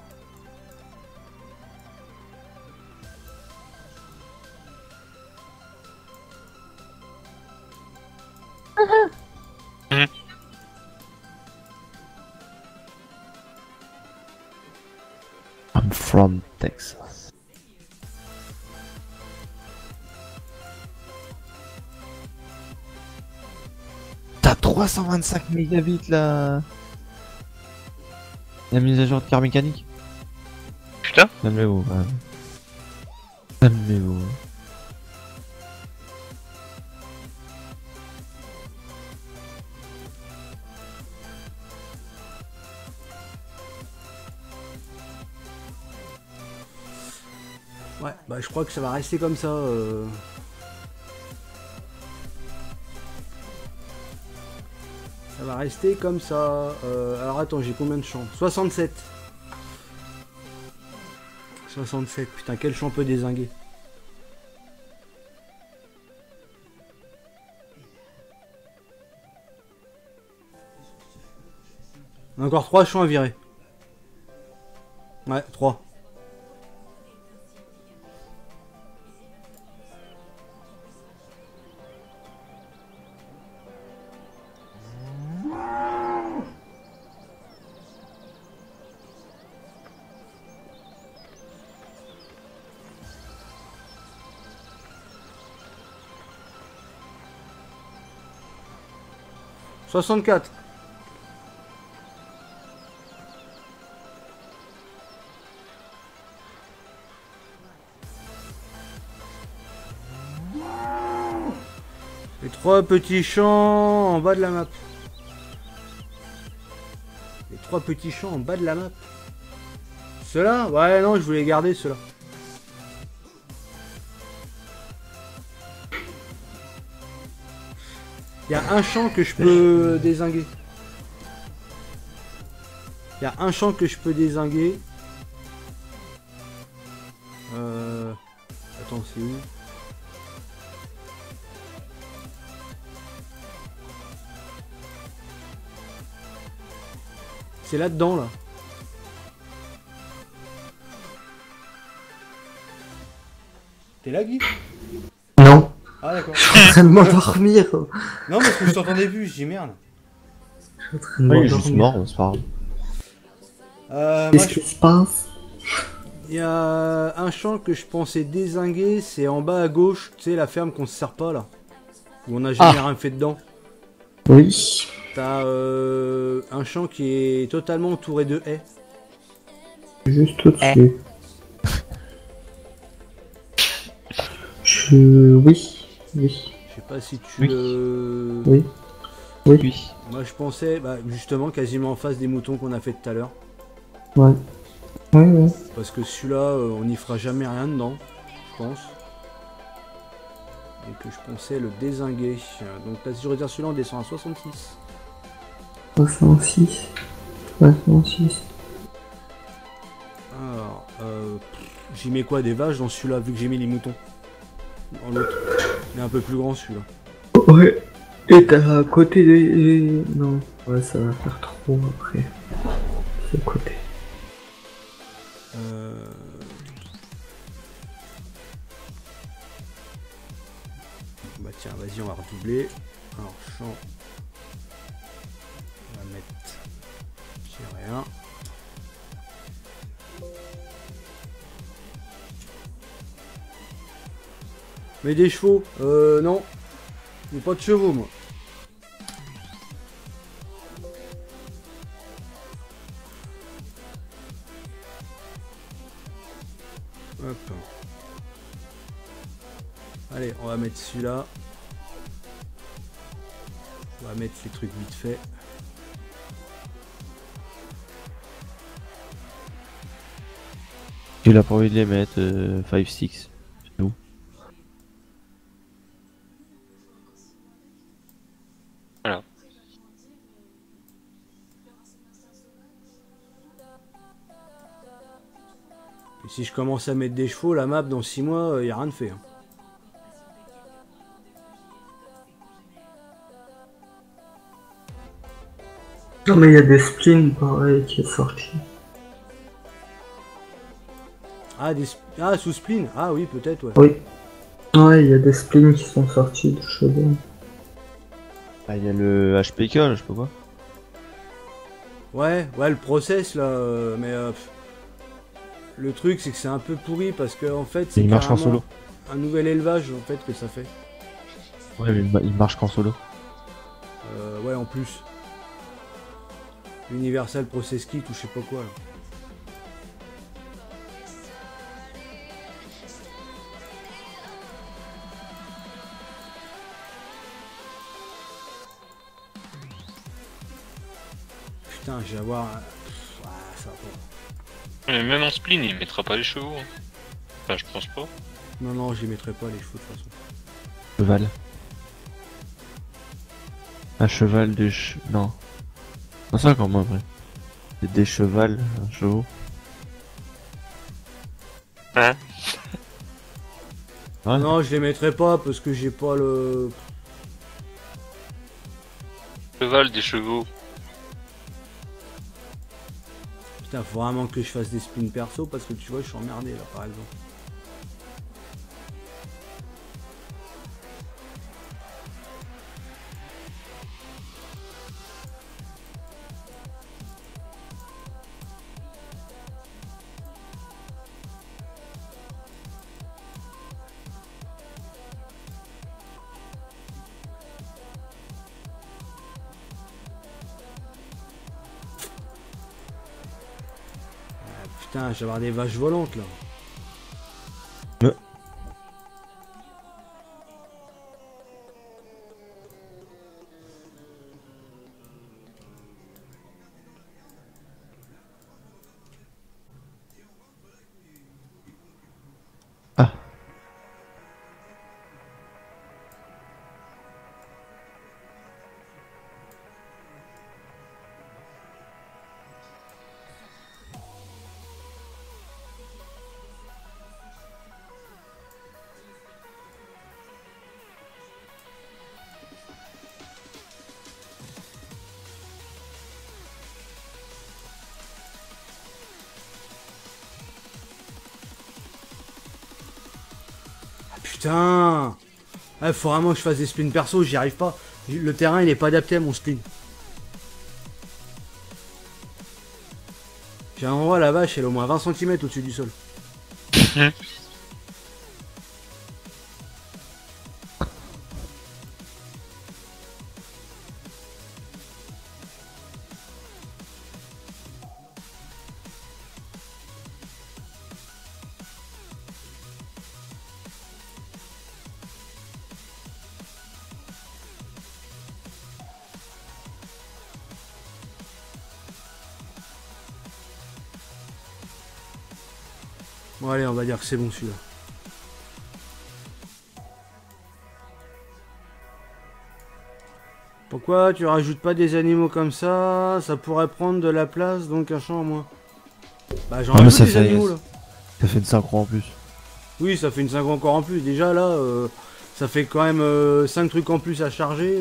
I'm from Texas. T'as 325 mégabits là. La mise à jour de car mécanique. Putain. Calmez-vous. Ouais. Calmez-vous. Ouais, bah je crois que ça va rester comme ça. Ça va rester comme ça. Alors attends, j'ai combien de champs? 67. 67, putain, quel champ peut dézinguer? Encore 3 champs à virer. Ouais, 3. « 64. » Les 3 petits champs en bas de la map. Les 3 petits champs en bas de la map. Ceux-là? Ouais, non, je voulais garder ceux-là. Il y a un champ que je peux dézinguer. Il y a un champ que je peux dézinguer. Attends, c'est où? C'est là-dedans, là. T'es là, Guy? Non, Ah, d'accord. je suis en train de m'endormir. Non, parce que je t'entendais plus, je dis merde. Je suis en train de Ouais, il est juste m'endormir. mort, c'est pas grave. Moi, Qu'est-ce qui se passe? il y a un champ que je pensais dézinguer, c'est en bas à gauche, tu sais, la ferme qu'on se sert pas, là. Où on n'a jamais rien fait dedans. Oui. T'as un champ qui est totalement entouré de haies. Juste au-dessus. Oui. Oui. Je sais pas si tu Oui. le... Oui. Oui. Oui. Moi je pensais, bah, justement, quasiment en face des moutons qu'on a fait tout à l'heure. Ouais. Ouais. Parce que celui-là, on n'y fera jamais rien dedans, je pense. Et que je pensais le dézinguer. Donc là, si je retire celui-là, on descend à 66. 66. 66. Alors, j'y mets quoi, des vaches dans celui-là, vu que j'ai mis les moutons? Dans l'autre. Il est un peu plus grand celui-là. Ouais. Et t'as à côté des... Non. Ouais, ça va faire trop après. C'est à côté. Bah tiens, vas-y, on va redoubler. Alors, champ. On va mettre... J'ai rien. Mais des chevaux? Non. J'ai pas de chevaux, moi. Hop. Allez, on va mettre celui-là. On va mettre les trucs vite fait. Tu l'as pas envie de les mettre 5-6. C'est tout. Voilà. Et si je commence à mettre des chevaux, la map dans 6 mois, il n'y a rien de fait. Hein. Non mais il y a des spleens pareil qui est sorti. Ah, ah, sous spleen. Ah oui, peut-être, ouais. Oui. Ouais, il y a des spleens qui sont sortis de chevaux. Ah, il y a le HPK, là, je sais pas quoi. Ouais, le process là, le truc c'est que c'est un peu pourri parce que en fait c'est Il marche en carrément solo. un nouvel élevage en fait que ça fait. Ouais, mais il marche qu'en solo. Ouais, en plus. Universal Process Kit ou je sais pas quoi là. Putain, je vais avoir... Ah, ça va pas. Mais même en spleen, il mettra pas les chevaux. Hein. Enfin, je pense pas. Non, j'y mettrai pas les chevaux de toute façon. Cheval. Un cheval de Non. Non, ça encore moins après. C'est des chevals, un chevaux. Hein? Ouais. Non, je les mettrai pas parce que j'ai pas le... Cheval des chevaux. Putain, faut vraiment que je fasse des spins perso parce que tu vois, je suis emmerdé là par exemple. Putain, je vais avoir des vaches volantes là. Ah. Putain, faut vraiment que je fasse des spins perso, j'y arrive pas. Le terrain il est pas adapté à mon spin. J'ai un endroit, la vache elle est au moins 20 cm au-dessus du sol. Bon allez, on va dire que c'est bon celui-là. Pourquoi tu rajoutes pas des animaux comme ça? Ça pourrait prendre de la place, donc un champ en moins. Bah j'en Ah, mais rajoute ça des fait- animaux là. Ça fait une synchro en plus. Oui, ça fait une 5 encore en plus. Déjà là, ça fait quand même 5 trucs en plus à charger.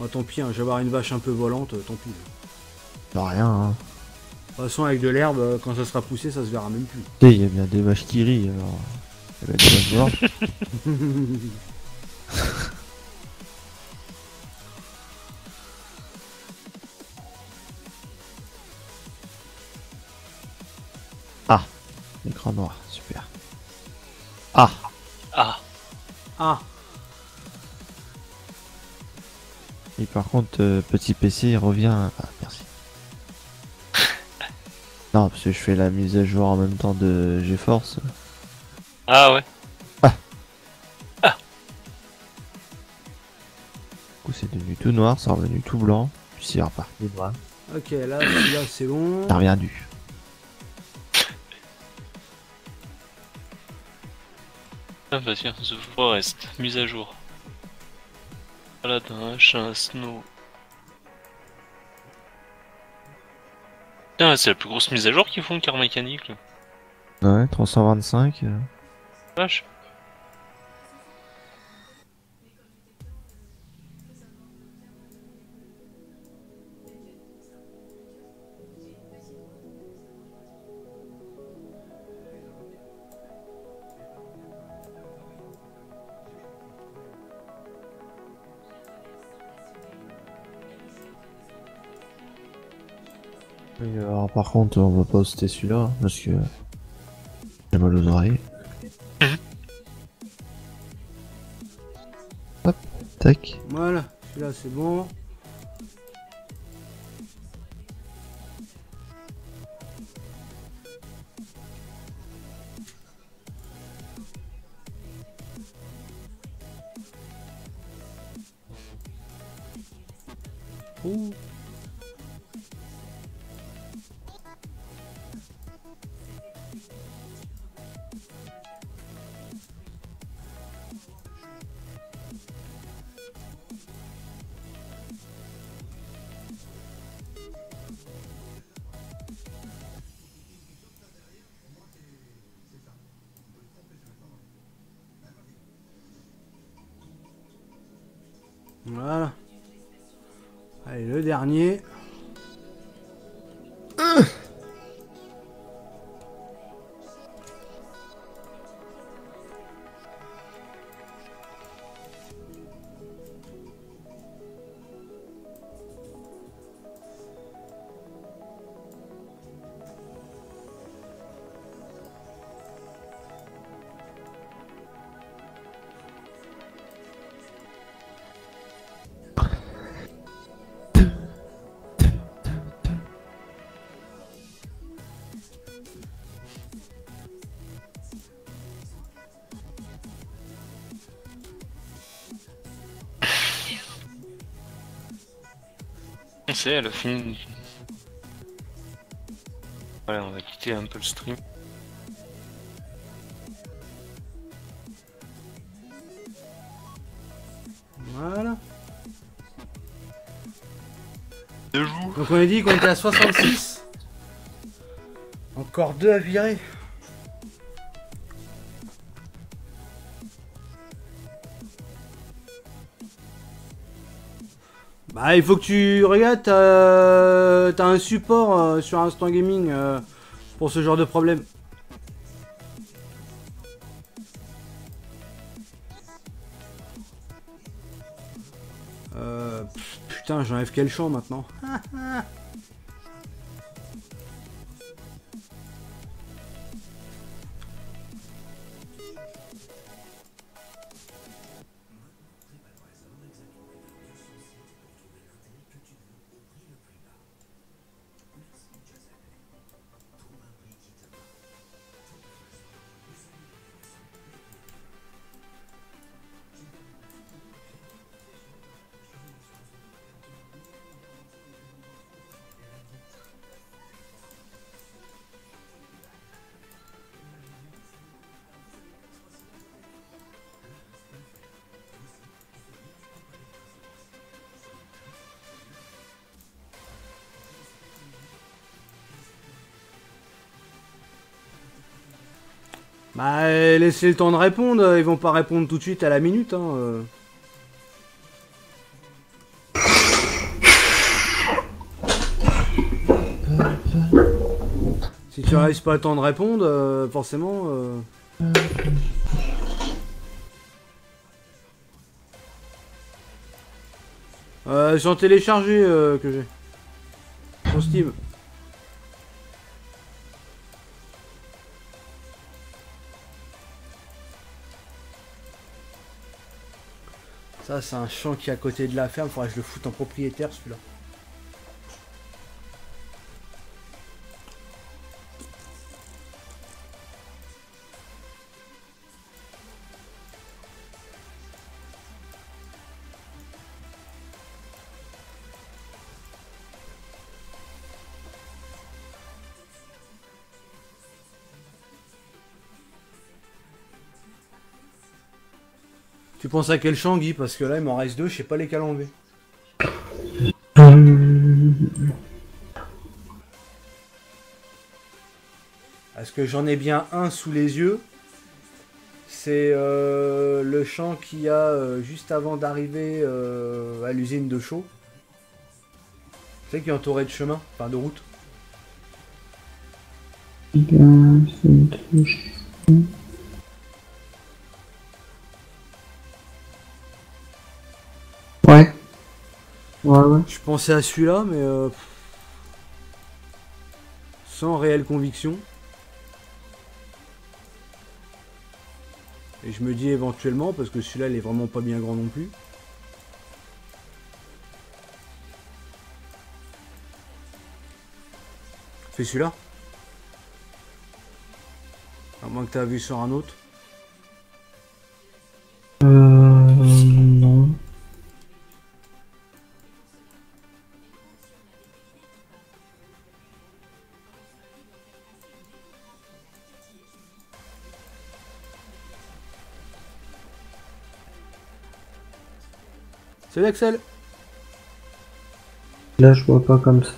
Oh, tant pis, hein, je vais avoir une vache un peu volante, tant pis. Bah rien, hein. De toute façon, avec de l'herbe, quand ça sera poussé, ça se verra même plus. Tu sais, il y a bien des vaches qui rient, alors... Il y a des vaches volantes. Ah, l'écran noir, super. Ah, Ah. Ah, et par contre, petit PC il revient... Ah, merci. Non, parce que je fais la mise à jour en même temps de GeForce. Ah ouais. Du coup, c'est devenu tout noir, c'est revenu tout blanc, puis c'est reparti noir. ok, là, celui-là, c'est bon. T'as rien dû. Ah bah tiens, The Forest, mise à jour. Paladin, chat, Snow. Putain, c'est la plus grosse mise à jour qu'ils font, car mécanique là. Ouais, 325. Flash. Et alors, par contre, on va pas poster celui-là parce que j'ai mal aux oreilles. Hop, tac. Voilà, celui-là c'est bon. Ouh. Voilà. Allez, le dernier. C'est elle a fini. Voilà, on va quitter un peu le stream. Voilà. Deux jours. Donc on a dit qu'on était à 66. Encore 2 à virer. Bah il faut que tu regardes, t'as un support sur Instant Gaming pour ce genre de problème. Putain, j'enlève quel champ maintenant? Bah laissez le temps de répondre, ils vont pas répondre tout de suite à la minute hein. Si tu laisses pas le temps de répondre, forcément... J'en téléchargé que j'ai. Sur Steam. Ça c'est un champ qui est à côté de la ferme, faudrait que je le foute en propriétaire celui-là. Tu penses à quel champ, Guy? Parce que là, il m'en reste 2, je sais pas lesquels enlever. Parce que j'en ai bien un sous les yeux. C'est le champ qu'il y a juste avant d'arriver à l'usine de Chaux. Tu sais qui est entouré de chemin, enfin de route. Ouais. Ouais. Je pensais à celui-là, mais sans réelle conviction. Et je me dis éventuellement, parce que celui-là il est vraiment pas bien grand non plus. Fais celui-là. À moins que tu as vu sur un autre. Non. Salut Axel. Là, je vois pas comme ça.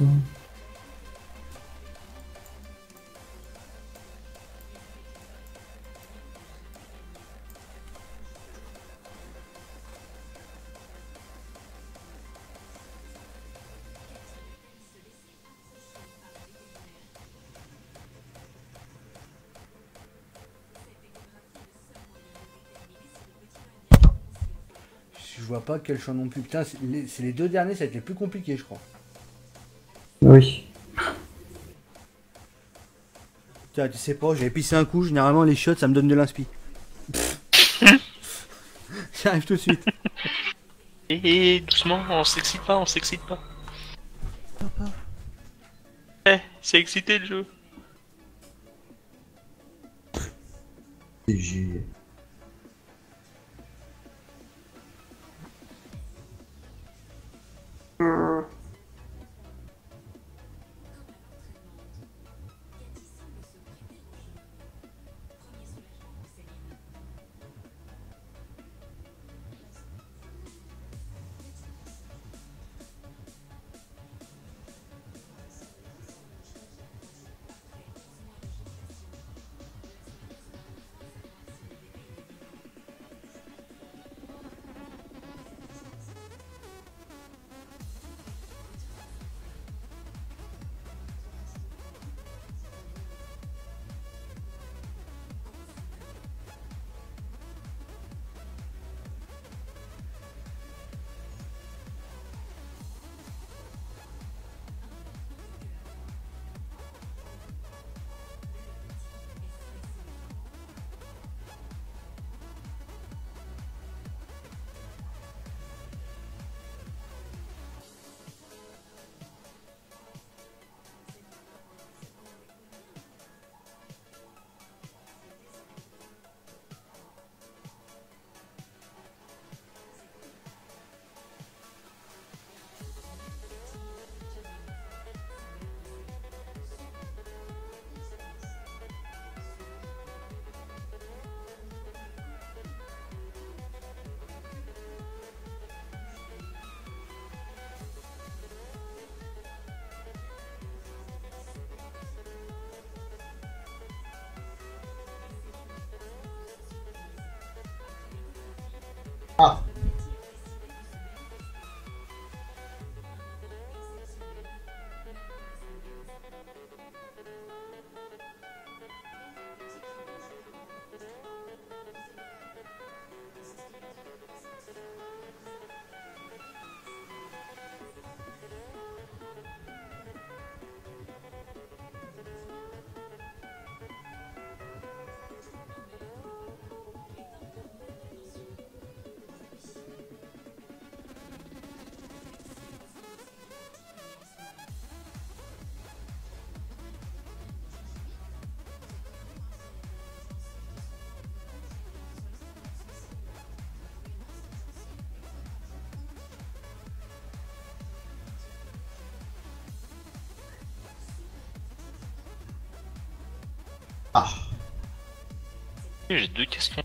Je vois pas quel champ non plus. Putain, c'est les deux derniers, ça a été les plus compliqué, je crois. Oui. Tiens, tu sais pas, j'ai pissé un coup, généralement les shots ça me donne de l'inspi. J'arrive tout de suite. Et doucement, on s'excite pas, on s'excite pas. Eh, c'est excité le jeu. J'ai... Ah. Ah. J'ai deux questions.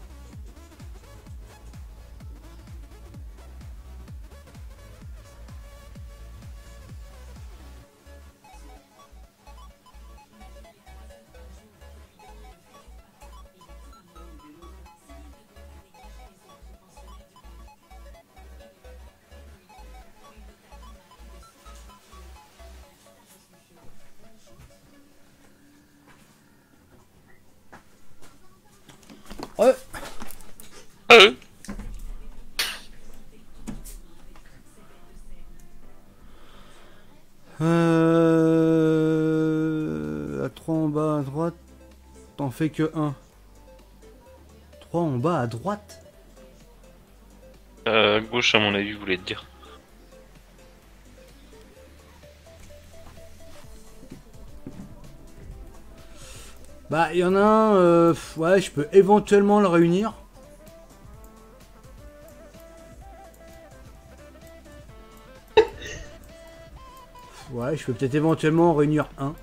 Ouais. À 3 en bas à droite, t'en fais que 1. 3 en bas à droite. Gauche, à mon avis, vous voulez dire. Bah, il y en a un, ouais, je peux éventuellement le réunir. Ouais, je peux peut-être éventuellement en réunir un.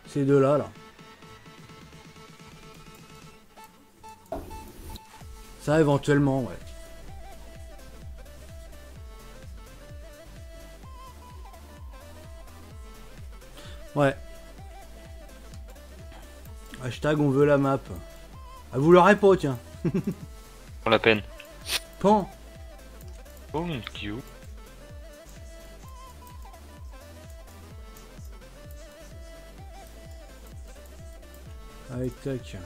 Ces deux-là, là. Ça, éventuellement, ouais. Ouais. Hashtag on veut la map. Ah, vous l'aurez pas, tiens. Pour la peine. Pan. Oh mon petit ou. Allez, tac.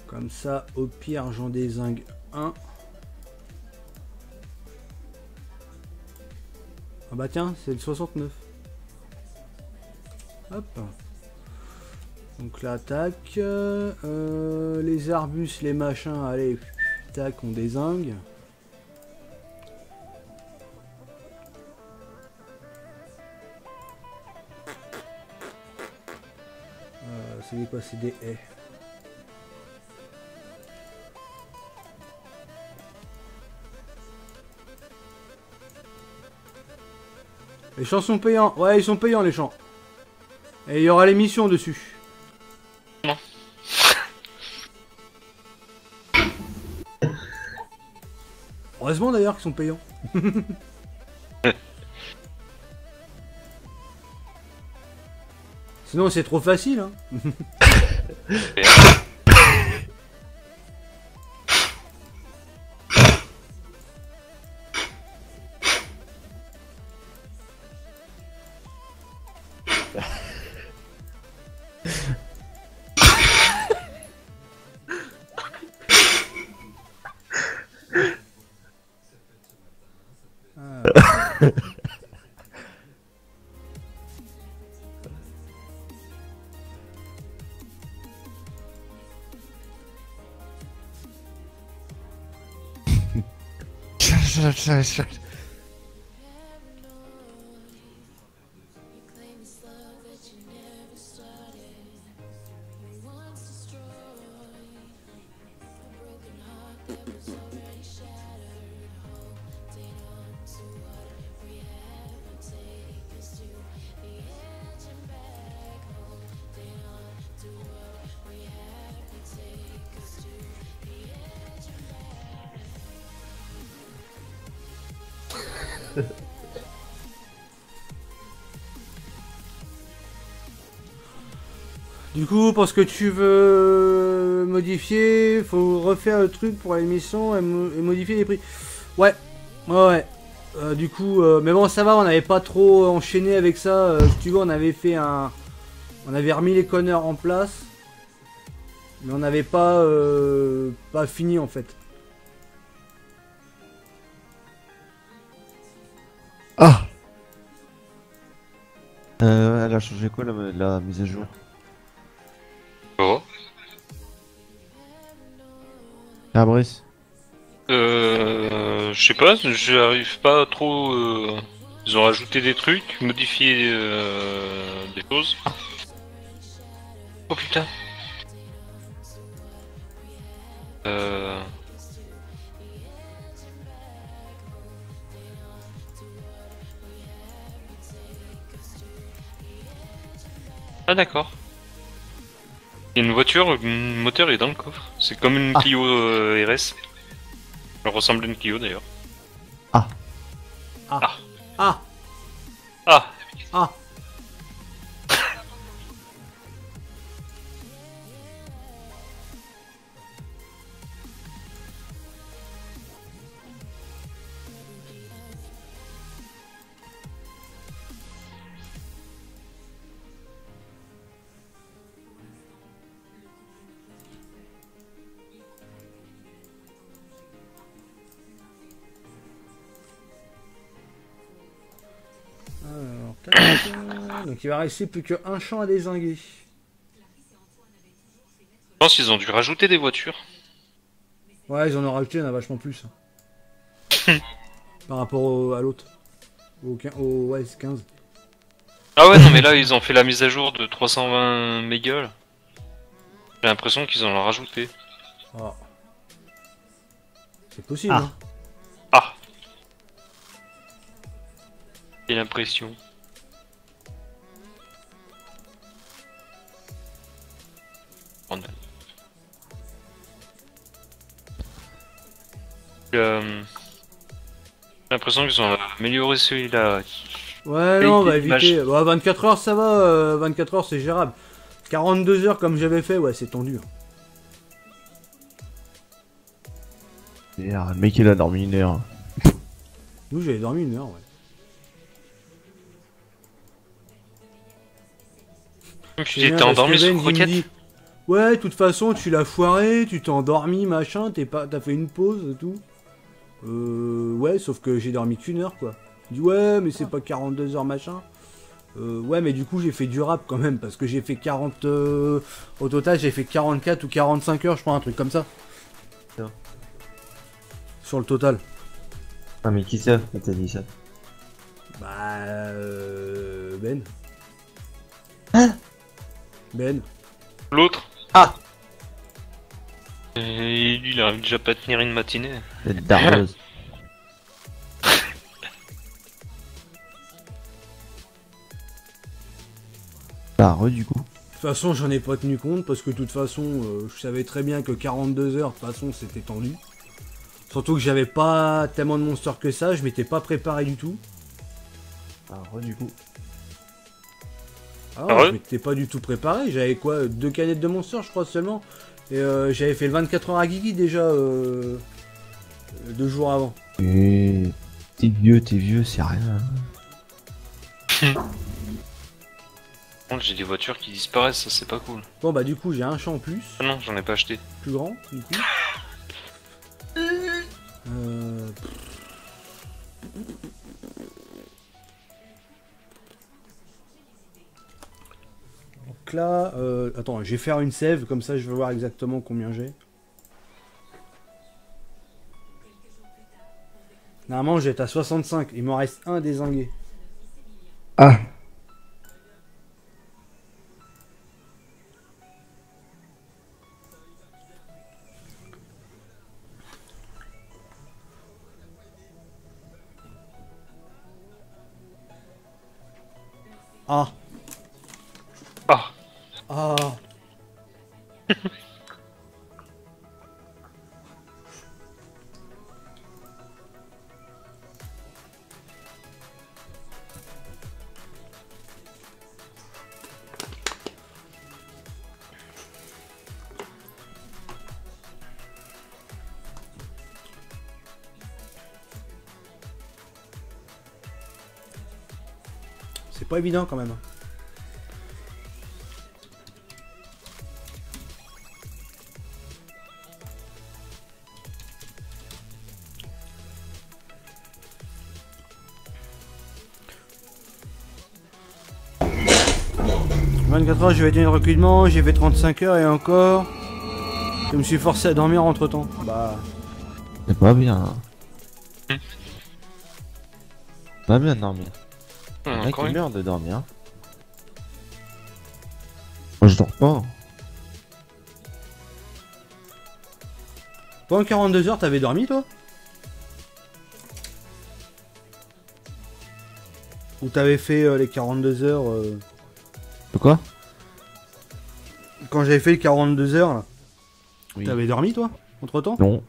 Comme ça, au pire, j'en dézingue un. Ah bah tiens, c'est le 69. Hop. Donc là, tac. Les arbustes, les machins, allez, tac, on dézingue. C'est des quoi? C'est des haies. Les champs sont payants. Ouais, ils sont payants les champs. Et il y aura les missions dessus. Non. Heureusement d'ailleurs qu'ils sont payants. Sinon c'est trop facile. Hein. Du coup, pour ce que tu veux modifier, faut refaire le truc pour l'émission et modifier les prix. Ouais, ouais. Du coup, mais bon, ça va, on n'avait pas trop enchaîné avec ça. Si tu veux, on avait fait un... On avait remis les conneurs en place. Mais on n'avait pas, pas fini en fait. Ah elle a changé quoi la mise à jour? Oh. Ah Brice. Je sais pas, j'arrive pas trop. Ils ont rajouté des trucs, modifié des choses. Oh putain. d'accord. Il y a une voiture, le moteur est dans le coffre. C'est comme une Clio RS. Elle ressemble à une Clio d'ailleurs. Ah. Ah. Ah. Ah. Ah. Alors, tac. Donc il va rester plus qu'un champ à dézinguer. Je pense qu'ils ont dû rajouter des voitures. Ouais, ils en ont rajouté, il y en a vachement plus. Par rapport à l'autre. Ouais, c'est 15. Ah ouais, non mais là ils ont fait la mise à jour de 320 mégas. Là. J'ai l'impression qu'ils en ont rajouté. Ah. C'est possible. Ah. Hein. Ah. J'ai l'impression. J'ai l'impression qu'ils ont amélioré celui-là. Ouais, non, on va éviter. Bah, 24 heures, ça va. 24 heures, c'est gérable. 42 heures, comme j'avais fait, ouais, c'est tendu. Et, le mec il a dormi 1 heure. Nous, j'avais dormi 1 heure, ouais. Tu t'es endormi sur Croquette? Ouais, de toute façon, tu l'as foiré, tu t'es endormi, machin, t'as fait une pause et tout. Ouais, sauf que j'ai dormi qu'1 heure, quoi. Il dit, ouais, mais c'est pas 42 heures, machin. Ouais, mais du coup, j'ai fait du rap quand même, parce que j'ai fait 40... au total, j'ai fait 44 ou 45 heures, je crois, un truc comme ça. Non. Sur le total. Ah, mais qui ça? T'as dit ça? Bah... Ben. Hein? Ben. L'autre? Ah! Et lui, il arrive déjà pas à tenir une matinée. Cette dardeuse. Bah, du coup. De toute façon, j'en ai pas tenu compte, parce que de toute façon, je savais très bien que 42 heures, de toute façon, c'était tendu. Surtout que j'avais pas tellement de monsters que ça, je m'étais pas préparé du tout. Ah, du coup. Ah ouais, je m'étais pas du tout préparé, j'avais quoi, 2 canettes de monsters, je crois seulement. Et j'avais fait le 24 heures à Guigui déjà 2 jours avant. Et... T'es vieux, c'est rien. J'ai des voitures qui disparaissent, ça c'est pas cool. Bon bah du coup j'ai un champ en plus. Ah non, j'en ai pas acheté. Plus grand, du coup. Donc là, attends, je vais faire une save, comme ça je vais voir exactement combien j'ai. Normalement j'étais à 65, il m'en reste un dézingué. Ah! Ah! Ah! Ah! C'est pas évident quand même. 24 heures, je vais tenir le reculement, j'ai fait 35 heures et encore. Je me suis forcé à dormir entre temps. Bah. C'est pas bien. Hein. Pas bien de dormir. Il y en a qui meurent de dormir. Hein. Moi je dors pas. Pendant 42 heures, t'avais dormi toi? Ou t'avais fait les 42 heures De quoi? quand j'avais fait le 42 heures, là, Oui. t'avais dormi toi entre temps? Non.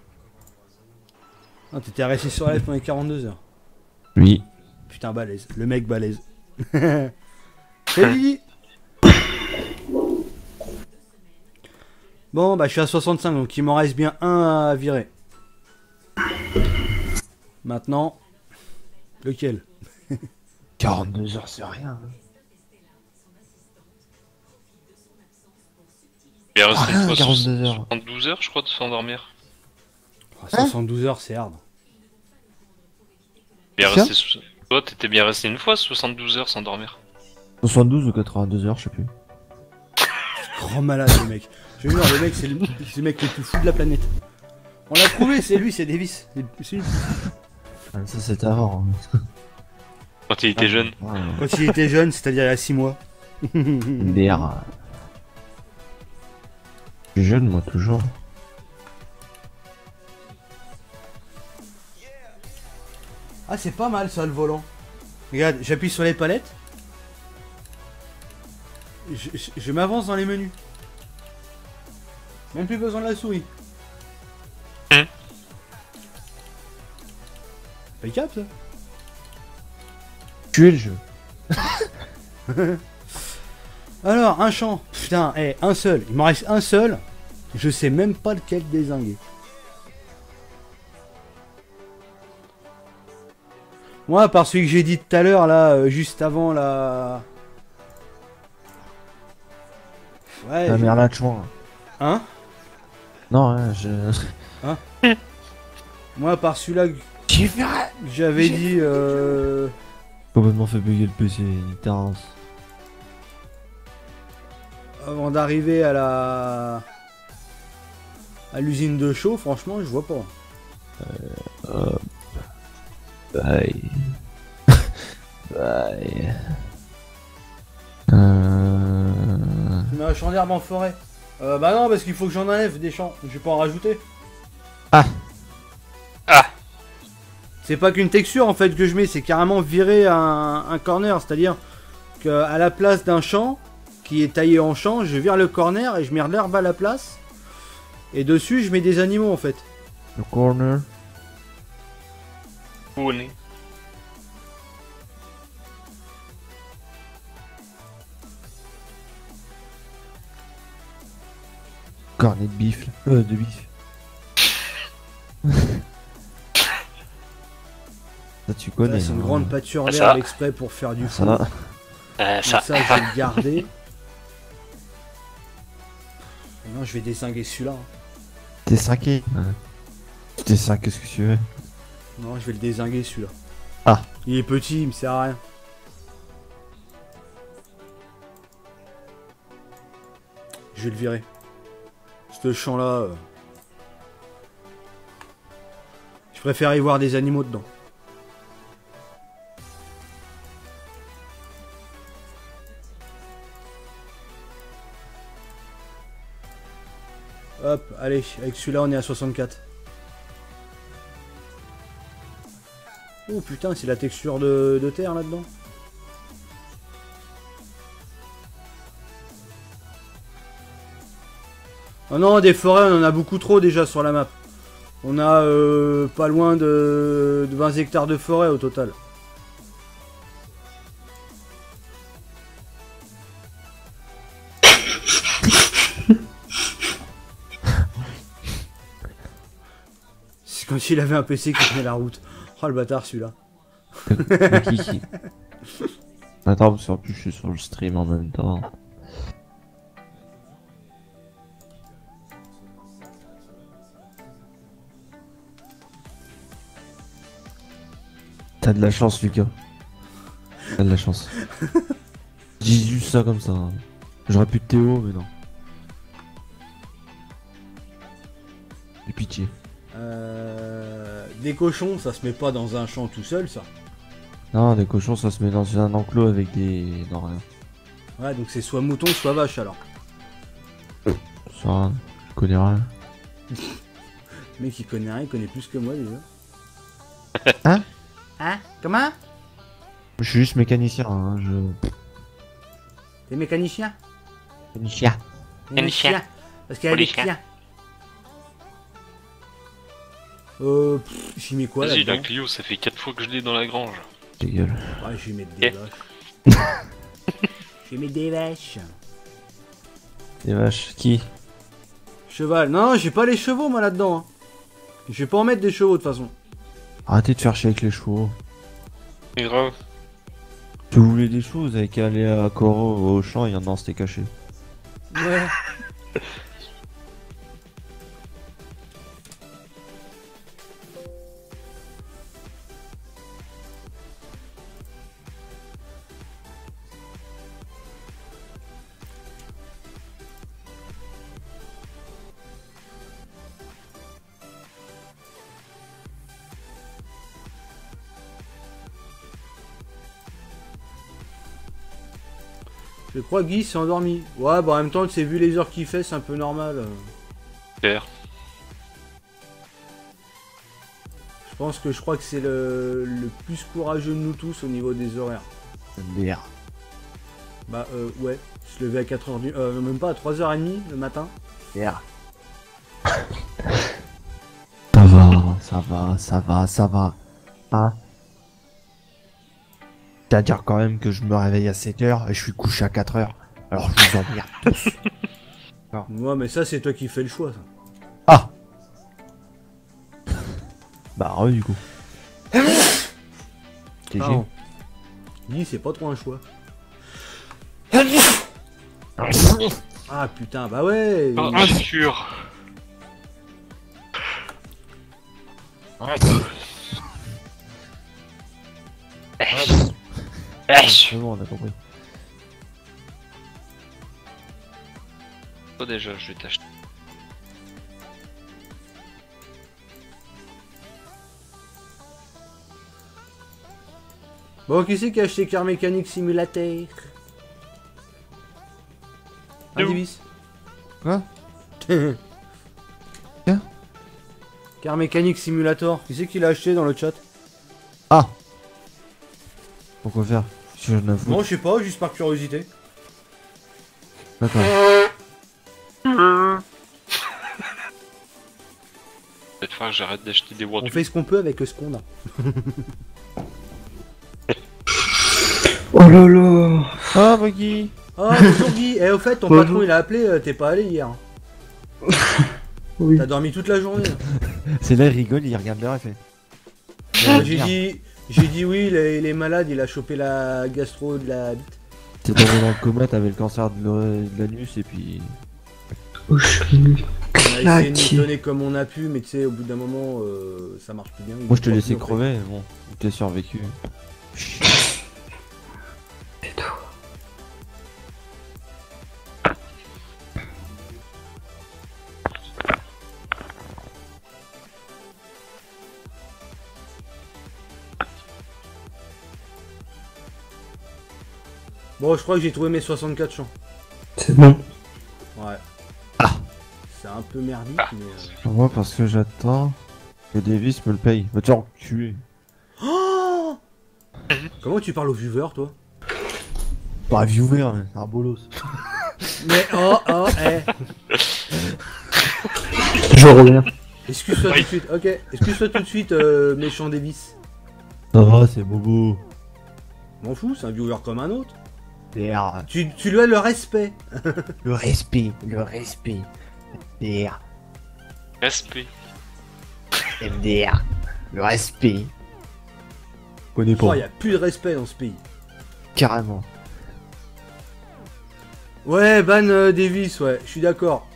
Ah, t'étais resté sur la live pendant les 42 heures. Oui. Putain, balèze. Le mec balèze. Salut. Bon, bah je suis à 65, donc il m'en reste bien un à virer. Maintenant, lequel? 42 heures, c'est rien. Il reste Rien, quoi, 42 heures. 72 heures, je crois, de s'endormir. Oh, 72 heures, c'est hard. Bien Tiens. resté Toi, t'étais bien resté une fois 72 heures sans dormir. 72 ou 82 heures, je sais plus. Grand malade, le mec. Je vais dire, le mec, c'est le mec le plus fou de la planète. On l'a prouvé, c'est lui, c'est Davis. C'est lui. Ah, ça, c'était avant. Quand il était jeune. Ouais. Quand il était jeune, c'est-à-dire il y a 6 mois. MDR. Je suis jeune, moi, toujours. Ah, c'est pas mal ça, le volant. Regarde, j'appuie sur les palettes. Je m'avance dans les menus. Même plus besoin de la souris. Impeccable ça. Tuer le jeu. Alors, un champ. Putain, un seul. Il m'en reste un seul. Je sais même pas lequel dézinguer. Moi, par celui que j'ai dit tout à l'heure, là, juste avant la... Ouais. La mère là de chouin. Hein? Non, hein, je. Moi, par celui-là que j'avais dit... Complètement fait bugger le PC, Terrence. Avant d'arriver à la... à l'usine de chaud, franchement, je vois pas. Bye. Bye. Tu mets un champ d'herbe en forêt. Bah non, parce qu'il faut que j'en enlève des champs. Je vais pas en rajouter. Ah. Ah. C'est pas qu'une texture en fait que je mets, c'est carrément virer un corner. C'est-à-dire qu'à la place d'un champ qui est taillé en champ, je vire le corner et je mets de l'herbe à la place. Et dessus, je mets des animaux en fait. Le corner. Où on est? Cornet de bif. De bif. Ça, tu connais. Ça, c'est une hein. grande pâture Ah, ça d'herbe va. exprès pour faire du Ça fond. va. Ça, je vais le garder. Non, je vais dézinguer celui-là. T'es 5 T'es 5, qu'est-ce que tu veux? Non, je vais le dézinguer celui-là. Ah. Il est petit, il me sert à rien. Je vais le virer. Ce champ-là... Je préfère y voir des animaux dedans. Hop, allez, avec celui-là on est à 64. Oh putain, c'est la texture de terre là-dedans. Oh non, des forêts, on en a beaucoup trop déjà sur la map. On a pas loin de 20 hectares de forêt au total. C'est comme s'il avait un PC qui tenait la route. Oh le bâtard celui-là. Mais qui Attends, parce qu'en plus je suis sur le stream en même temps. T'as de la chance, Lucas. T'as de la chance. Je dis juste ça comme ça. J'aurais pu de Théo, mais non. De pitié. Des cochons, ça se met pas dans un champ tout seul, ça. Non, des cochons, ça se met dans un enclos avec des... Non, rien. Ouais, donc c'est soit mouton, soit vache alors. Ça, je connais rien. Le mec il connaît rien, il connaît plus que moi déjà. Hein? Hein? Comment? Je suis juste mécanicien, hein, je... T'es mécanicien? Mécanicien. Un chien. Parce qu'elle a Pour des les chiens. chiens. J'y mets quoi Vas-y, là-dedans? la Clio, ça fait 4 fois que je l'ai dans la grange. Ta gueule. Ouais, je vais mettre des Eh. vaches. Je vais mettre des vaches. Des vaches. Qui? Cheval. Non, j'ai pas les chevaux moi là-dedans. Hein. Je vais pas en mettre des chevaux de toute façon. Arrêtez de faire chier avec les chevaux. C'est grave. Si vous voulez des chevaux, vous avez qu'à aller à Coro au champ, il y en a un, c'était caché. Ouais. Je crois que Guy s'est endormi. Ouais, bah en même temps, c'est vu les heures qu'il fait, c'est un peu normal. Super. Je crois que c'est le plus courageux de nous tous au niveau des horaires. MDR. Bah ouais, se lever à 4h du... même pas à 3h30 le matin. MDR. Ça va, ça va, ça va, ça va. Hein? C'est-à-dire quand même que je me réveille à 7h et je suis couché à 4h. Alors je vous emmerde tous. Ouais, mais ça, c'est toi qui fais le choix, ça. Ah! Bah re du coup. TG. Pardon. Guy, c'est pas trop un choix. Ah putain, bah ouais. Ah, sûr. C'est bon, on a compris. Toi déjà, je vais t'acheter. Bon, qui c'est qui a acheté Car Mécanique Simulator? Ah, Nous. Davis. Quoi? Tiens. Car Mécanique Simulator. Qui c'est qui l'a acheté dans le chat? Ah! Pourquoi faire? Si j'en ai à foutre. Non, je sais pas, juste par curiosité. D'accord. Peut-être falloir que j'arrête d'acheter des On voitures. fait ce qu'on peut avec ce qu'on a. Oh là là. Ah, Buggy! Ah, bonjour Guy. Eh, au fait, ton Bonjour. patron il a appelé, t'es pas allé hier. Oui. T'as dormi toute la journée. C'est là, il rigole, il regarde l'heure et fait. J'ai dit oui, il est malade, il a chopé la gastro de la bite. T'es tombé dans le coma, t'avais le cancer de l'anus et puis. Oh, je suis nul. On a essayé de Claqué. nous donner comme on a pu, mais tu sais, au bout d'un moment, ça marche plus bien. Moi je te Il laissais faut plus, en crever, bon, t'es survécu. C'est tout. fait. Bon, je crois que j'ai trouvé mes 64 champs. C'est bon. Ouais. C'est un peu merdique, mais... Moi parce que j'attends que Davis me le paye. Va te faire enculer. Oh comment tu parles aux viewers, toi? Pas viewer, hein, c'est un bolos. Mais oh, eh. Je reviens. Excuse-toi tout de suite, ok. Excuse-toi tout de suite, méchant Davis. Ça va, c'est bobo. M'en fous, c'est un viewer comme un autre. DR. Tu lui as le respect. Le respect, le respect. MDR, Respect. MDR, le respect. Connais Oh, pas, y a plus de respect dans ce pays. carrément. Ouais, ban Davis, ouais, je suis d'accord.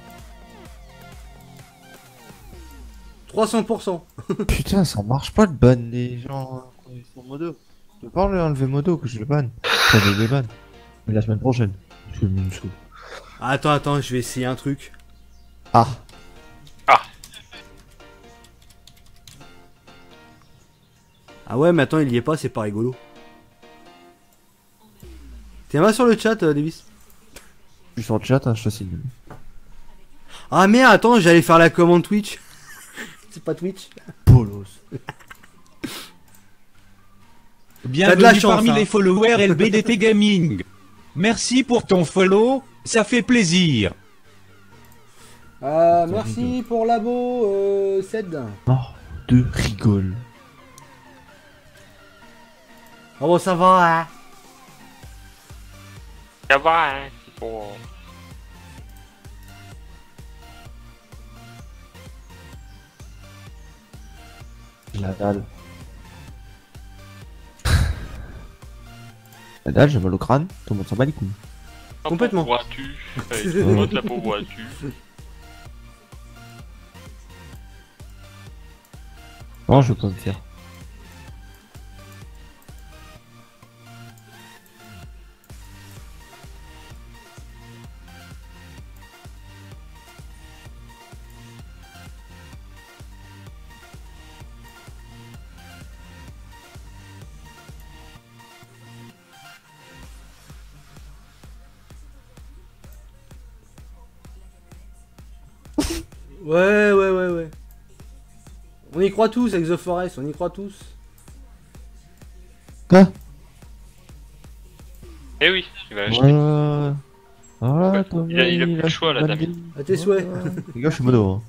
300%. Putain, ça marche pas de ban les gens quand ils sont modo. Je peux pas enlever modo que je le ban. Ça je le ban. Mais la semaine prochaine. Parce que me saoule. Attends, je vais essayer un truc. Ah. Ah ouais, mais attends, il y est pas, c'est pas rigolo. Tiens, va sur le chat, Davis. Je suis sur le chat, hein, je te signe. Ah merde, attends, j'allais faire la commande Twitch. C'est pas Twitch. Bolos. T'as de la Bienvenue chance, parmi hein. les followers LBDT Gaming. Merci pour ton follow, ça fait plaisir. Merci pour l'abo, Ced. Mort de rigole. Oh bon, ça va, hein. Ça va, hein. C'est pour... La dalle. La dalle, j'ai mal au crâne, tout le monde s'en bat les couilles. Complètement. La pauvre vois-tu. Ouais, la pauvre vois-tu. Non, je veux pas me faire. Ouais. On y croit tous avec The Forest, on y croit tous. Quoi? Eh oui, il va acheter. Voilà, Il a plus le choix, là, David. À tes souhaits. Les gars, je suis modo. Hein.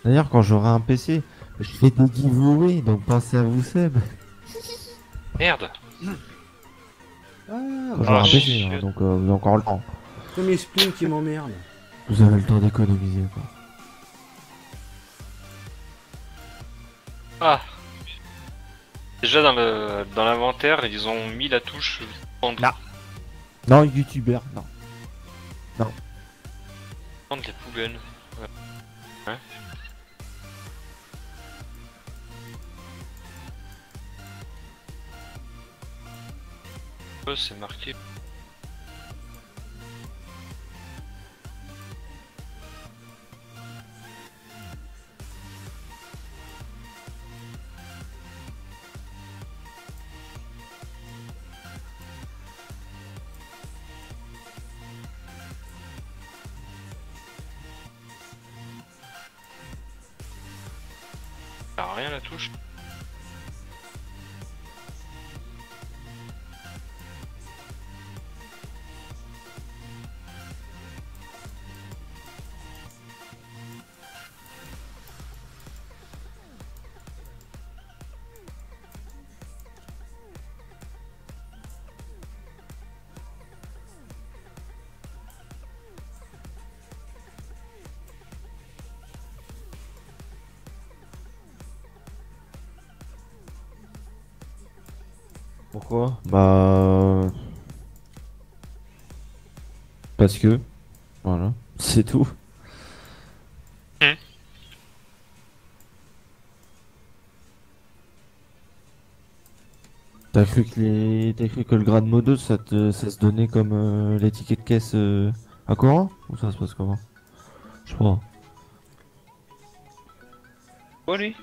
D'ailleurs, quand j'aurai un PC, je fais des giveaways, donc pensez à vous, Seb. Merde. Ah, Quand j'aurai un Ah, PC, shit. hein, donc vous avez encore le temps. premier spleen qui m'emmerde. Vous avez le temps d'économiser, quoi. Ah. Déjà dans l'inventaire, ils ont mis la touche vendre. Là. Non, youtubeur, non. Vendre les poubelles. Ouais. Hein. Oh, c'est marqué. Ah, rien la touche. Pourquoi? Bah... Parce que... Voilà, c'est tout. T'as cru que le grade modo ça se donnait comme les tickets de caisse à Cora? Ou ça se passe comment? Je sais pas. Quoi lui?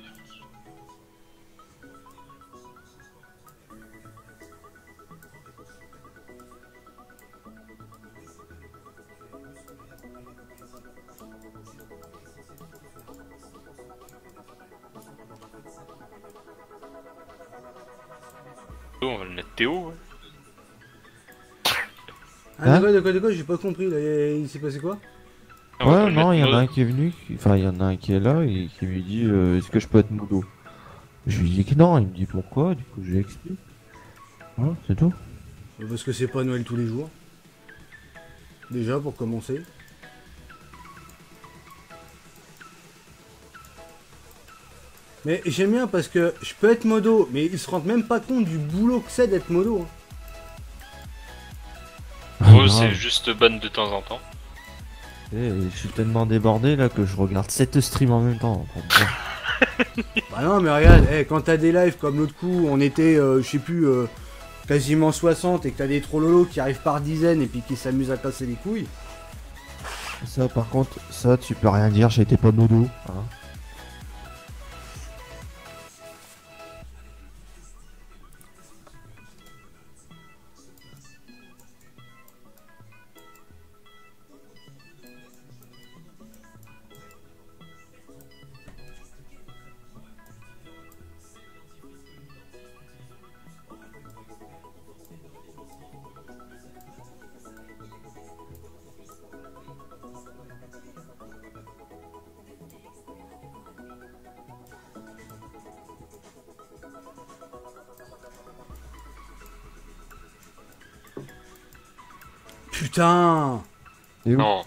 On va le mettre Théo. Ah, de quoi, j'ai pas compris, là, il s'est passé quoi? On va pas Ouais, le non, mettre il y en a mode. un qui est venu, enfin il y en a un qui est là et qui lui dit est-ce que je peux être modo? Je lui dis que non, il me dit pourquoi, du coup je lui explique. Voilà, c'est tout. Parce que c'est pas Noël tous les jours. Déjà, pour commencer. Mais j'aime bien parce que je peux être modo, mais ils se rendent même pas compte du boulot que c'est d'être modo. Hein. Pour eux, Grave. c'est juste ban de temps en temps. Je suis tellement débordé là que je regarde 7 streams en même temps. pour me dire. Bah non, mais regarde, quand t'as des lives comme l'autre coup, on était, je sais plus, quasiment 60 et que t'as des trollolos qui arrivent par dizaines et puis qui s'amusent à casser les couilles. Ça par contre, ça tu peux rien dire, j'étais pas modo. Hein. putain. Non.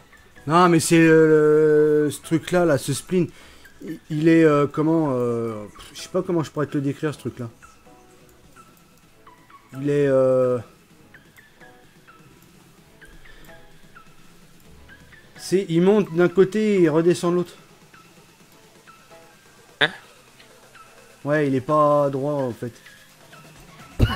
Non, mais c'est ce truc-là, là, ce spleen. Il est comment je sais pas comment je pourrais te le décrire, ce truc-là. Il est il monte d'un côté et il redescend de l'autre. Hein? Ouais, il est pas droit en fait. Putain.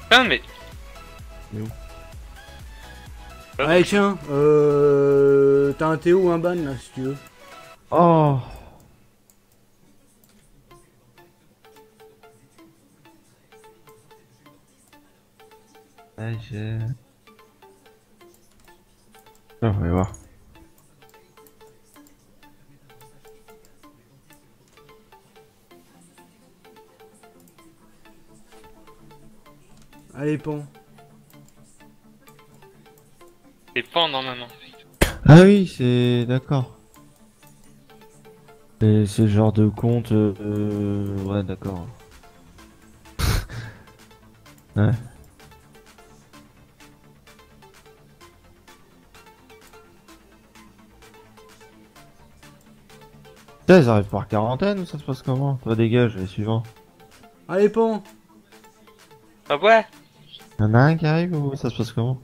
Ah, mais. Allez, tiens, t'as un Théo ou un ban là si tu veux. Oh. Ouais, j'ai... On va voir. Allez, pont. C'est pas normalement. Ah oui, c'est... D'accord. C'est le genre de compte... Ouais, d'accord. Ouais. Putain, ils arrivent par quarantaine ou ça se passe comment? Toi dégage, les suivants. Allez, pont. Ah ouais? Y'en a un qui arrive ou ça se passe comment?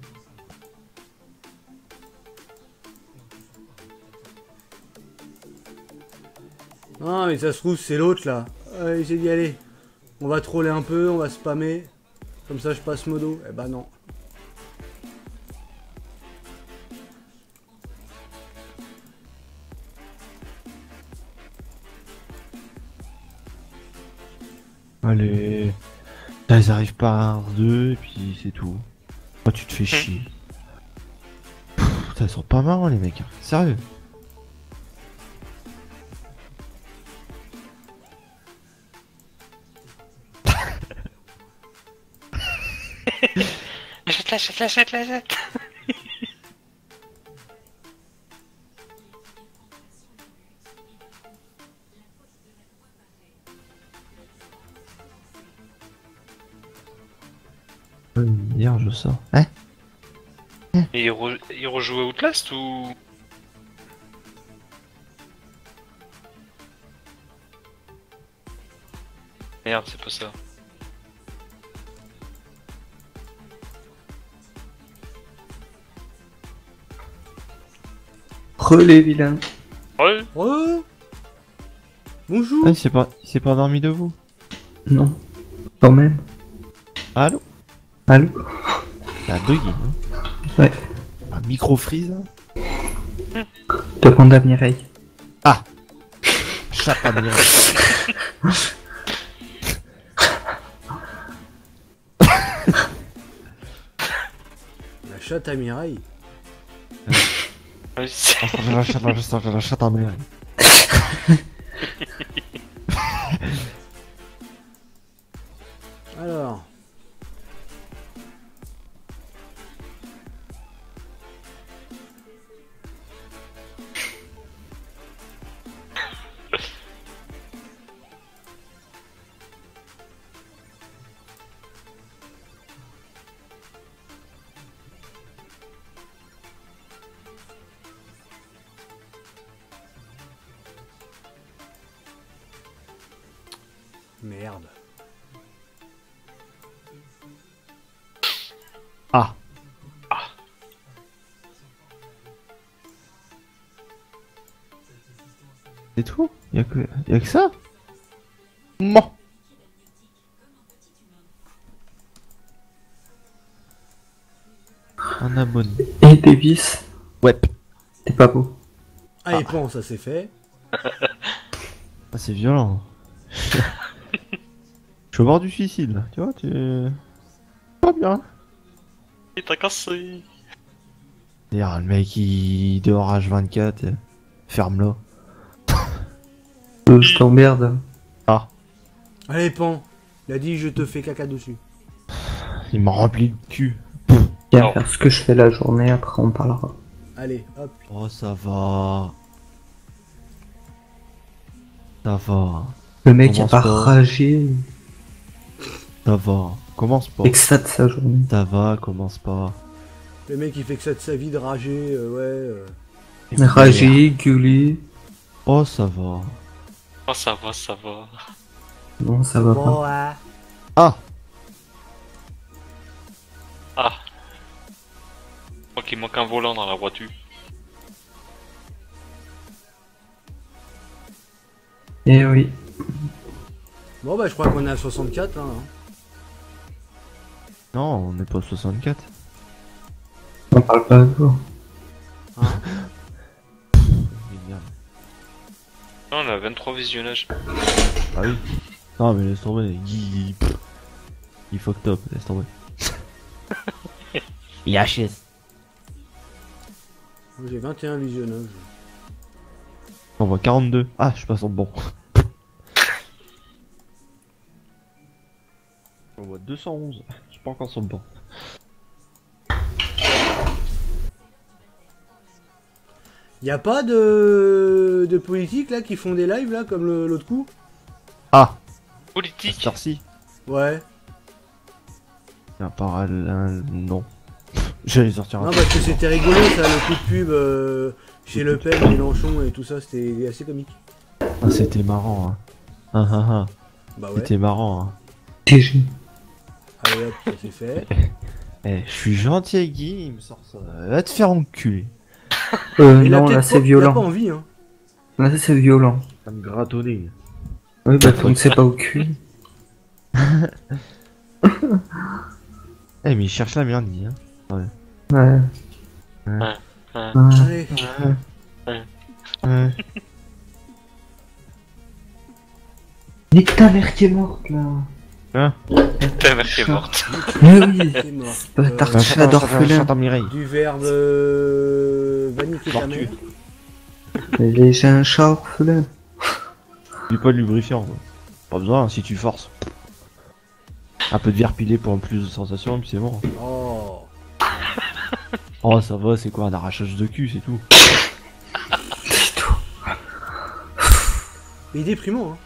Ah, mais ça se trouve, c'est l'autre là. Allez, j'ai d'y aller. On va troller un peu, on va spammer. Comme ça, je passe modo. Eh bah non. Allez. Là, ils arrivent par 1-2 et puis c'est tout. Oh, tu te fais chier. Putain, ils sont pas marrants les mecs. Sérieux. Jette-la. Hier, je sors. Hein? Et il rejoue à Outlast ou. Merde, c'est pas ça. Relais vilain. Ouais. Oh bonjour. Ah, il s'est pas endormi de vous. Non. Quand même. Allô? Allô? T'as bugué, hein? Ouais. Un micro freeze? Demande à Mireille. Chatte à Mireille. La chatte à Mireille. Ouais, c'est- La chatte à Mireille. Alors. Merde. Ah. C'est tout? Y'a que ça? Non. Un abonné. Et Davis, Ouais. t'es pas beau. Allez, pont, ça c'est fait. Ah, c'est violent. Je suis au bord du suicide là, tu vois, pas bien. Il t'a cassé. D'ailleurs, le mec il dehors H24, ferme-le. Je t'emmerde. Allez, Pan. Il a dit je te fais caca dessus. Il m'a rempli le cul. Viens Non. faire ce que je fais la journée, après on parlera. Allez, hop. Oh, ça va. Ça va. Le mec a Commence pas pas. ragé. Ça va. Commence pas. Et que ça de sa journée. Ça va, commence pas. Le mec il fait que ça de sa vie de rager, ouais. Ragé, gueuler. Oh, ça va. Oh, ça va, ça va. Non, ça va pas. Bon, ouais. Ah. Ah. Je crois qu'il manque un volant dans la voiture. Eh oui. Bon bah je crois qu'on est à 64 là. Hein. Non, on n'est pas 64. On parle pas de toi. Hein. Génial. Non, on a 23 visionnages. Ah oui. Non, mais laisse tomber. Il fucked up, laisse tomber. Il HS. J'ai 21 visionnages. On voit 42. Ah, je passe en bon. On voit 211. Je suis pas encore sur le banc. Y a pas de politiques là qui font des lives là comme l'autre coup? Ah, Politique. Starcy. Ouais. Un parallèle. Non. J'allais sortir un Non truc. parce que c'était rigolo ça, le coup de pub chez Le Pen, Mélenchon et tout ça, c'était assez comique. Ah, c'était marrant, hein. Ah, ah, ah. Bah ouais. C'était marrant, hein. TG. Allez hop, ça c'est fait. Eh, je suis gentil avec Guy, il me sort ça. Va te faire enculer. Il a Non, peut-être là c'est pas- Il a pas violent. envie hein. Là c'est violent. Ça me gratonnait. Oui, bah tant que c'est pas au cul. Eh, mais il cherche la merde, Guy, hein. Ouais. Allez. Ouais. Nique ta mère qui est morte là. Ta mère qui est morte. Mais oui. C'est mort. Bâtard de chat d'orphelin. Chante en Mireille. Du verbe va niquer ta mère. J'ai un chat orphelin. Dis pas de lubrifiant, quoi. Pas besoin, si tu forces. Un peu de verre pilé pour un plus de sensation, et puis c'est bon. Oh. Oh, ça va, c'est quoi, un arrachage de cul, c'est tout. Il est déprimant hein.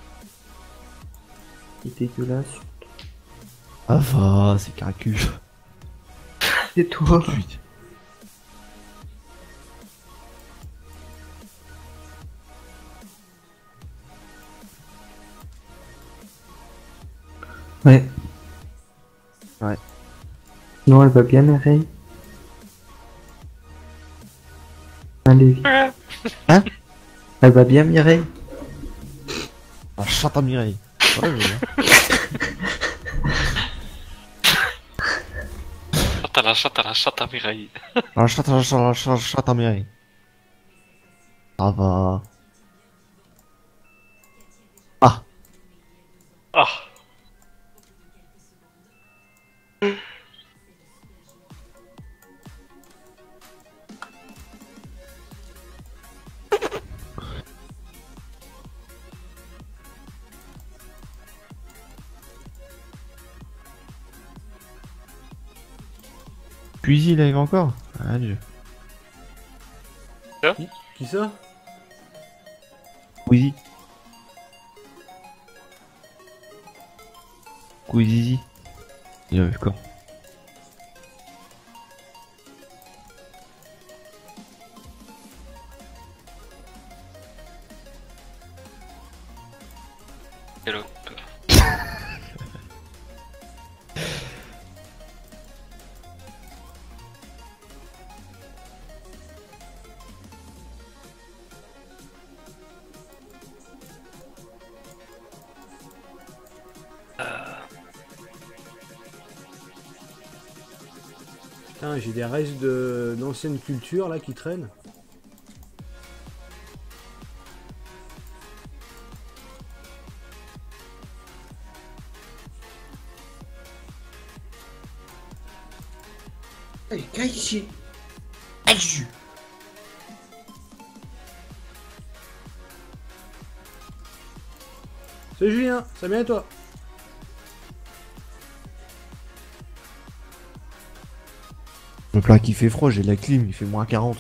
C'est dégueulasse. Ah va, c'est caracule. C'est toi. Putain. Ouais. Ouais. Non, elle va bien, Mireille. Allez, vite. Hein? Elle va bien, Mireille. Ah, chante en Mireille. Ouais, je veux bien. Chante à Mireille. Ah, chante en Mireille. Ça va. Ah. Ah. Puis il arrive encore. Adieu. Qui ça? Squeezie. Squeezie. Il arrive quand? Hello. Putain, j'ai des restes d'anciennes cultures là qui traînent. Allez, viens ici. C'est Julien, ça vient et toi? Le plat qui fait froid, j'ai la clim, il fait moins 40.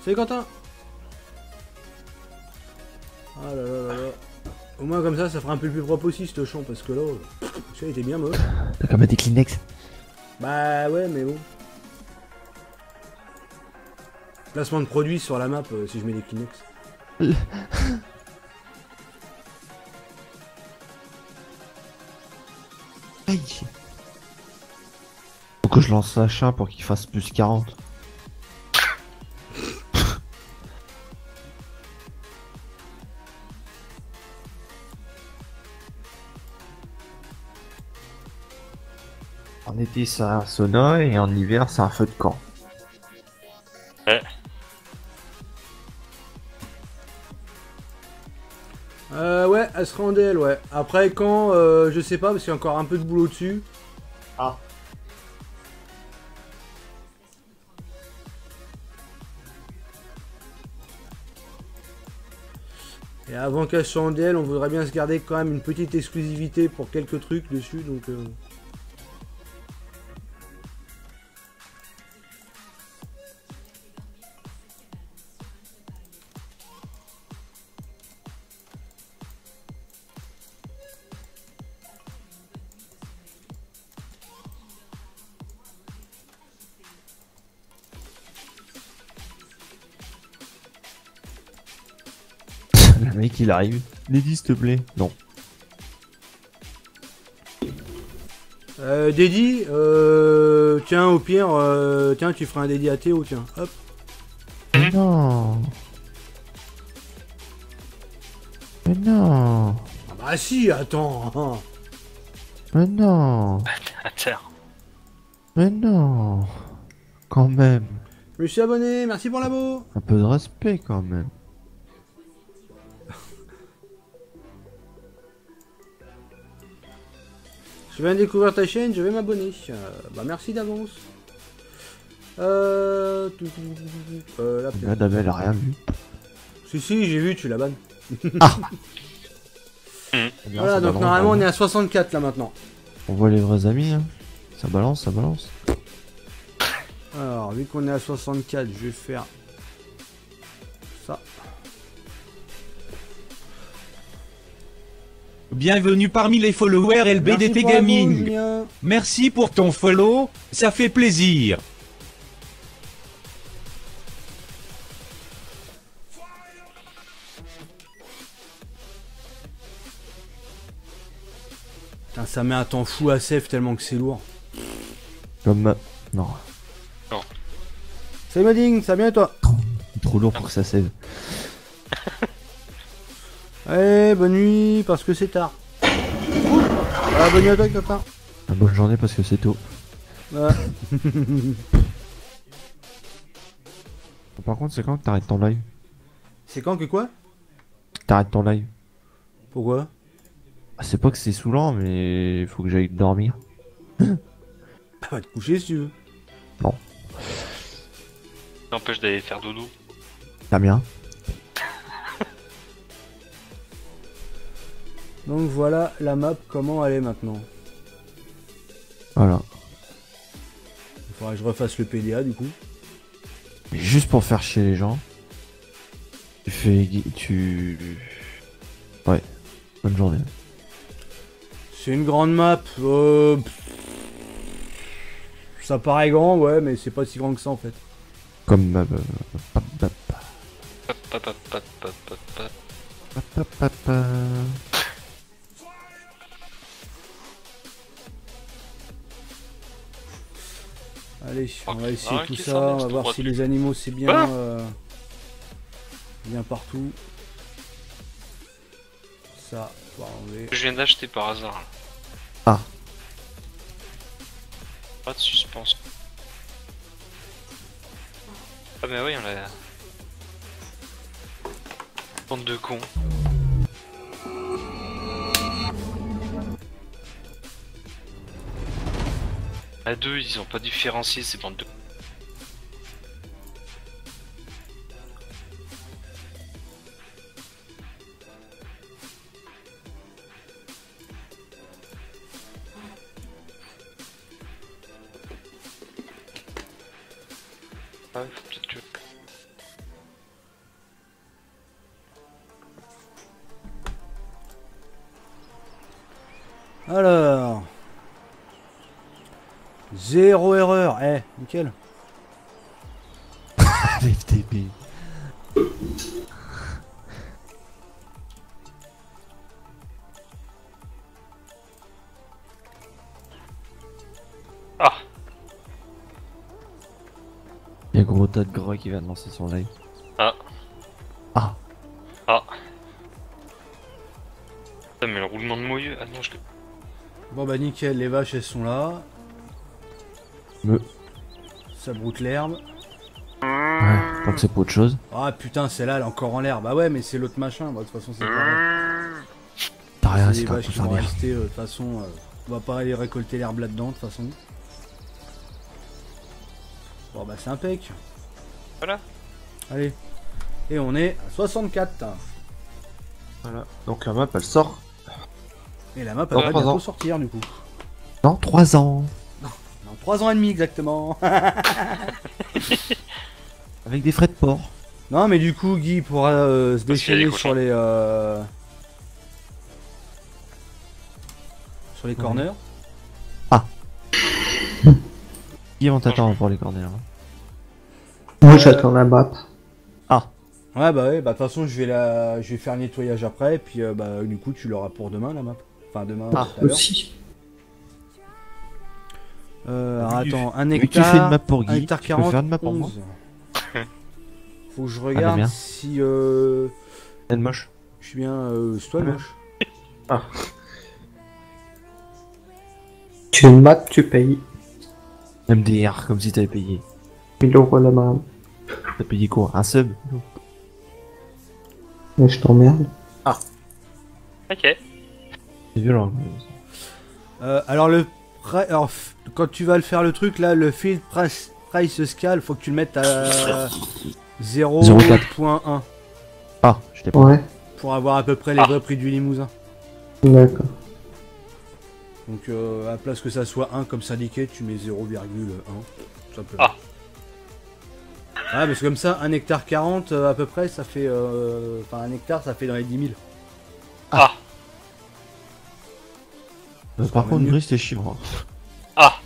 Salut Quentin. Ah là là là là. Au moins comme ça fera un peu plus propre aussi ce champ parce que là, celui-là était bien moche. T'as qu'à mettre des Kleenex. Bah ouais mais bon. Placement de produit sur la map si je mets des Kleenex. Aïe. Faut que je lance un chat pour qu'il fasse plus 40. En été, c'est un sauna et en hiver, c'est un feu de camp. Ouais. Ouais, elle sera en DL, ouais. Après quand, je sais pas parce qu'il y a encore un peu de boulot dessus. Ah. Et avant qu'elle soit en DL, on voudrait bien se garder quand même une petite exclusivité pour quelques trucs dessus, donc... Le mec il arrive. Lady s'il te plaît. Non. Dédi, tiens au pire, tiens tu feras un dédi à Théo, tiens, hop. Mais non. Mais non. Ah bah si, attends hein. Mais non. Attends. Mais non. Quand même. Je me suis abonné, merci pour l'abo. Un peu de respect quand même. Je viens de découvrir ta chaîne, je vais m'abonner. Bah merci d'avance. Là, peut-être. Dabel a rien vu. Si j'ai vu, tu la bannes. Eh bien, Voilà, ça donc balance, normalement on hein. est à 64 là maintenant. On voit les vrais amis. Hein. Ça balance, ça balance. Alors, vu qu'on est à 64, je vais faire ça. Bienvenue parmi les followers Merci LBDT pour l'abo, Gaming. Julien. Merci pour ton follow, ça fait plaisir. Putain, ça met un temps fou à save tellement que c'est lourd. Comme ma... Non. Salut Modding, ça va bien et toi? Trop lourd pour que ça save. Allez, bonne nuit, parce que c'est tard. Ah, bonne nuit à toi, copain. Bonne journée parce que c'est tôt. Ouais. Par contre, c'est quand que t'arrêtes ton live? C'est quand que quoi? T'arrêtes ton live? Pourquoi? Ah, c'est pas que c'est saoulant, mais faut que j'aille dormir. Ah, va te coucher si tu veux. Non. N'empêche d'aller faire dodo. T'as bien. Donc voilà la map, comment elle est maintenant. Voilà. Il faudra que je refasse le PDA du coup. Mais juste pour faire chier les gens. Ouais. Bonne journée. C'est une grande map. Ça paraît grand, ouais, mais c'est pas si grand que ça en fait. Comme Allez, on va essayer Ah, tout qui ça, s'en est, on va ce voir droit si de- les animaux c'est bien, Ah bien partout. Ça, on va enlever. Je viens d'acheter par hasard. Ah. Pas de suspense. Ah bah oui, on l'a... Bande de cons. À deux, ils ont pas différencié ces bandes de... Ah, il faut peut-être que... Alors... Zéro erreur, nickel. FTP. Ah. Il y a gros tas de gros qui vient de lancer son live. Ah. Ah. Ah. Putain, mais le roulement de moyeu... Ah non, je l'ai... Bon bah nickel, les vaches elles sont là. Me. Ça broute l'herbe. Ouais, tant que c'est pas autre chose. Ah putain, celle-là elle est encore en l'air. Bah ouais, mais c'est l'autre machin. Bah, de toute façon, c'est pareil. T'as rien, C'est c'est les pas vaches pour qui vont servir. rester. De toute façon, on va pas aller récolter l'herbe là-dedans, de toute façon. Bon bah c'est impec. Voilà. Allez. Et on est à 64. Voilà. Donc la map elle sort. Et la map elle Dans va 3 bientôt ans. sortir du coup. Non, 3 ans. Dans 3 ans et demi exactement. Avec des frais de port. Non mais du coup Guy pourra se qu'il y a déchaîner des sur les corners. Qui vont t'attendre pour les corners hein. Moi j'attends la map. Ouais bah ouais, bah de toute façon je vais faire le nettoyage après et puis bah du coup tu l'auras pour demain la map. Enfin demain tout à l'heure. Aussi. Alors Vu que- attends, un vu que tu fais une hectare, map pour 1 Guy, hectare tu peux 40, faire une map pour moi. 11. Faut que je Ah, regarde bien. si Elle moche. je suis bien c'est toi le moche. Tu veux une map, tu payes MDR, comme si t'avais payé. 1000 € la main. T'as payé quoi? Un sub? Mais je t'emmerde. Ok. C'est violent. Alors alors quand tu vas le faire le truc là, le field price scale, faut que tu le mettes à 0.1 Ah, je t'ai pas. Ouais, pour avoir à peu près les vrais prix du Limousin. d'accord. Donc à la place que ça soit 1 comme syndiqué, tu mets 0,1 tout simplement. Ah. Ah parce que comme ça, 1 hectare 40 à peu près, ça fait enfin 1 hectare ça fait dans les 10 000. Ah. Par contre, mieux. Gris, t'es chiant. Ah.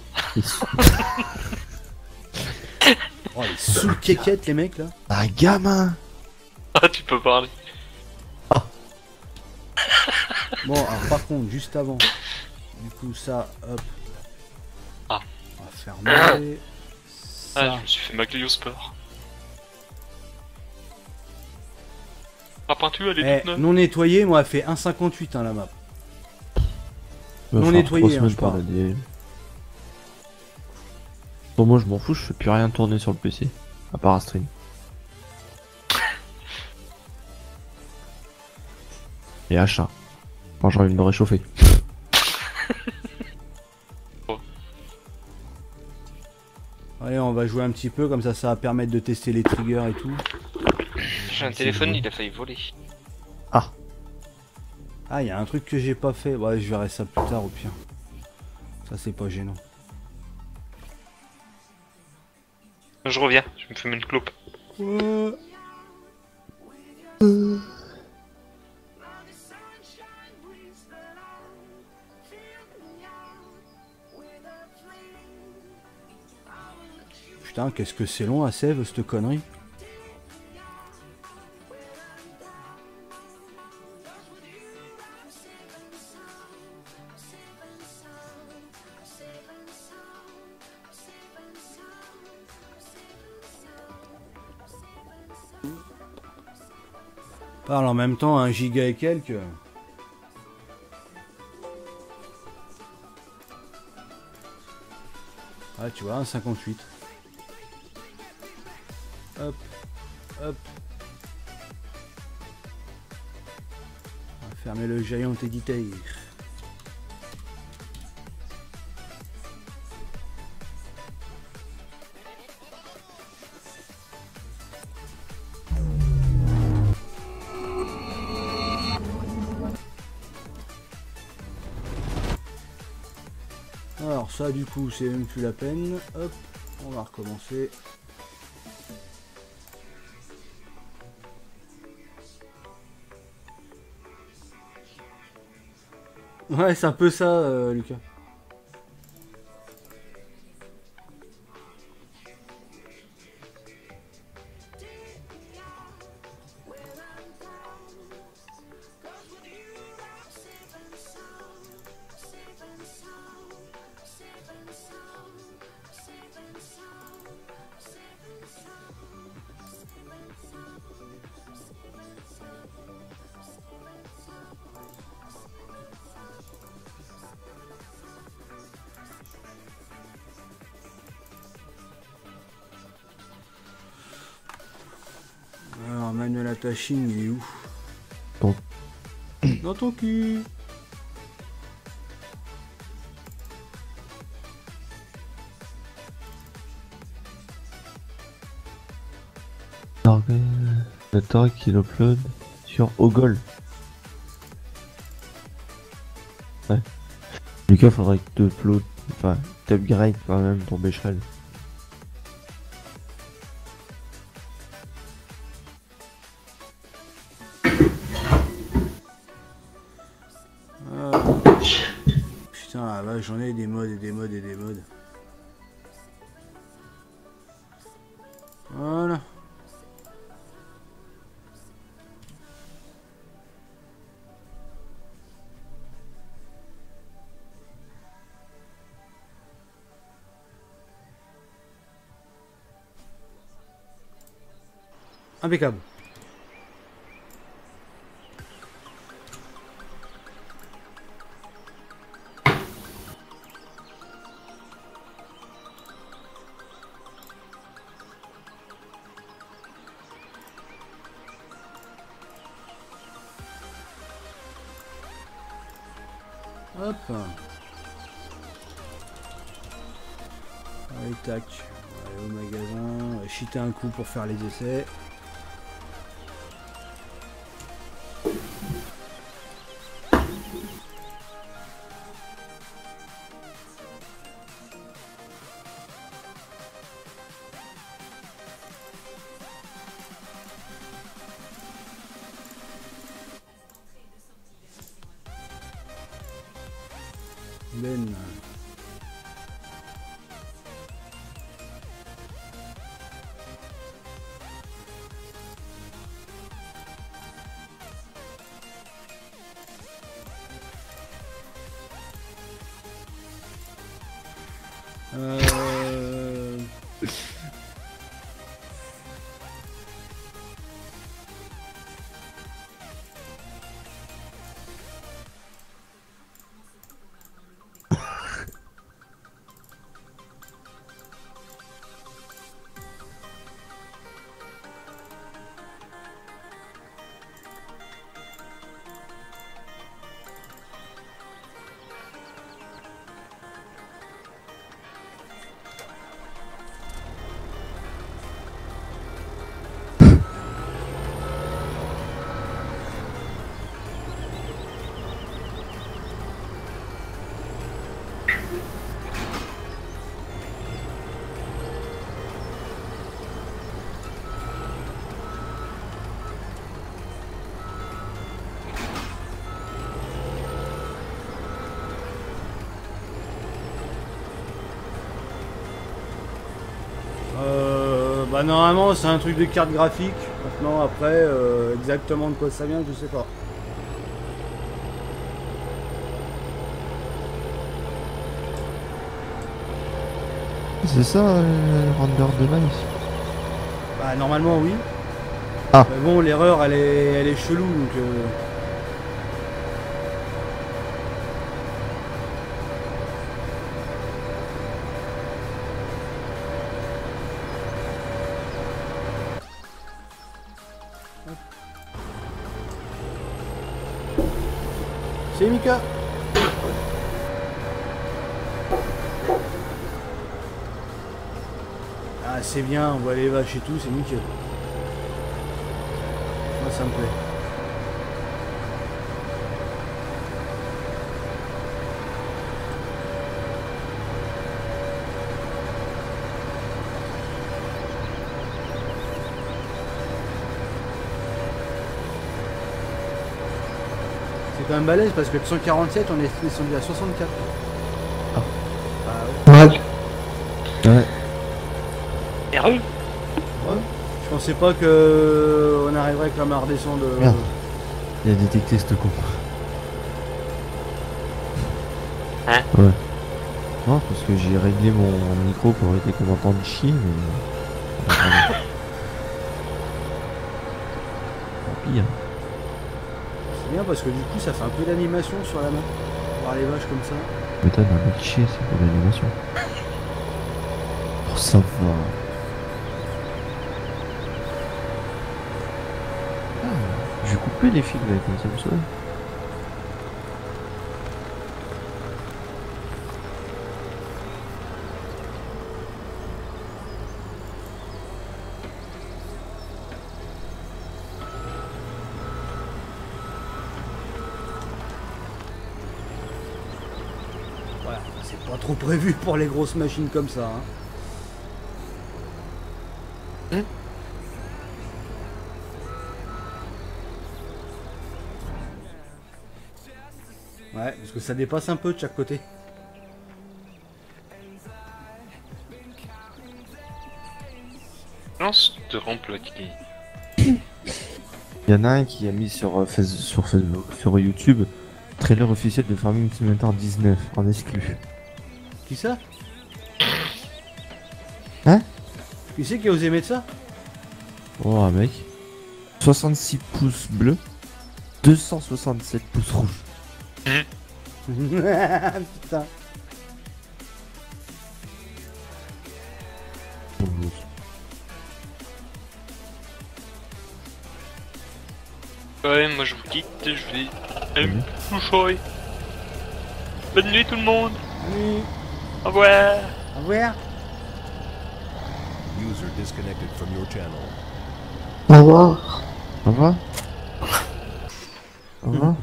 Oh les sous quéquettes les mecs là. Un gamin. Ah, tu peux parler. Bon alors par contre juste avant, du coup ça hop. Ah. On va fermer. Ah, Ça. je me suis fait ma Clio Sport. La peinture, elle est toute neuve. Non nettoyé, moi elle fait 1,58 hein, la map. Non Enfin, nettoyé, 3 hein, semaines je par parle. l'année. Bon, moi je m'en fous, je fais plus rien tourner sur le PC. À part un stream. Et achat. Quand j'ai envie de me réchauffer. Allez on va jouer un petit peu, comme ça ça va permettre de tester les triggers et tout. J'ai un téléphone, il a failli voler. Ah il y a un truc que j'ai pas fait, ouais je verrai ça plus tard au pire. Ça c'est pas gênant. Je reviens, je me fume une clope. Putain qu'est-ce que c'est long à save cette connerie. Parle en même temps 1 giga et quelques. Ah tu vois, 1,58. Hop, hop. On va fermer le Giant Editor. Alors ça du coup c'est même plus la peine. Hop, on va recommencer. Ouais c'est un peu ça Lucas. Alors Manuel Attaching il est où? Bon. Dans ton cul. Le talk il upload sur Ogol. Ouais. Lucas, faudrait que tu upload, enfin, t'upgrade quand même ton Bécherel. Putain, la vache, j'en ai des modes et des modes et des modes. Voilà. Impeccable. Hop. Allez, tac. On va aller au magasin. On va cheater un coup pour faire les essais. Ben. Bah normalement c'est un truc de carte graphique. Maintenant après exactement de quoi ça vient je sais pas. C'est ça, le render device. Bah normalement oui. Ah. Mais bon, l'erreur, elle est chelou, donc... C'est Mika. Ah, c'est bien, on voit les vaches et tout, c'est nickel. Moi, ça me plaît. C'est quand même balèze parce que de 147, on est descendu à 64. Ah. Ah ouais. Ouais. Heureux. Je pensais pas que on arriverait quand même à redescendre. Merde. Il a détecté ce con. Hein? Ouais. Non, parce que j'ai réglé mon micro pour éviter qu'on m'entende chier, mais... Tant pis, hein. C'est bien parce que du coup ça fait un peu d'animation sur la main. Voir les vaches comme ça. M'étonne, un mec chier, c'est pour l'animation. Pour ça va. Je vais couper les fils avec un Samsung. Voilà, c'est pas trop prévu pour les grosses machines comme ça. Hein. Ouais, parce que ça dépasse un peu de chaque côté. Lance de rampe là qui... Il y en a un qui a mis sur Facebook, sur YouTube, trailer officiel de Farming Simulator 19 en exclu. Qui ça? Hein? Qui c'est qui a osé mettre ça? Oh mec. 66 pouces bleus, 267 pouces rouges. Putain. Ouais, moi je vous quitte, je vais aller me coucher. Bonne nuit tout le monde. Oui. Au revoir. Au revoir. User disconnected from your channel. Au revoir. Au revoir. Au revoir.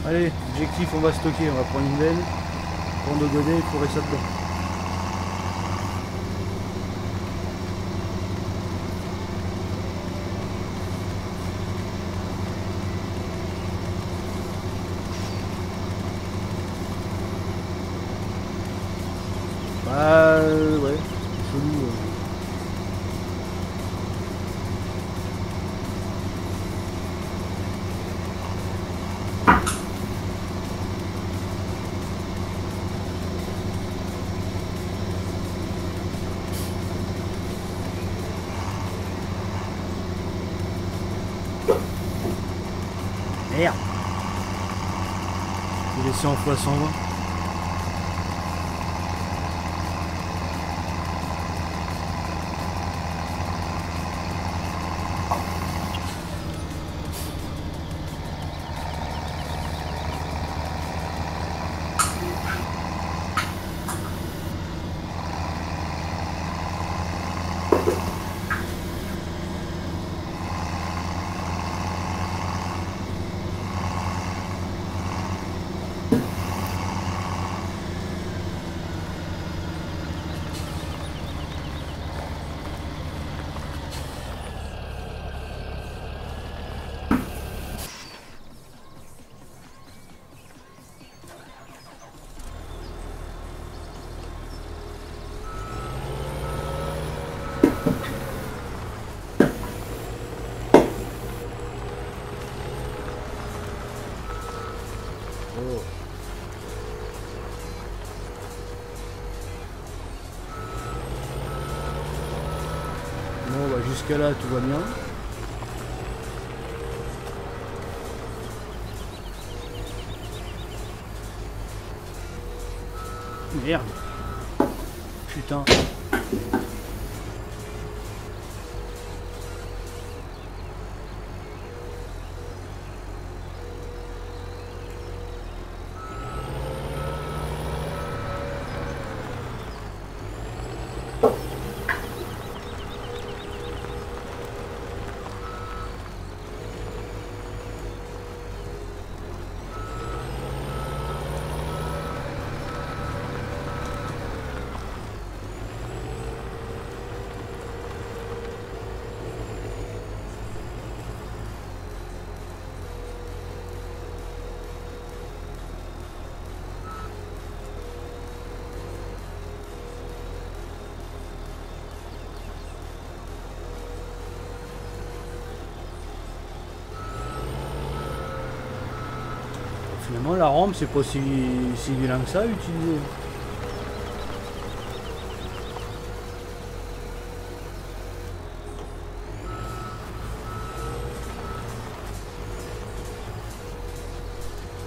Allez, objectif, on va stocker, on va prendre une benne, prendre de godet et fourrer ça dedans. Bah ouais, chelou. Merde. J'ai laissé en x120. Oh. Bon, bah jusqu'à là, tout va bien. Merde. Putain. Finalement, la rampe, c'est pas si vilain que ça à utiliser.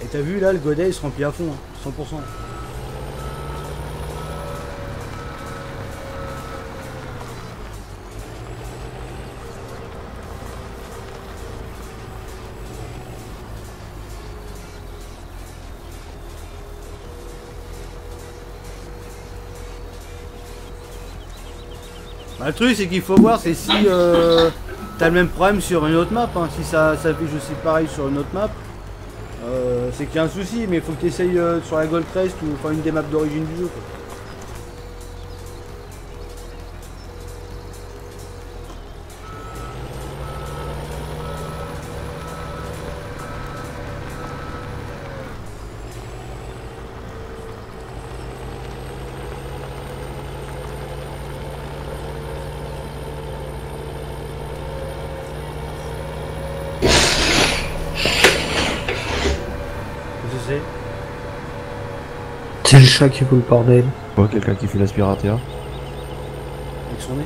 Et t'as vu là, le godet il se remplit à fond, hein, 100%. Bah, le truc c'est qu'il faut voir c'est si t'as le même problème sur une autre map, hein. Si ça s'affiche aussi pareil sur une autre map, c'est qu'il y a un souci, mais il faut que tu essayes sur la Gold Crest ou enfin une des maps d'origine du jeu, quoi. C'est le chat qui fout le bordel. Oh, quelqu'un qui fait l'aspirateur. Avec son nez.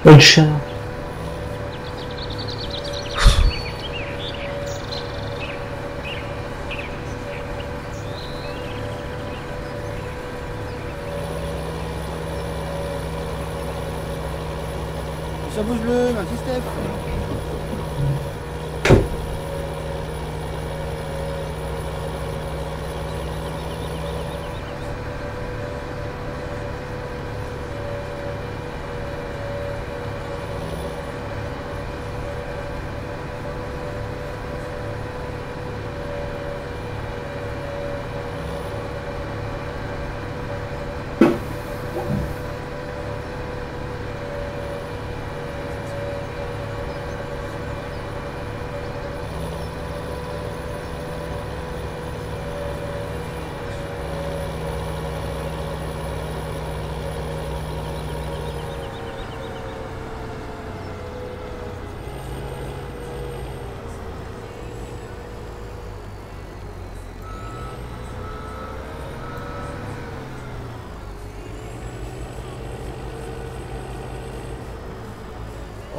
Le chat. Ça bouge le, merci Steph.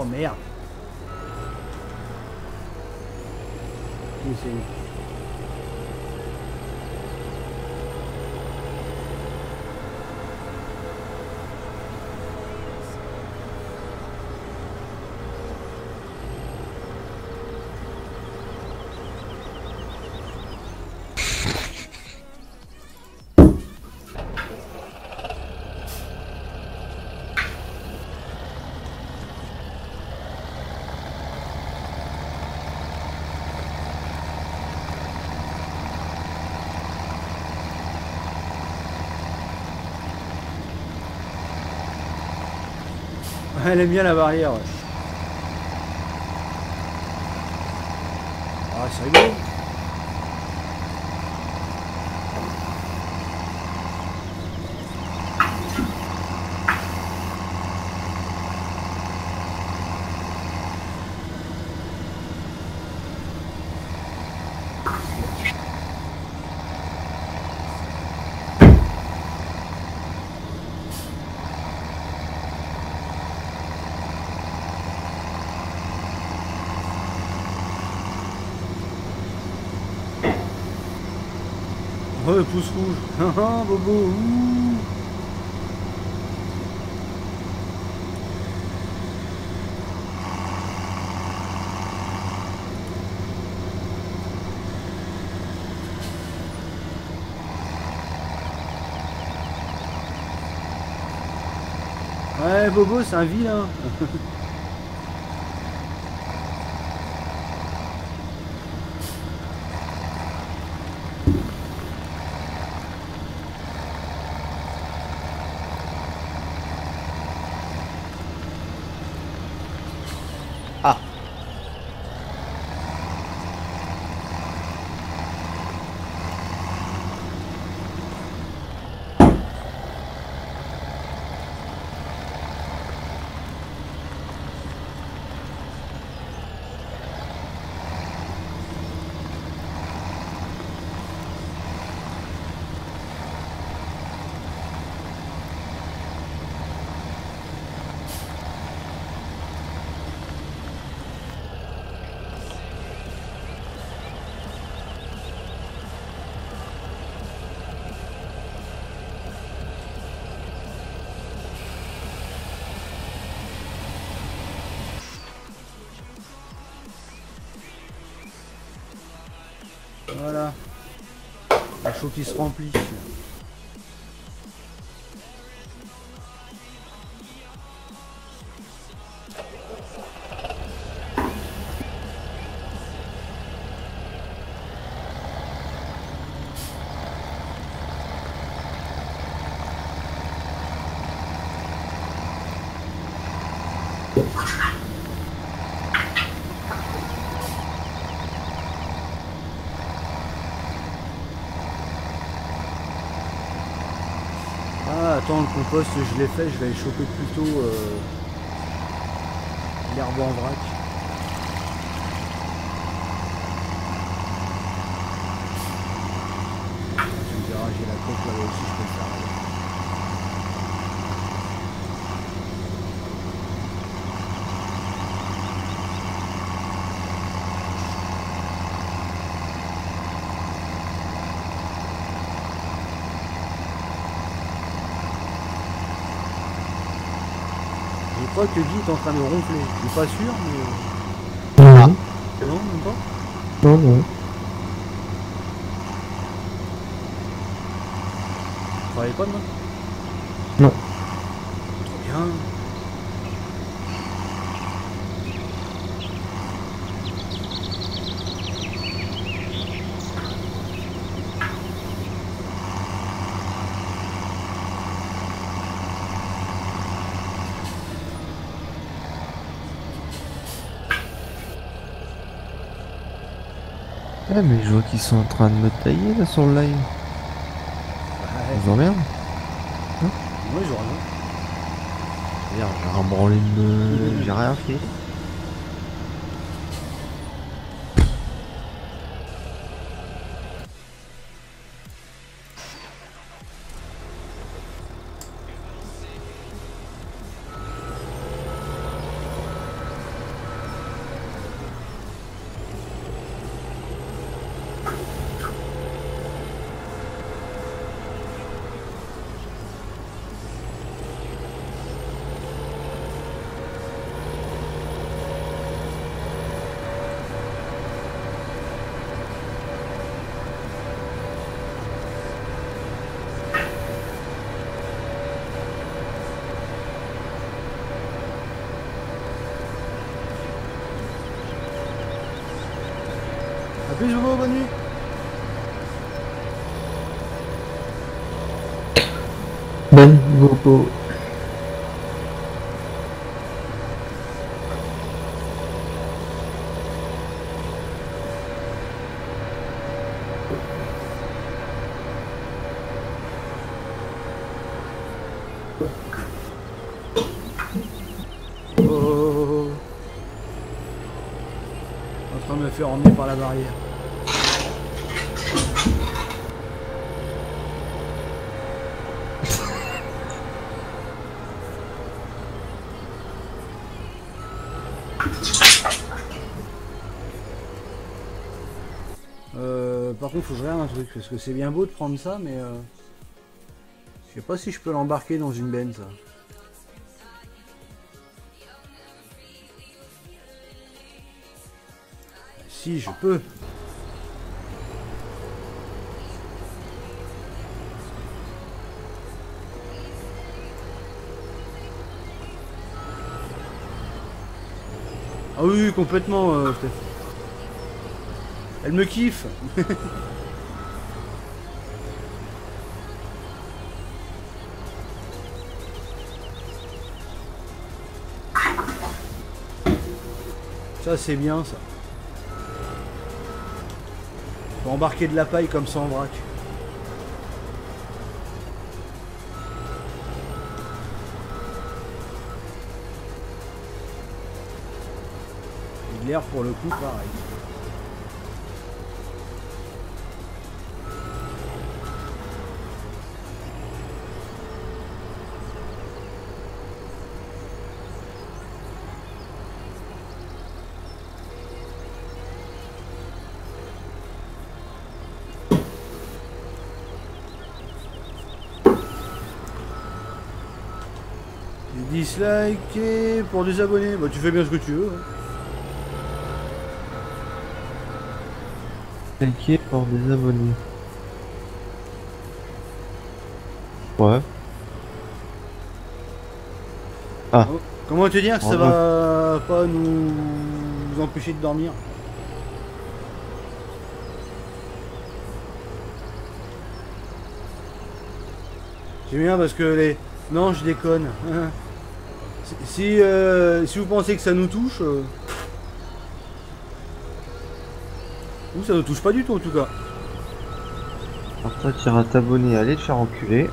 Oh merde. Oui, c'est... Elle aime bien la barrière. Ouais. Ah, c'est rigolo. Oh, le pouce rouge. Ah, Bobo. Ouh. Ouais, Bobo, c'est un vilain. Voilà. La chaux qui se remplit. Ah, attends, le compost, je l'ai fait, je vais aller choper plutôt l'herbe en vrac. Tu me diras, j'ai la coque là aussi, je peux le faire. Je crois que Guy est en train de ronfler. Je suis pas sûr, mais... Non, Non, même pas. non, non. Tu travailles pas demain? Non. Trop bien. Ah, mais je vois qu'ils sont en train de me tailler là sur le live. Ouais, Ils emmerdent. moi j'aurais rien. Merde, j'ai rembranlé une... J'ai rien fait. A plus, Bobo, bonne nuit. Bonne Bobo. Oh, oh, oh, oh. En train de me faire emmener par la barrière. Par contre, faut que je regarde un truc, parce que c'est bien beau de prendre ça, mais je sais pas si je peux l'embarquer dans une benne, ça. Si, je peux. Ah oui, oui, complètement, Steph. Elle me kiffe. Ça c'est bien ça. Faut embarquer de la paille comme ça en vrac. Et de l'air pour le coup pareil. Disliké pour des abonnés. Bah tu fais bien ce que tu veux. Hein. Liké pour des abonnés. Ouais. Ah. Comment te dire que ça va pas nous empêcher de dormir? J'aime bien parce que les... Non, je déconne. Si vous pensez que ça nous touche... Nous, ça nous touche pas du tout en tout cas. Alors toi, tu iras t'abonner, allez te faire enculer.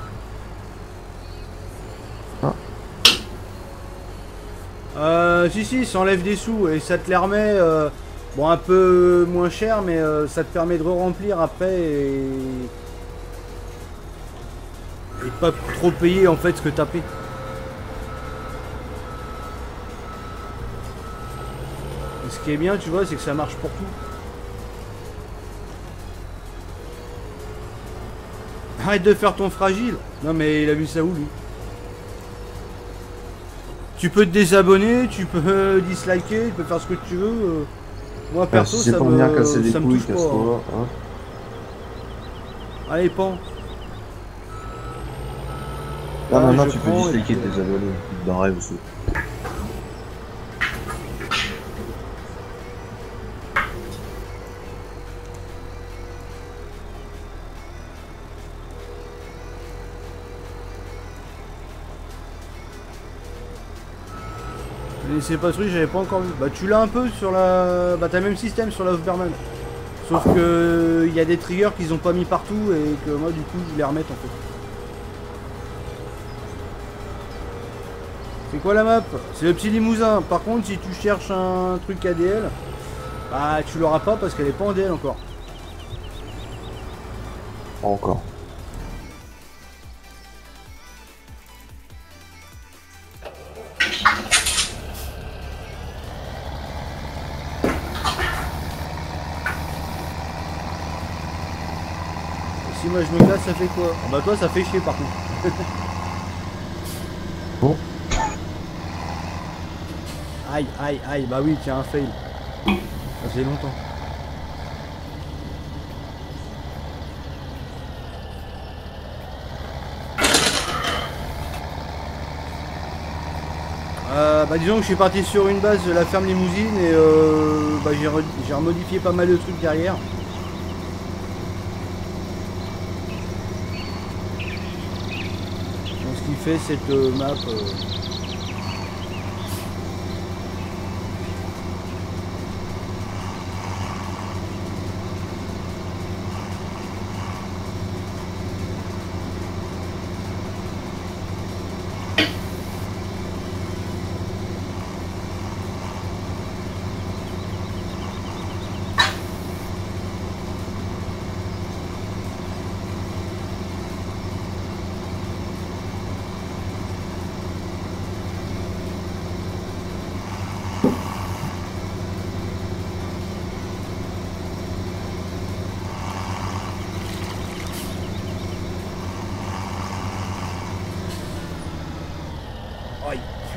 Si, ça enlève des sous et ça te les remet, bon, un peu moins cher, mais ça te permet de re-remplir après et pas trop payer en fait ce que t'as payé. Et ce qui est bien, tu vois, c'est que ça marche pour tout. Arrête de faire ton fragile. Non mais il a vu ça où lui? Tu peux te désabonner, tu peux disliker, tu peux faire ce que tu veux. Moi perso, si ça me touche pas. Hein. Allez, pan. Là maintenant tu peux disliker tes abonnés, dans rêve aussi. C'est pas truc, j'avais pas encore vu. Bah tu l'as un peu sur la... Bah t'as le même système sur la Overman. Sauf que il y a des triggers qu'ils ont pas mis partout et que moi du coup je voulais remettre en fait. C'est quoi la map? C'est le petit limousin. Par contre si tu cherches un truc ADL, bah tu l'auras pas parce qu'elle est pas en DL encore. Pas encore. Si moi je me casse, ça fait quoi? Ah bah toi ça fait chier par contre. Bon. Aïe aïe aïe, bah oui tiens un fail. Ça fait longtemps. Bah disons que je suis parti sur une base de la ferme limousine et bah, j'ai remodifié pas mal de trucs derrière. Donc ce qui fait cette map...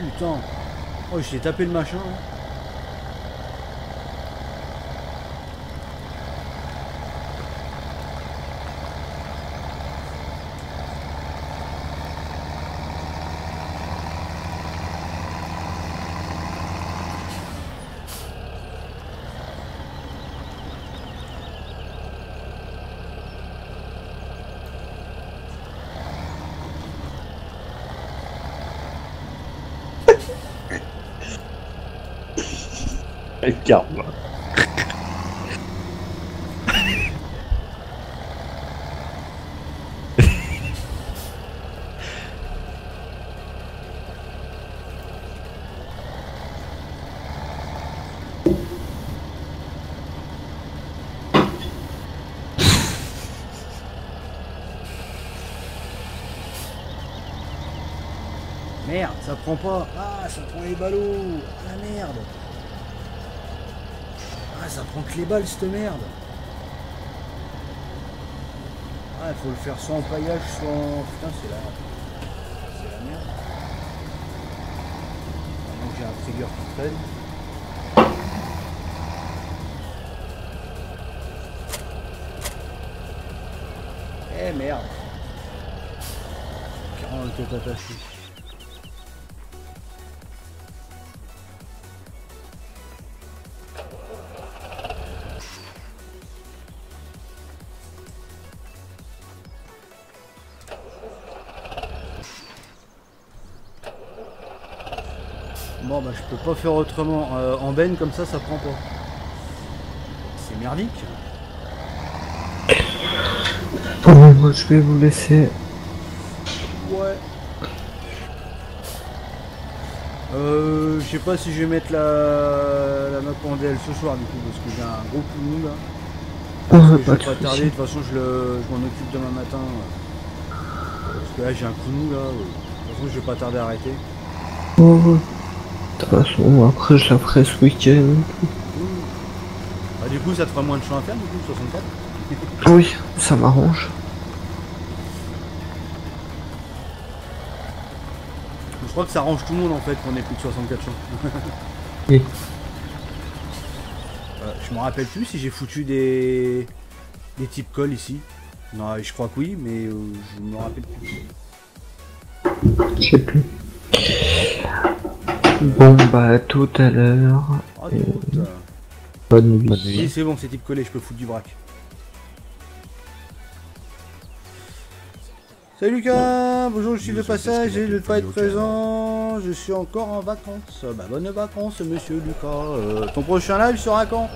Putain. Oh, j'ai tapé le machin. Hein. Regarde-moi. Merde, ça prend pas. Ah, ça prend les ballots. Ah merde. Ah, ça prend que les balles, cette merde. Ah, il faut le faire soit en paillage, soit en... Putain, c'est la merde. Donc j'ai un trigger qui traîne. Eh merde. Carrément le tête attaché. Bon bah je peux pas faire autrement, en benne comme ça prend pas. C'est merdique. Bon, moi je vais vous laisser. Ouais. Je sais pas si je vais mettre la map en DL ce soir du coup parce que j'ai un gros coup de mou là. Parce que je vais pas tarder, de toute façon je m'en occupe demain matin. Parce que là j'ai un coup de mou là. De toute façon je vais pas tarder à arrêter. Oh. De toute façon, après je la ferai ce week-end. Bah, du coup, ça te fera moins de champs à faire, du coup, 64. Oui, ça m'arrange. Je crois que ça arrange tout le monde en fait qu'on ait plus de 64 champs. Oui. Je me rappelle plus si j'ai foutu des types call ici. Non, je crois que oui, mais je me rappelle plus. Je sais plus. Bon bah à tout à l'heure. Oh, bonne nuit. Oui, c'est bon, c'est type collé, je peux foutre du braque. Salut Lucas, bonjour, je suis de passage et de ne pas être présent. Je suis encore en vacances. Bah bonnes vacances monsieur Lucas. Ton prochain live sera quand?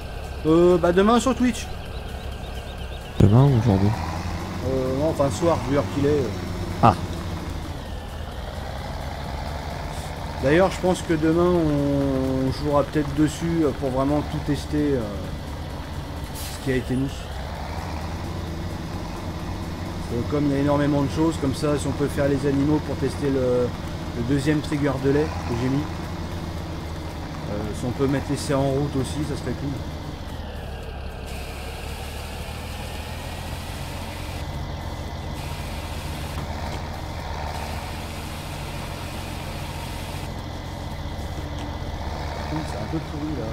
Bah demain sur Twitch. Demain ou aujourd'hui? Non, enfin ce soir, vu l'heure qu'il est. Ah. D'ailleurs, je pense que demain, on jouera peut-être dessus pour vraiment tout tester ce qui a été mis. Comme il y a énormément de choses, comme ça, si on peut faire les animaux pour tester le deuxième trigger de lait que j'ai mis. Si on peut mettre les cerfs en route aussi, ça serait cool. C'est un peu pourri là.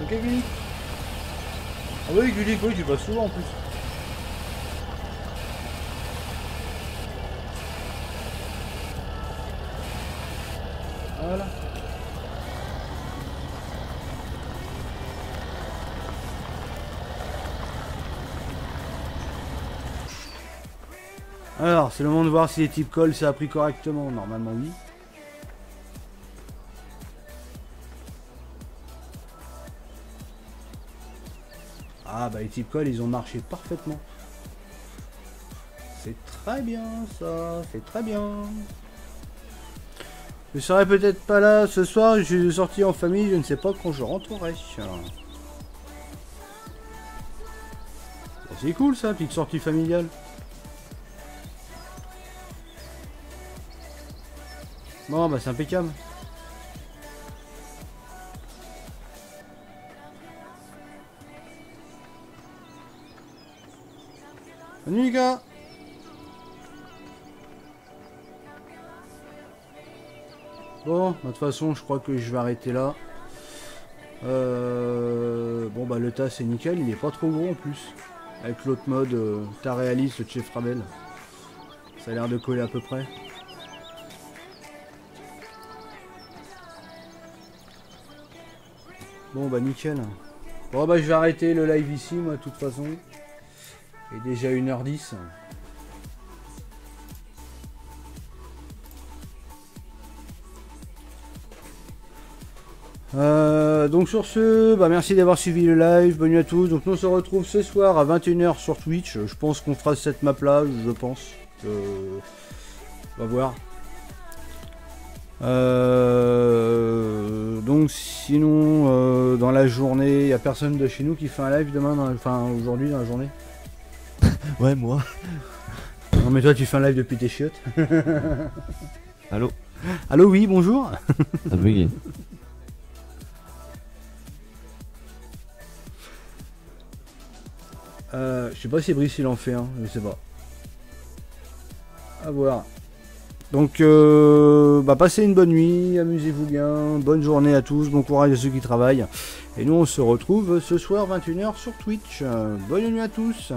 Ok Gulick. Ah oui Gulick, oui tu passes souvent en plus. Voilà. Alors, c'est le moment de voir si les types call ça a pris correctement. Normalement oui. Ah bah les types calls ils ont marché parfaitement. C'est très bien ça, c'est très bien. Je serai peut-être pas là ce soir, je suis sorti en famille, je ne sais pas quand je rentrerai. C'est cool ça, petite sortie familiale. Bon bah c'est impeccable. Salut les gars. Bon, de toute façon, je crois que je vais arrêter là. Bon, bah, le tas, c'est nickel. Il est pas trop gros en plus. Avec l'autre mode, tas réaliste de chez Fravel. Ça a l'air de coller à peu près. Bon, bah, nickel. Bon, bah, je vais arrêter le live ici, moi, de toute façon. Il est déjà 1h10. Donc sur ce, bah merci d'avoir suivi le live, bonne nuit à tous. Donc nous on se retrouve ce soir à 21h sur Twitch. Je pense qu'on fera cette map là, je pense. On va voir. Donc sinon dans la journée, il n'y a personne de chez nous qui fait un live demain, enfin aujourd'hui dans la journée. Ouais, moi. Non mais toi tu fais un live depuis tes chiottes. Allô. Allô, oui, bonjour. Ça bugué. Je sais pas si Brice il en fait un, je sais pas. À voir. Donc bah passez une bonne nuit, amusez-vous bien, bonne journée à tous, bon courage à ceux qui travaillent. Et nous on se retrouve ce soir 21h sur Twitch. Bonne nuit à tous.